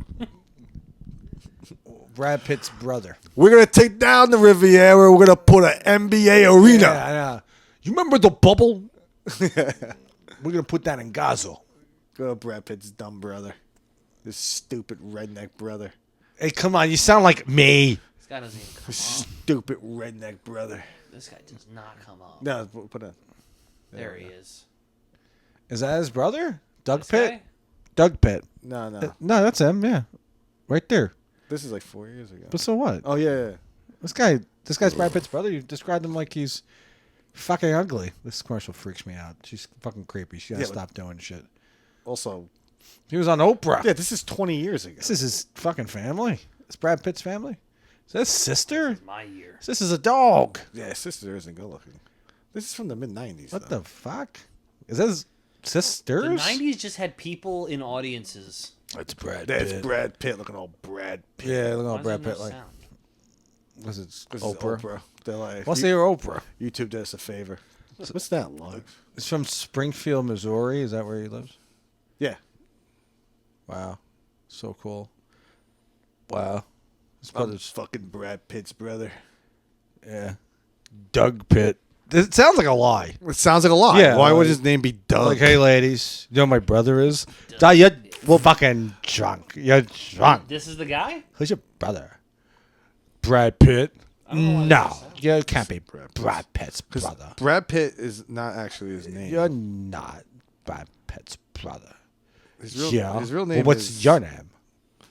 Brad Pitt's brother. We're gonna take down the Riviera. We're gonna put an NBA arena. Yeah, I know. You remember the bubble? We're gonna put that in Gazo. Go Brad Pitt's dumb brother. This stupid redneck brother. Hey, come on, you sound like me. This guy doesn't even come up. Stupid redneck brother. This guy does not come up. No, put it. There he is. Is that his brother? Doug This Pitt? guy? Doug Pitt. No. No, that's him. Yeah, right there. This is like 4 years ago. But so what? Oh yeah. This guy's Brad Pitt's brother. You described him like he's fucking ugly. This commercial freaks me out. She's fucking creepy. She gotta stop doing shit. Also, He was on Oprah. yeah, this is 20 years ago. This is his fucking family. It's Brad Pitt's family. Is that his sister? My year. This is a dog. Yeah, his sister isn't good looking. This is from the mid-90s. What the fuck? Is that his sisters? The 90s just had people in audiences. It's Brad That's Brad Pitt looking all Brad Pitt. Yeah, look Why at does Brad there Pitt no like. sound? Was it This is Oprah? Oprah. They're like, What's their Oprah? YouTube did us a favor. What's that like? It's from Springfield, Missouri. Is that where he lives? Yeah. Wow, so cool. Wow, his I'm brother's fucking Brad Pitt's brother. yeah. Doug Pitt. It sounds like a lie. It sounds like a lie. Yeah, Why would like- his name be Doug? Like, hey, ladies, you know who my brother is? You're fucking drunk. You're drunk. This is the guy? Who's your brother? Brad Pitt? I don't know why No, this sounds- you can't be Brad Pitt's brother. Brad Pitt is not actually his name. You're not Brad Pitt's brother. His real, Yeah. his real Well, name what's is... your name?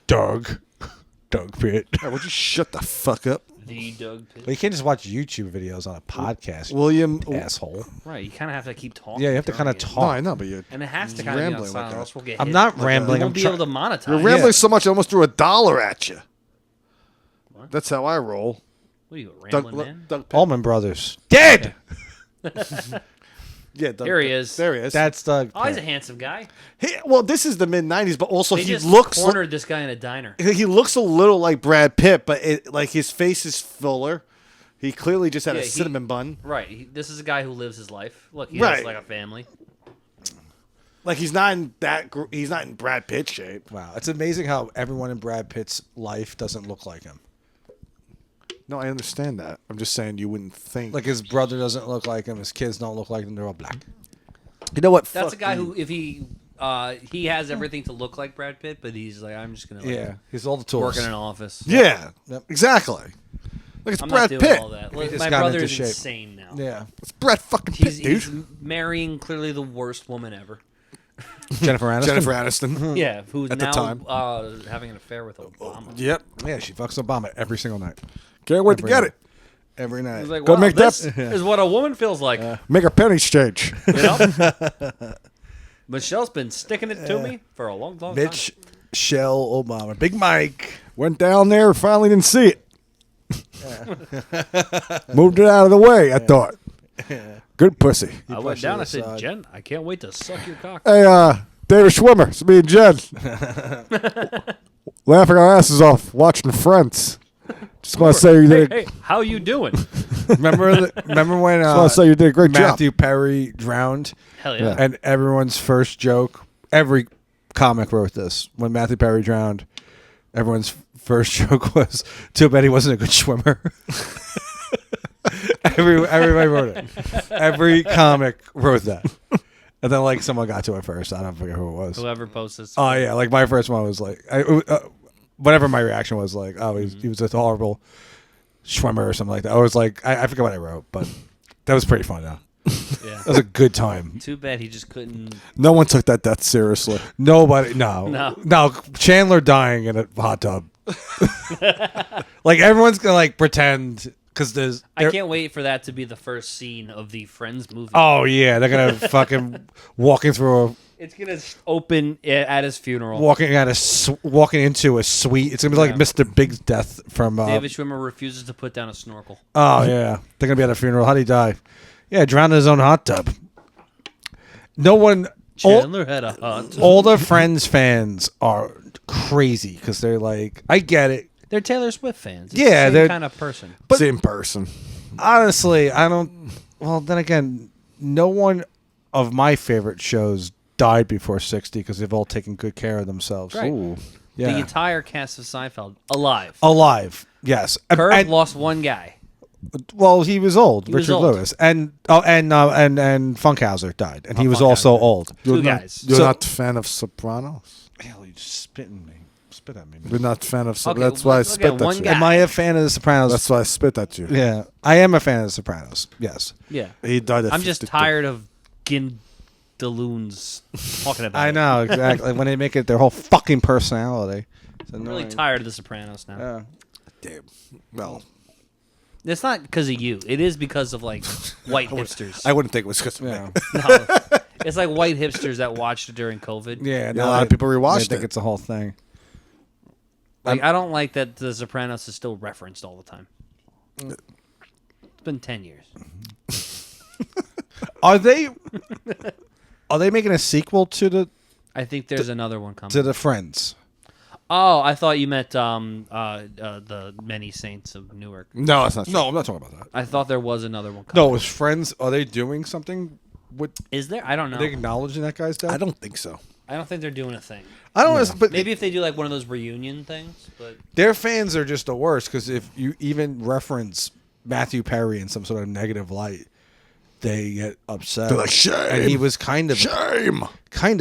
Doug. Doug Pitt. Hey, would you shut the fuck up? The Doug Pitt. Well, you can't just watch YouTube videos on a podcast, William... you asshole. Right, you kind of have to keep talking. Yeah, you have to kind of during it. No, I talk. know, but you're... And it has to He's kind of be on rambling silent, like or a- else we'll get I'm hit. not We rambling. won't I'm be try- able to monetize. You're rambling so much I almost threw $1 at you. What? That's how I roll. What are you, a Doug, rambling man? Doug Pitt. Allman Brothers. Dead! Yeah, Doug Here he Pitt. is. There he is. That's Doug Oh, he's a Pitt. handsome guy. Well, this is the mid-90s, but also They he just looks... cornered this guy in a diner. He looks a little like Brad Pitt, but like his face is fuller. He clearly just had Yeah, a cinnamon bun. Right, this is a guy who lives his life. Look, he Right. has like a family. Like he's not in he's not in Brad Pitt shape. Wow, it's amazing how everyone in Brad Pitt's life doesn't look like him. No, I understand that. I'm just saying you wouldn't think. Like his brother doesn't look like him, his kids don't look like him, they're all black. you know what? That's Fuck a guy you. who, if he has everything to look like Brad Pitt, but he's like, I'm just gonna Yeah, he's all the tools. work in an office. Yeah, Yep. exactly. Like it's I'm Brad not doing Pitt. all that. He just My got brother into is shape. insane now. Yeah, It's Brad fucking Pitt, He's dude. marrying clearly the worst woman ever. Jennifer Aniston. Jennifer Aniston. Yeah, who's At the now time. having an affair with Obama. Yep. Yeah, she fucks Obama every single night. Can't wait to Every get night. it. Every night. He's like, Go wow, make this that- is what a woman feels like. Make a penny exchange. You know? Michelle's been sticking it to me for a long, long time. Mitch, Shell, Obama, Big Mike. Went down there, finally didn't see it. Moved it out of the way. I thought. Good pussy. I went pushed down. it I said, aside. Jen, I can't wait to suck your cock. Hey, David Schwimmer, it's me and Jen. Laughing our asses off, watching Friends. Just want to say you did. Hey, how you doing? Remember when Just want to say you did a great Matthew Perry drowned? Hell yeah. And everyone's first joke, every comic wrote this. When Matthew Perry drowned, everyone's first joke was, too bad he wasn't a good swimmer. Everybody wrote it. Every comic wrote that. And then, like, someone got to it first. I don't forget who it was. Whoever posts this. Oh, yeah. Like, my first one was like, whatever my reaction was, like, oh, he was a horrible swimmer or something like that. I was like, I forget what I wrote, but that was pretty fun, though. Yeah. That was a good time. Too bad he just couldn't. No one took that death seriously. Nobody, no. Chandler dying in a hot tub. Like, everyone's gonna like pretend because I can't wait for that to be the first scene of the Friends movie. Oh yeah, they're gonna fucking walking It's gonna open at his funeral. walking into a suite. It's gonna be like Mr. Big's death from. David Schwimmer refuses to put down a snorkel. Oh yeah, they're gonna be at a funeral. How'd he die? Yeah, drowned in his own hot tub. No one. Chandler had a hot tub. All the Friends fans are crazy because they're like, I get it. They're Taylor Swift fans. It's Yeah, the they're- same kind of person. Same person. Honestly, I don't. Well, then again, no one of my favorite shows died before 60 because they've all taken good care of themselves. Right. Ooh. Yeah. The entire cast of Seinfeld alive. Alive, yes. Curb And lost one guy. Well, he was old. He was Richard old. Lewis, and Funkhauser died, and he was also old. Two guys. You're So- not a fan of Sopranos? Hell, you just spitting me. Spit at me. You're not a fan of Okay, That's why I look spit at at one you. guy. Am I a fan of The Sopranos? That's why I spit at you. Yeah, I am a fan of The Sopranos. Yes, Yeah. He died at I'm just 52. tired of Gindaloons talking about I it. know exactly when they make it their whole fucking personality. It's I'm really annoying. tired of The Sopranos now. Yeah. Damn. Well, It's not because of you. It is because of like white hipsters. I wouldn't think it was because of Yeah. me. No, it's like white hipsters that watched it during COVID. Yeah, a lot of people rewatched I think it. it's a whole thing. Like I don't like that The Sopranos is still referenced all the time. It's been 10 years. Are they making a sequel to I think there's another one coming. the Friends? Oh, I thought you meant the Many Saints of Newark. No, it's not. No, I'm not talking about that. I thought there was another one coming. No, it was Friends. Are they doing something? Is there? I don't know. Are they acknowledging that guy's death? I don't think so. I don't think they're doing a thing. I don't know. But Maybe if they do like one of those reunion things, but their fans are just the worst because if you even reference Matthew Perry in some sort of negative light, they get upset. They're like, shame. And he was kind of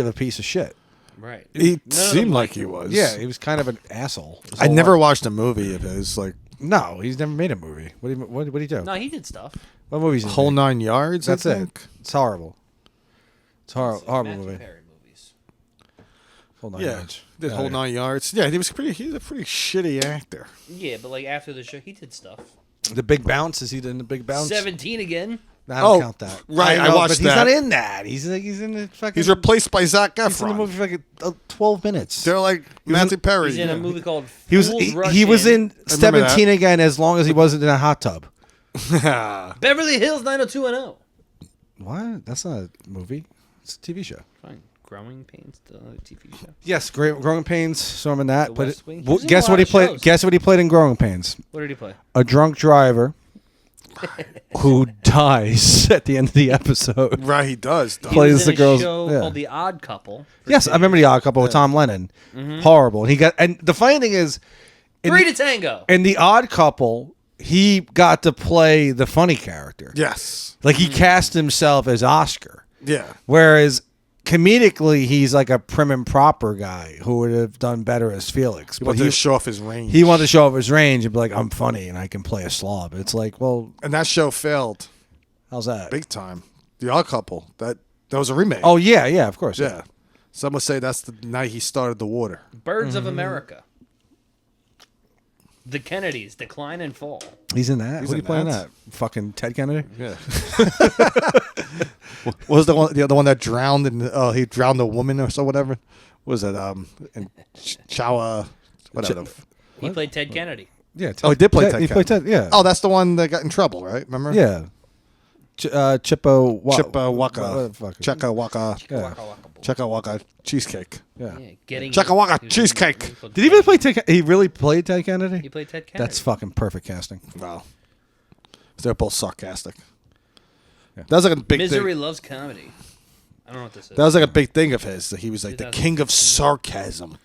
a piece of shit. right. He None of seemed them like liked he him. was. Yeah, he was kind of an asshole. his I whole never life. watched a movie of his. Like No, he's never made a movie. What did he do? No, he did stuff. What movies? Whole he made? 9 Yards. That's I it. think. It's horrible. It's horrible Matthew movie. Perry movies. Whole 9 Yeah, Yards. did Yeah, Whole yeah. 9 Yards. Yeah, he's a pretty shitty actor. Yeah, but like after the show, he did stuff. The Big Bounce. Is he in the Big Bounce? 17 again. No, I don't Oh, count that. right, I know, watched but he's that. not in that. He's in the fucking. He's replaced by Zac He's in the Efron. movie for like 12 minutes. They're like Matthew Perry. He's in a movie called He was Fools Rush he was in I remember that. 17 again as long as he wasn't in a hot tub. Beverly Hills 90210. What? That's not a movie. It's a TV show. Fine. Growing Pains, the TV show. Yes, Growing Pains. So I'm in that. The But West Wing? He was in a guess lot what he of played? shows. Guess what he played in Growing Pains? What did he play? A drunk driver who dies at the end of the episode. Right, he does. He Plays was in the a girls- show yeah. called The Odd Couple. Yes, I remember the Odd Couple with Tom Lennon. Horrible. And the funny thing is, in Three the, to Tango. in the Odd Couple, he got to play the funny character. Yes. Like he cast himself as Oscar. Yeah. Whereas comedically, he's like a prim and proper guy who would have done better as Felix. He But wanted to show off his range. he wanted to show off his range and be like, I'm funny and I can play a slob. It's like, well, and that show failed how's that? big time. The Odd Couple. That was a remake. Oh, yeah, of course. yeah. Some would say that's the night he started the water. Birds of America. The Kennedys, Decline and Fall. He's in that. He's What are you in playing that. that? Fucking Ted Kennedy? Yeah. What was the one that drowned and he drowned a woman or so whatever? What was it in Chowa whatever. He played Ted Kennedy. Yeah. Oh, he did play Ted He played Kennedy. Ted, yeah. Oh, that's the one that got in trouble, right? Remember? Yeah. Chippewa. Chekawaka Yeah. Chekawaka cheesecake. Yeah. Yeah, getting Chekawaka he was in cheesecake. a movie called Did he really play Ted? He really played Ted Kennedy? He played Ted Kennedy. That's fucking perfect casting. Wow. They're both sarcastic. That was like a big Misery thing. Loves Comedy. I don't know what this is. That was like a big thing of his. That he was like the 2000. king of sarcasm.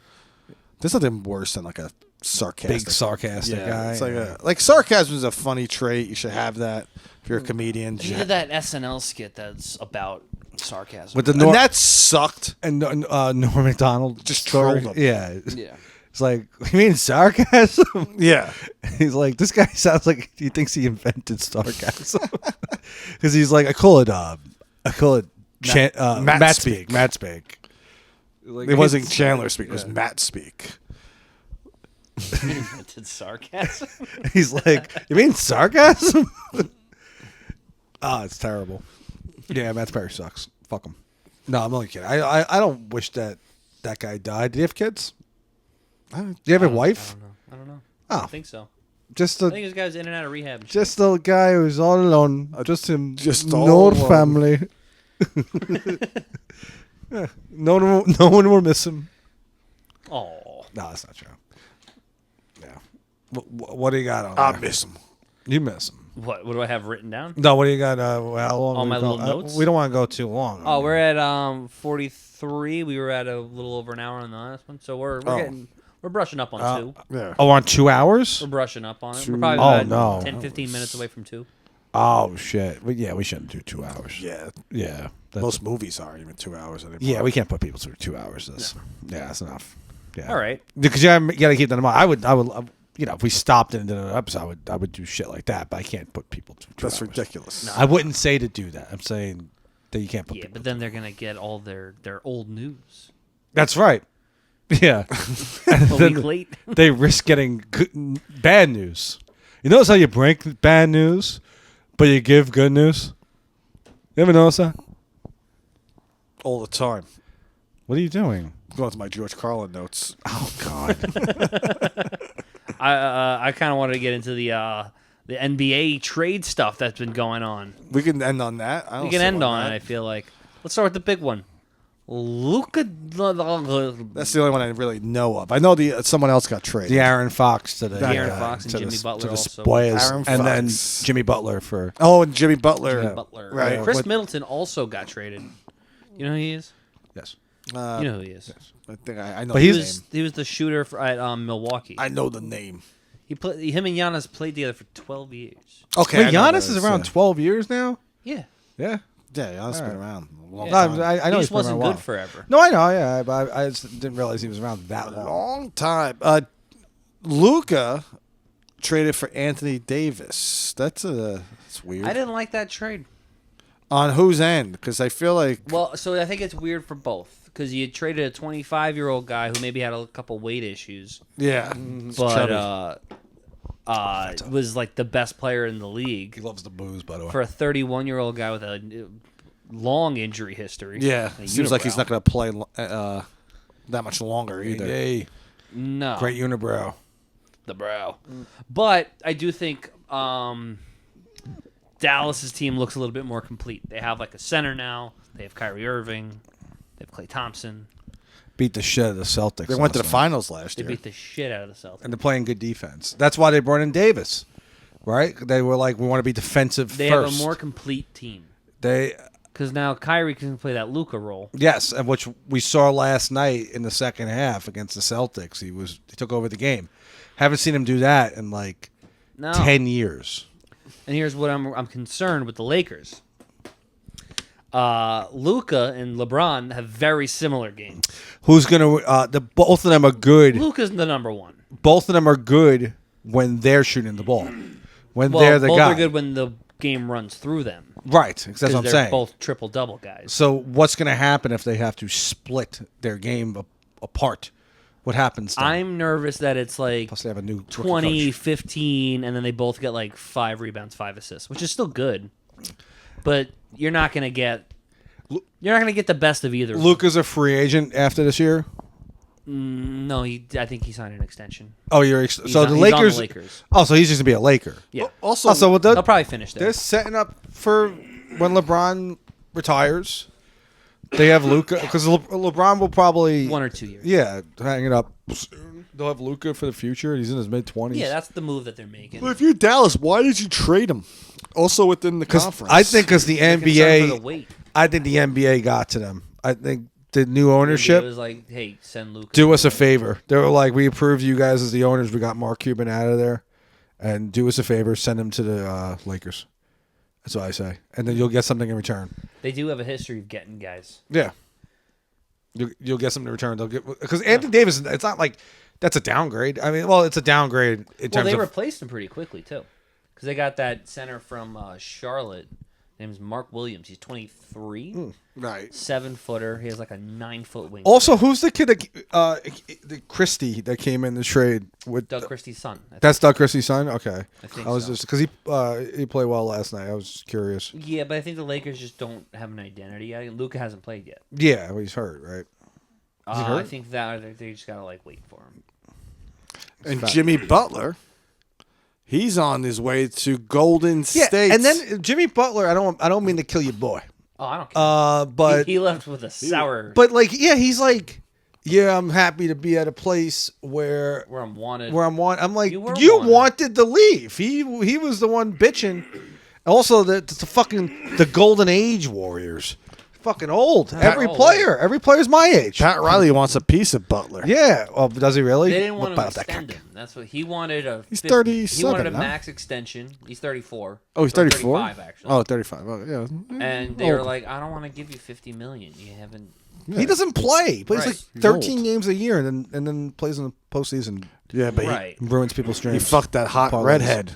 There's nothing worse than like a sarcastic. Big sarcastic guy. It's like sarcasm is a funny trait. You should have that if you're a comedian. He did that SNL skit that's about sarcasm. With the And that sucked. and Norm Macdonald Just story. trolled him. Yeah. yeah. It's like, you mean sarcasm? Yeah. He's like, this guy sounds like he thinks he invented sarcasm. Because he's like, I call it Matt speak. Matt speak. Like, It wasn't Chandler speak. It was Matt speak. He invented sarcasm. He's like, you mean sarcasm? It's terrible. Yeah, Matt Perry sucks. Fuck him. No, I'm only kidding. I don't wish that guy died. Do you have kids? Do you have a wife? I don't know. Oh. I don't think so. Just I think this guy's in and out of rehab. and shit. just a guy who's all alone. Just him. Just no all alone. family. Yeah, no one will miss him. Oh. No, that's not true. Yeah. What do you got on I there? miss him. You miss him. What do I have written down? No, what do you got? How long? All we my go? little notes? We don't want to go too long. Oh, we're at 43. We were at a little over an hour on the last one, so we're Oh. getting We're brushing up on 2. Yeah. Oh, on 2 hours? We're brushing up on it. 2. We're probably no. 10, 15 minutes away from 2. Oh shit! But yeah, we shouldn't do 2 hours. Yeah. Yeah. Most movies are even 2 hours anymore. Yeah, we can't put people through 2 hours. Yeah, that's enough. Yeah. All right. Because you got to keep that in mind. I would, if we stopped and did an episode, I would do shit like that. But I can't put people through 2 That's hours. ridiculous. No. I wouldn't say to do that. I'm saying that you can't put. Yeah, people but then they're gonna get all their old news That's right. Yeah. a week late. They risk getting bad news. You notice how you break bad news, but you give good news? You ever notice that? All the time. What are you doing? Going to my George Carlin notes. Oh, God. I kind of wanted to get into the NBA trade stuff that's been going on. We can end on that. We can end on it, I feel like. Let's start with the big one. That's the only one I really know of. I know someone else got traded. The Aaron Fox to the Aaron Fox and Jimmy Butler to the also. Spoilers, Aaron and then Fox. Jimmy Butler for And Jimmy Butler. Jimmy Butler. Right. Chris What- Middleton also got traded. You know who he is? yes. You know who he is. I think I know But the he's- name. He was the shooter at Milwaukee. I know the name. Him and Giannis played together for 12 years. Okay. Wait, I know Giannis this, is around 12 years now. Yeah. Yeah. Yeah, Giannis been Alright. around a long Yeah. time. No, I know he he's just been wasn't around a good while. forever. No, I know. Yeah, but I just didn't realize he was around that long. Long time. Luka traded for Anthony Davis. That's weird. I didn't like that trade. On whose end? Because I feel like Well, so I think it's weird for both. Because you traded a 25-year-old guy who maybe had a couple weight issues, yeah, but was like the best player in the He league, loves the booze, by the way. for a 31-year-old guy with a long injury history. yeah. A Seems like he's unibrow. not going to play that much longer either. Hey, No. great unibrow. The brow. But I do think Dallas's team looks a little bit more complete. They have like a center now. They have Kyrie Irving. They have Klay Thompson. Beat the shit out of the Celtics. They went to the last night. finals last They year. beat the shit out of the Celtics. And they're playing good defense. That's why they brought in Davis, right? They were like, we want to be defensive They first. have a more complete team. They Because now Kyrie can play that Luka role. Yes, and which we saw last night in the second half against the Celtics. He took over the game. Haven't seen him do that in like No. 10 years. And here's what I'm concerned with the Lakers. Luka and LeBron have very similar games. Who's gonna? Both of them are good. Luka's the number one. Both of them are good when they're shooting the ball. When Well, they're the both guy. are good when the game runs through them. Right, that's what Because I'm they're saying. both triple-double guys. So what's going to happen if they have to split their game apart? What happens then? I'm nervous that it's like Plus they have a new rookie 20, coach. 15, and then they both get like 5 rebounds, 5 assists, which is still good. But you're not going to get the best of either. Luka's a free agent after this year. No, I think he signed an extension. Oh, He's the on- he's on the Lakers. Lakers. Oh, so he's just gonna be a Laker. Yeah. Also, Also, They'll probably finish there. they're setting up for when LeBron retires. They have Luka because LeBron will probably 1 or 2 years. Yeah, hang it up soon. They'll have Luka for the future. He's in his mid-20s. Yeah, that's the move that they're making. if you're Dallas, why did you trade him? Also within the conference, I think because the They're concerned for the NBA, weight. I think the NBA got to them. I think the new It ownership was like, hey, send Luka. do us a favor. They were like, we approve you guys as the owners. We got Mark Cuban out of there, and do us a favor, send him to the Lakers. That's what I say, and then you'll get something in return. They do have a history of getting guys. Yeah, you'll get something in return. They'll get because Anthony Davis. It's not like that's a downgrade. I mean, well, it's a downgrade in Well, terms they of replaced him pretty quickly too, because they got that center from Charlotte. His name is Mark Williams. He's 23, right. 7-footer. He has like a 9-foot wing. Also, who's the kid that the Christie that came in the trade with? Doug Christie's son. I think. That's Doug Christie's son. Okay, I think was so. just because he played well last night. I was curious. Yeah, but I think the Lakers just don't have an identity. Luka hasn't played yet. Yeah, well, he's hurt, right? Is he I hurt? think that they just gotta like wait for him. And Jimmy Butler, he's on his way to Golden State. and then Jimmy Butler. I don't mean to kill your boy. Oh, I don't care. But he left with a sour. but like he's like, yeah, I'm happy to be at a place where where I'm wanted. I'm like, You were you wanted. wanted to leave. He was the one bitching. Also, the Golden Age Warriors. fucking old. Every old. player's my age. Pat Riley wants a piece of Butler. Yeah. Well, does he really? They didn't want to About that extend him. That's what he wanted. He's He 37, wanted a no? max extension. He's 34. Oh, he's Or 34? 35, actually. Oh, 35. Oh, yeah. And they were like, I don't want to give you $50 million. You haven't. He doesn't play. He plays Right. like He's 13 old. games a year, and then plays in the postseason. Yeah, but Right. Ruins people's he dreams. fucked that hot Parlays. redhead,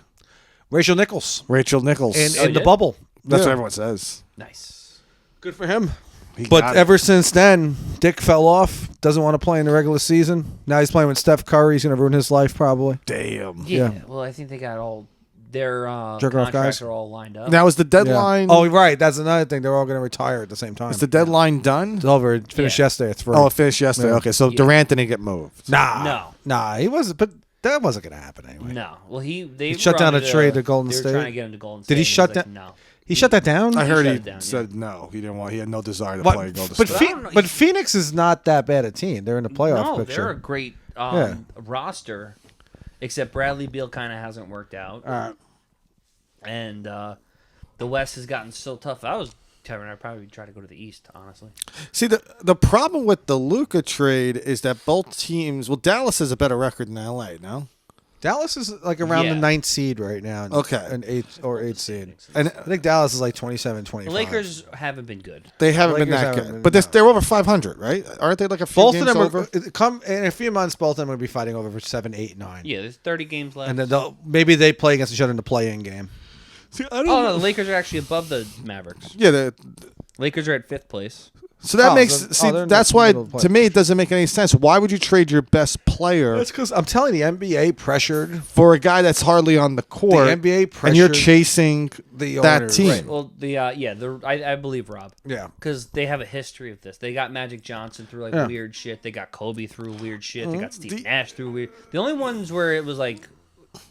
Rachel Nichols Rachel Nichols. in the yeah? bubble. That's Yeah. what everyone says. Nice. Good for him. He But got it. ever since then, Dick fell off. Doesn't want to play in the regular season. Now he's playing with Steph Curry. He's going to ruin his life probably. Damn. Yeah. Yeah. Well, I think they got all their Jerking off contracts guys? are all lined up. Now is the deadline? Yeah. Oh, right. That's another thing. They're all going to retire at the same time. is the deadline done? It's over. It finished Yeah. yesterday at 3. Oh, it finished yesterday. Yeah. Okay, so Yeah. Durant didn't get moved. Nah, he wasn't. But that wasn't going to happen anyway. No. Well, they shut down brought a it, trade to Golden they were State? trying to get him to Golden State. Did he and shut was like, that- No. He shut that down. I heard shut he it down, said no. He didn't want. He had no desire to But, play Golden but, State. Fe- I don't know. but Phoenix is not that bad a team. They're in the playoff No, picture. they're a great Yeah. roster, except Bradley Beal kind of hasn't worked out. And the West has gotten so tough. I'd probably try to go to the East, honestly. See, the problem with the Luka trade is that both teams. Well, Dallas has a better record than LA. No. Dallas is like around Yeah. the 9th seed right now. Okay. An 8th seed. And I think Dallas is like 27, 25. The Lakers haven't been good. they haven't been Lakers that haven't good. been- but no. they're over 500, right? Aren't they like a few Both games of them over? come in a few months. Both of them will be fighting over for 7, 8, 9. Yeah, there's 30 games left. And then maybe they play against each other in the play-in game. See, I don't Oh, know. no, the Lakers are actually above the Mavericks. Yeah. Lakers are at 5th place. So that Oh, makes so- they're in that's the why middle of the to me it doesn't make any sense. Why would you trade your best player That's because I'm telling you, the NBA pressured for a guy that's hardly on the court? The NBA and you're pressured chasing the that owners. team. Right. Well, I believe Rob. Yeah. Because they have a history of this. They got Magic Johnson through like Yeah. weird shit. They got Kobe through weird shit. They got Steve The- Nash through weird. The only ones where it was like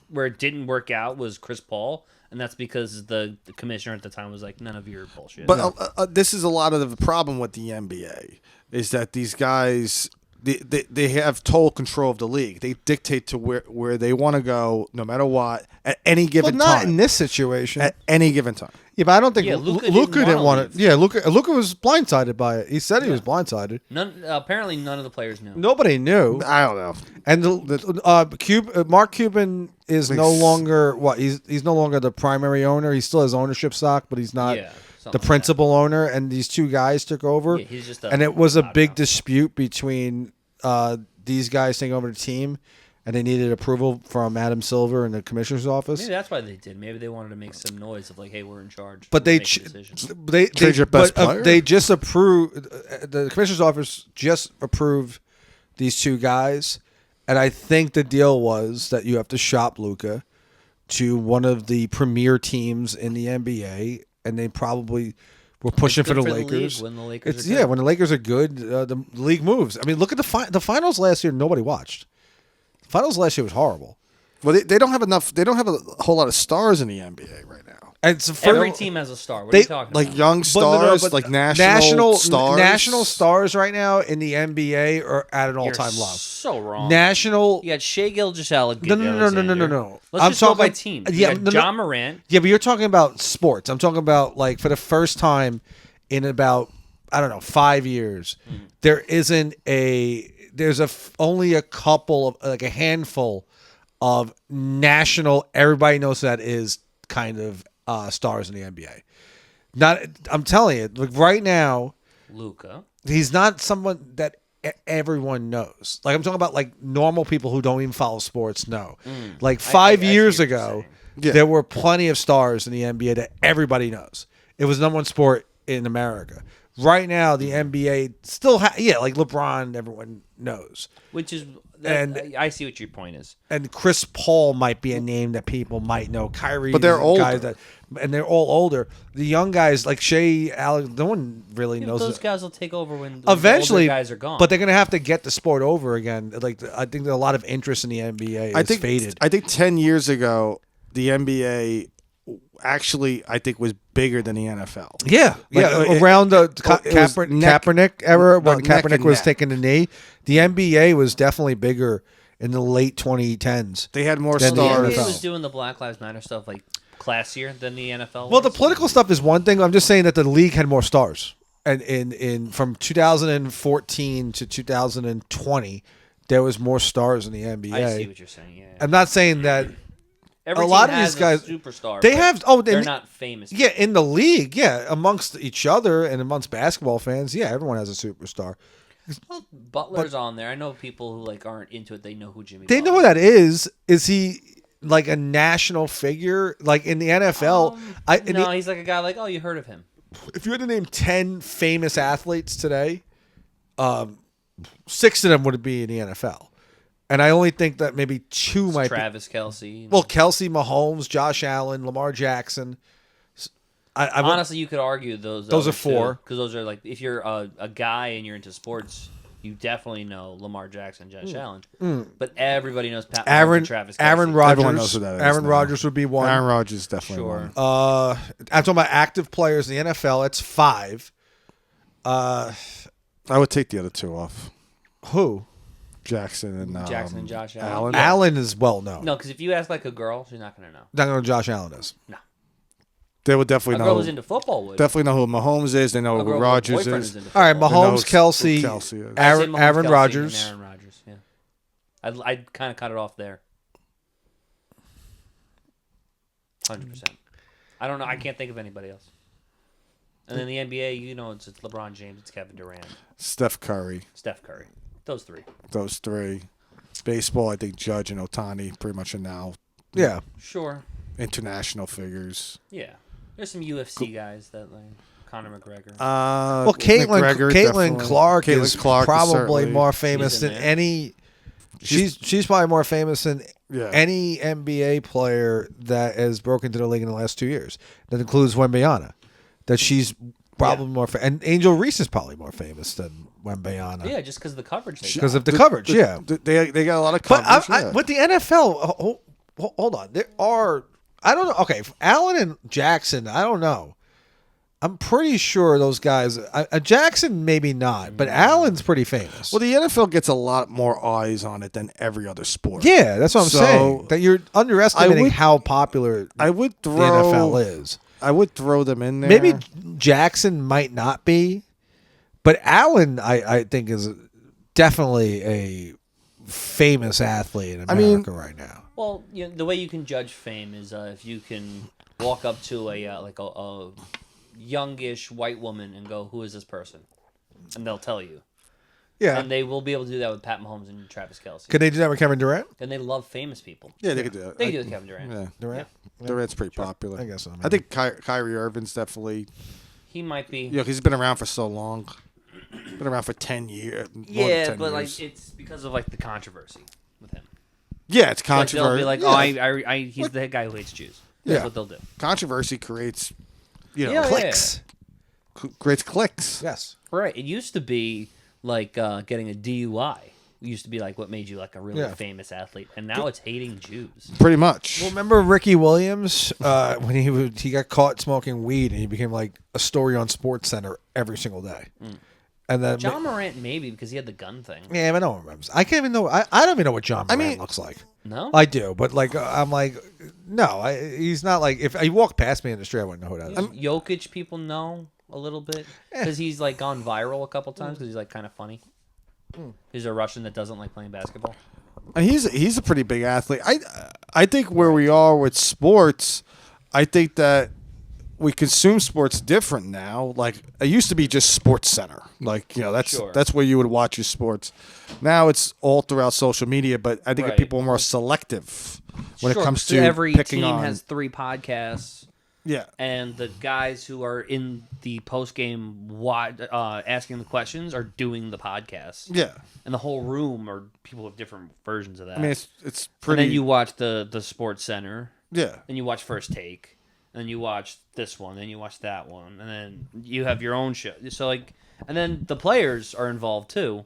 where it didn't work out was Chris Paul, and that's because the commissioner at the time was like, none of your bullshit. But this is a lot of the problem with the NBA is that these guys they have total control of the league. They dictate to where they want to go no matter what at any But given not time. in this situation. At any given time. Yeah, but I don't think Yeah, Luka Luka didn't want leave. it. Yeah, Luka was blindsided by it. He said he was blindsided. Apparently none of the players knew. Nobody knew. I don't know. And Mark Cuban is no longer he's no longer the primary owner. He still has ownership stock, but he's not Yeah, something the like principal owner. And these two guys took over. Yeah, he's just and it was a big loudmouth. dispute between these guys taking over the team, and they needed approval from Adam Silver in the commissioner's office. Maybe that's why they did. Maybe they wanted to make some noise of like, hey, we're in charge. But We're they making decisions. Trade your best player? they just approved. The commissioner's office just approved these two guys, and I think the deal was that you have to shop Luka to one of the premier teams in the NBA, and they probably were pushing for good the for the league Lakers. when the Lakers It's are good. when the Lakers are good, the league moves. I mean, look at the finals last year. Nobody watched. The finals last year was horrible. Well, they don't have enough. They don't have a whole lot of stars in the NBA right now. And it's Every team has a star. What are They- you talking Like about? young stars, but like national stars. National stars right now in the NBA are at an You're all-time low. so wrong. National. You got Shea Gilgeous-Alexander. No. Let's I'm just go by talking- team. yeah, You got no, no. John Morant. Yeah, but you're talking about sports. I'm talking about like for the first time in about 5 years, there isn't a. There's only a couple of like a handful of national. Everybody knows that is kind of stars in the NBA. Not. I'm telling you, like right now. Luka. He's not someone that everyone knows. Like I'm talking about like normal people who don't even follow sports know. Like 5 I see years what you're ago, Yeah. there were plenty of stars in the NBA that everybody knows. It was number one sport in America. Right now, the NBA still like LeBron, everyone knows. Which is, And- I see what your point is. And Chris Paul might be a name that people might know. Kyrie, But they're guys older. and they're all older. The young guys like Shea, Alex, no one really knows. Those guys will take over when Eventually, the older guys are gone. but they're gonna have to get the sport over again. Like I think there's a lot of interest in the NBA. I think faded. I think 10 years ago, the NBA actually was bigger than the NFL. yeah, Like, around the it was Kaepernick era when neck Kaepernick and was neck. taking the knee, the NBA was definitely bigger in the late 2010s. They had more Then the the stars. NBA NFL. was doing the Black Lives Matter stuff like classier than the NFL. Well, the was. political stuff is one thing. I'm just saying that the league had more stars. and in from 2014 to 2020, there was more stars in the NBA. I see what you're saying. Yeah. I'm not saying that Every a lot team of has these guys, a superstar. they have. Oh, they're not famous. Yeah, in the league, yeah, amongst each other and amongst basketball fans, yeah, everyone has a superstar. Well, Butler's on there. I know people who like aren't into it. They know who Jimmy. They Butler know who that is. Is he like a national figure? Like in the NFL? No, he's like a guy like, oh, you heard of him. If you had to name 10 famous athletes today, 6 of them would be in the NFL. And I only think that maybe 2 might Travis Kelce. Well, Kelce, Mahomes, Josh Allen, Lamar Jackson. Honestly, you could argue those are 4. Because those are like, if you're a guy and you're into sports, you definitely know Lamar Jackson, Josh Allen. But everybody knows Pat Mahomes and Travis Kelce. Aaron Rodgers. Everyone knows who that is Aaron now. Rodgers would be 1. Aaron Rodgers is definitely one. I'm talking about active players in the NFL. It's 5. I would take the other 2 off. Who? Jackson and Josh Allen. Allen is well known. No, because if you ask like a girl, she's not going to know. Not going to know who Josh Allen is. No. They would definitely A know. girl who's into football would. Definitely know who Mahomes is. They know A who girl with a Rodgers boyfriend is. into All right, football. Mahomes, knows Kelce, who Kelce is. I'd say Mahomes, Aaron Kelce, Rodgers. and Aaron Rodgers, yeah. I'd kind of cut it off there. 100%. I don't know. I can't think of anybody else. And then the NBA, you know, it's LeBron James, it's Kevin Durant, Steph Curry. Steph Curry. Those 3. Those 3. Baseball, I think Judge and Ohtani pretty much are now Yeah. Sure. international figures. Yeah. There's some UFC guys that like Conor McGregor. Well, McGregor, Caitlin definitely. Clark Caitlin is Clark is probably certainly- more famous She's in than there. any. She's probably more famous than Yeah. any NBA player that has broken into the league in the last 2 years. That includes Wembanyama. That she's probably more and Angel Reese is probably more famous than Wembanyama. Yeah, just because of the coverage. They Because got. of the coverage, yeah. They got a lot of But coverage. I, with the NFL, hold on. There are, I don't know. Okay, Allen and Jackson, I don't know. I'm pretty sure those guys, Jackson maybe not, but Allen's pretty famous. Well, the NFL gets a lot more eyes on it than every other sport. Yeah, that's what I'm So, saying. That you're underestimating how popular I would the throw NFL is. I would throw them in there. Maybe Jackson might not be, but Allen, I think, is definitely a famous athlete in America right now. Well, you know, the way you can judge fame is if you can walk up to a youngish white woman and go, "Who is this person?" and they'll tell you. Yeah. And they will be able to do that with Pat Mahomes and Travis Kelce. Could they do that with Kevin Durant? And they love famous people. Yeah, they could do that. They can do it with Kevin Durant. Yeah, Durant? Durant's pretty popular. I guess so. I think Kyrie Irving's definitely. He might be. Yeah, he's been around for so long. Been around for 10 years. More than Yeah, 10 but years. like it's because of like the controversy with him. Yeah, it's Like they'll controversy. be like, Yeah. "Oh, he's the guy who hates Jews." That's Yeah. what they'll do. Controversy creates, Yeah, Clicks. creates clicks. Yes. Right. It used to be like getting a DUI. It used to be like what made you like a really Yeah. famous athlete, and now it's hating Jews. Pretty much. Well, remember Ricky Williams when he got caught smoking weed and he became like a story on SportsCenter every single day. And then John Morant maybe because he had the gun thing. yeah, but no one remembers. I can't even know. I don't even know what John Morant looks like. No, I do, but like I'm like, no, he's not like. If he walked past me in the street, I wouldn't know who that is. Jokic people know a little bit because he's like gone viral a couple times because he's like kind of funny. He's a Russian that doesn't like playing basketball. And he's a pretty big athlete. I think where we are with sports, I think that we consume sports different now. Like it used to be just Sports Center. Like, you know, that's where you would watch your sports. Now it's all throughout social media, but I think Right. people are more selective when it comes to every picking team on. has 3 podcasts. Yeah. And the guys who are in the post game asking the questions are doing the podcast. Yeah. And the whole room are people with different versions of that. I mean, it's and pretty. then you watch the Sports Center. Yeah. Then you watch First Take. And then you watch this one. Then you watch that one. And then you have your own show. So like, and then the players are involved too,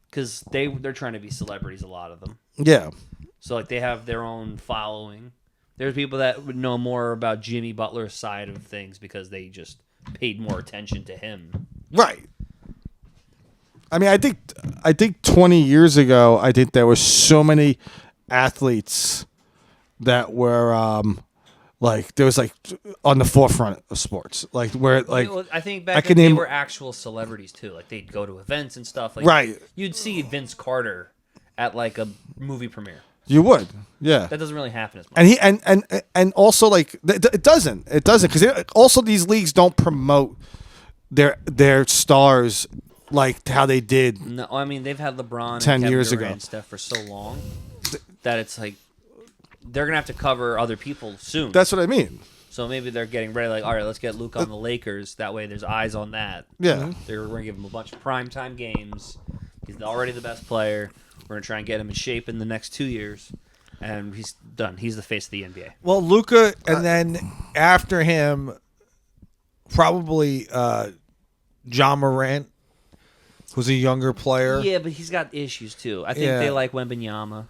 because they're trying to be celebrities. A lot of them. Yeah. So like they have their own following. There's people that would know more about Jimmy Butler's side of things because they just paid more attention to him. Right. I mean, I think 20 years ago, I think there were so many athletes that were like there was like on the forefront of sports, like where like I think back then they were actual celebrities too. Like they'd go to events and stuff. Like right. You'd see Vince Carter at like a movie premiere. You would, yeah. That doesn't really happen as much. And also like it doesn't because also these leagues don't promote their stars like how they did. No, I mean they've had LeBron 10 and Kevin years Durant ago and stuff for so long that it's like they're gonna have to cover other people soon. That's what I mean. So maybe they're getting ready. Like, all right, let's get Luke on the Lakers. That way, there's eyes on that. Yeah, we're gonna give him a bunch of primetime games. He's already the best player. We're gonna try and get him in shape in the next 2 years, and he's done. He's the face of the NBA. Well, Luka, and then after him, probably John Morant, who's a younger player. Yeah, but he's got issues too. I think they like Wembanyama.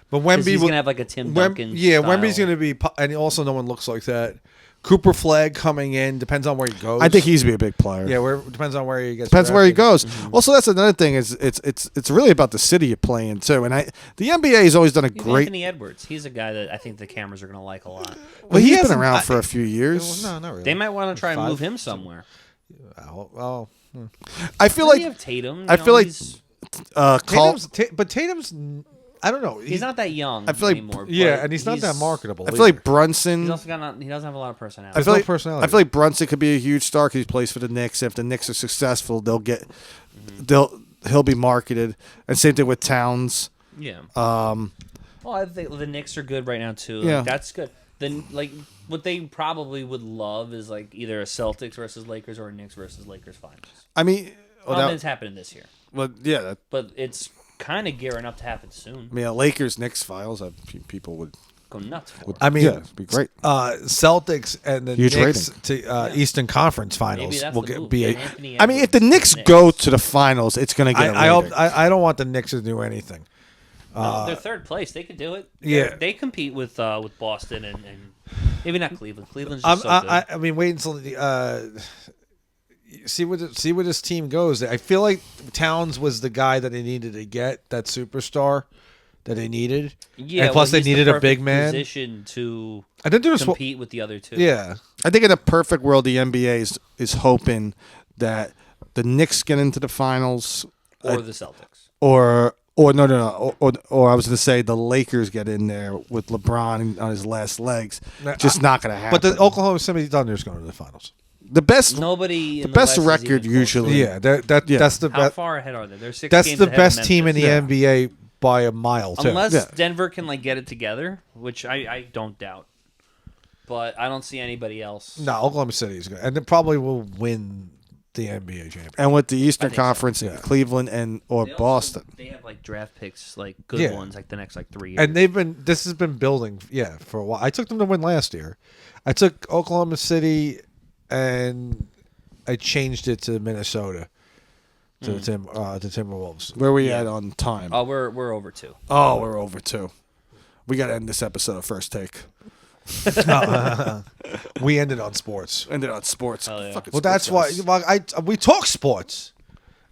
But Wemby he's gonna have like a Tim Duncan. Yeah, style. Wemby's gonna be, and also no one looks like that. Cooper Flag coming in depends on where he goes. I think he's gonna be a big player. Yeah, depends on where he gets. Depends drafted. where he goes. Mm-hmm. Also, that's another thing is it's really about the city you play in too. And the NBA has always done a great. Anthony Edwards, he's a guy that I think the cameras are gonna like a lot. Well, he's been around for a few years. No, not really. They might want to try and move him somewhere. I feel like you have Tatum. I feel like Tatum's. I don't know. He's not that young. I feel like anymore. Yeah, and he's not that marketable. I feel like Brunson. He doesn't have a lot of personality. I feel like personality. I feel like Brunson could be a huge star because he plays for the Knicks. If the Knicks are successful, he'll be marketed. And same thing with Towns. Yeah. Well, I think the Knicks are good right now too. Like, yeah, that's good. Then like what they probably would love is like either a Celtics versus Lakers or a Knicks versus Lakers finals. I mean, it's happening this year. Well, yeah, but it's kind of gearing up to happen soon. I mean, Lakers Knicks finals, people would go nuts for. I mean, it'd be great. Celtics and the huge Knicks rating. to Eastern Conference Finals will be. I mean, if the Knicks go to the finals, it's going to get. I don't want the Knicks to do anything. No, they're third place. They could do it. Yeah, they compete with Boston and maybe not Cleveland. Cleveland's just so good. I mean, wait until see where this team goes. I feel like Towns was the guy that they needed to get, that superstar that they needed. Yeah, and plus they needed a big man position to compete with the other two. Yeah, I think in a perfect world, the NBA is hoping that the Knicks get into the finals or the Celtics or no, or I was going to say the Lakers get in there with LeBron on his last legs. Just not going to happen. But the Oklahoma City Thunder is going to the finals. The best record usually. Yeah, that's the best. How far ahead are they? They're 6 That's games the ahead best of team in the NBA by a mile, too. Unless Denver can get it together, which I don't doubt. But I don't see anybody else. No, Oklahoma City is good, and they probably will win the NBA championship. And with the Eastern Conference, Cleveland or Boston, they have draft picks, good ones, the next 3 years. And this has been building, for a while. I took them to win last year. I took Oklahoma City, and I changed it to Minnesota, to the Timberwolves. Where are we at on time? Oh, we're over 2. Oh, we're over 2. We got to end this episode of First Take. We ended on sports. Yeah. Well, that's why we talk sports.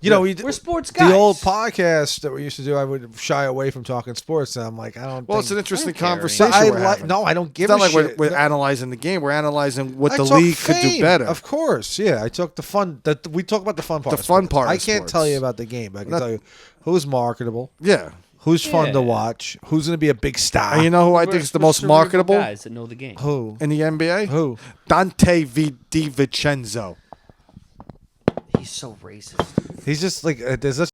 We're sports guys. The old podcast that we used to do, I would shy away from talking sports, and I'm like, I don't. Well, it's an interesting conversation. No, I don't give. It's not a shit. We're analyzing the game. We're analyzing what the league could do better. Of course, yeah. I took the fun. We talk about the fun part. The fun part. I can't tell you about the game, but I can tell you who's marketable. Yeah. Who's fun to watch? Who's going to be a big star? And you know who I think is the most marketable? Guys that know the game. Who in the NBA? Who? Dante DiVincenzo. He's so racist. He's just there's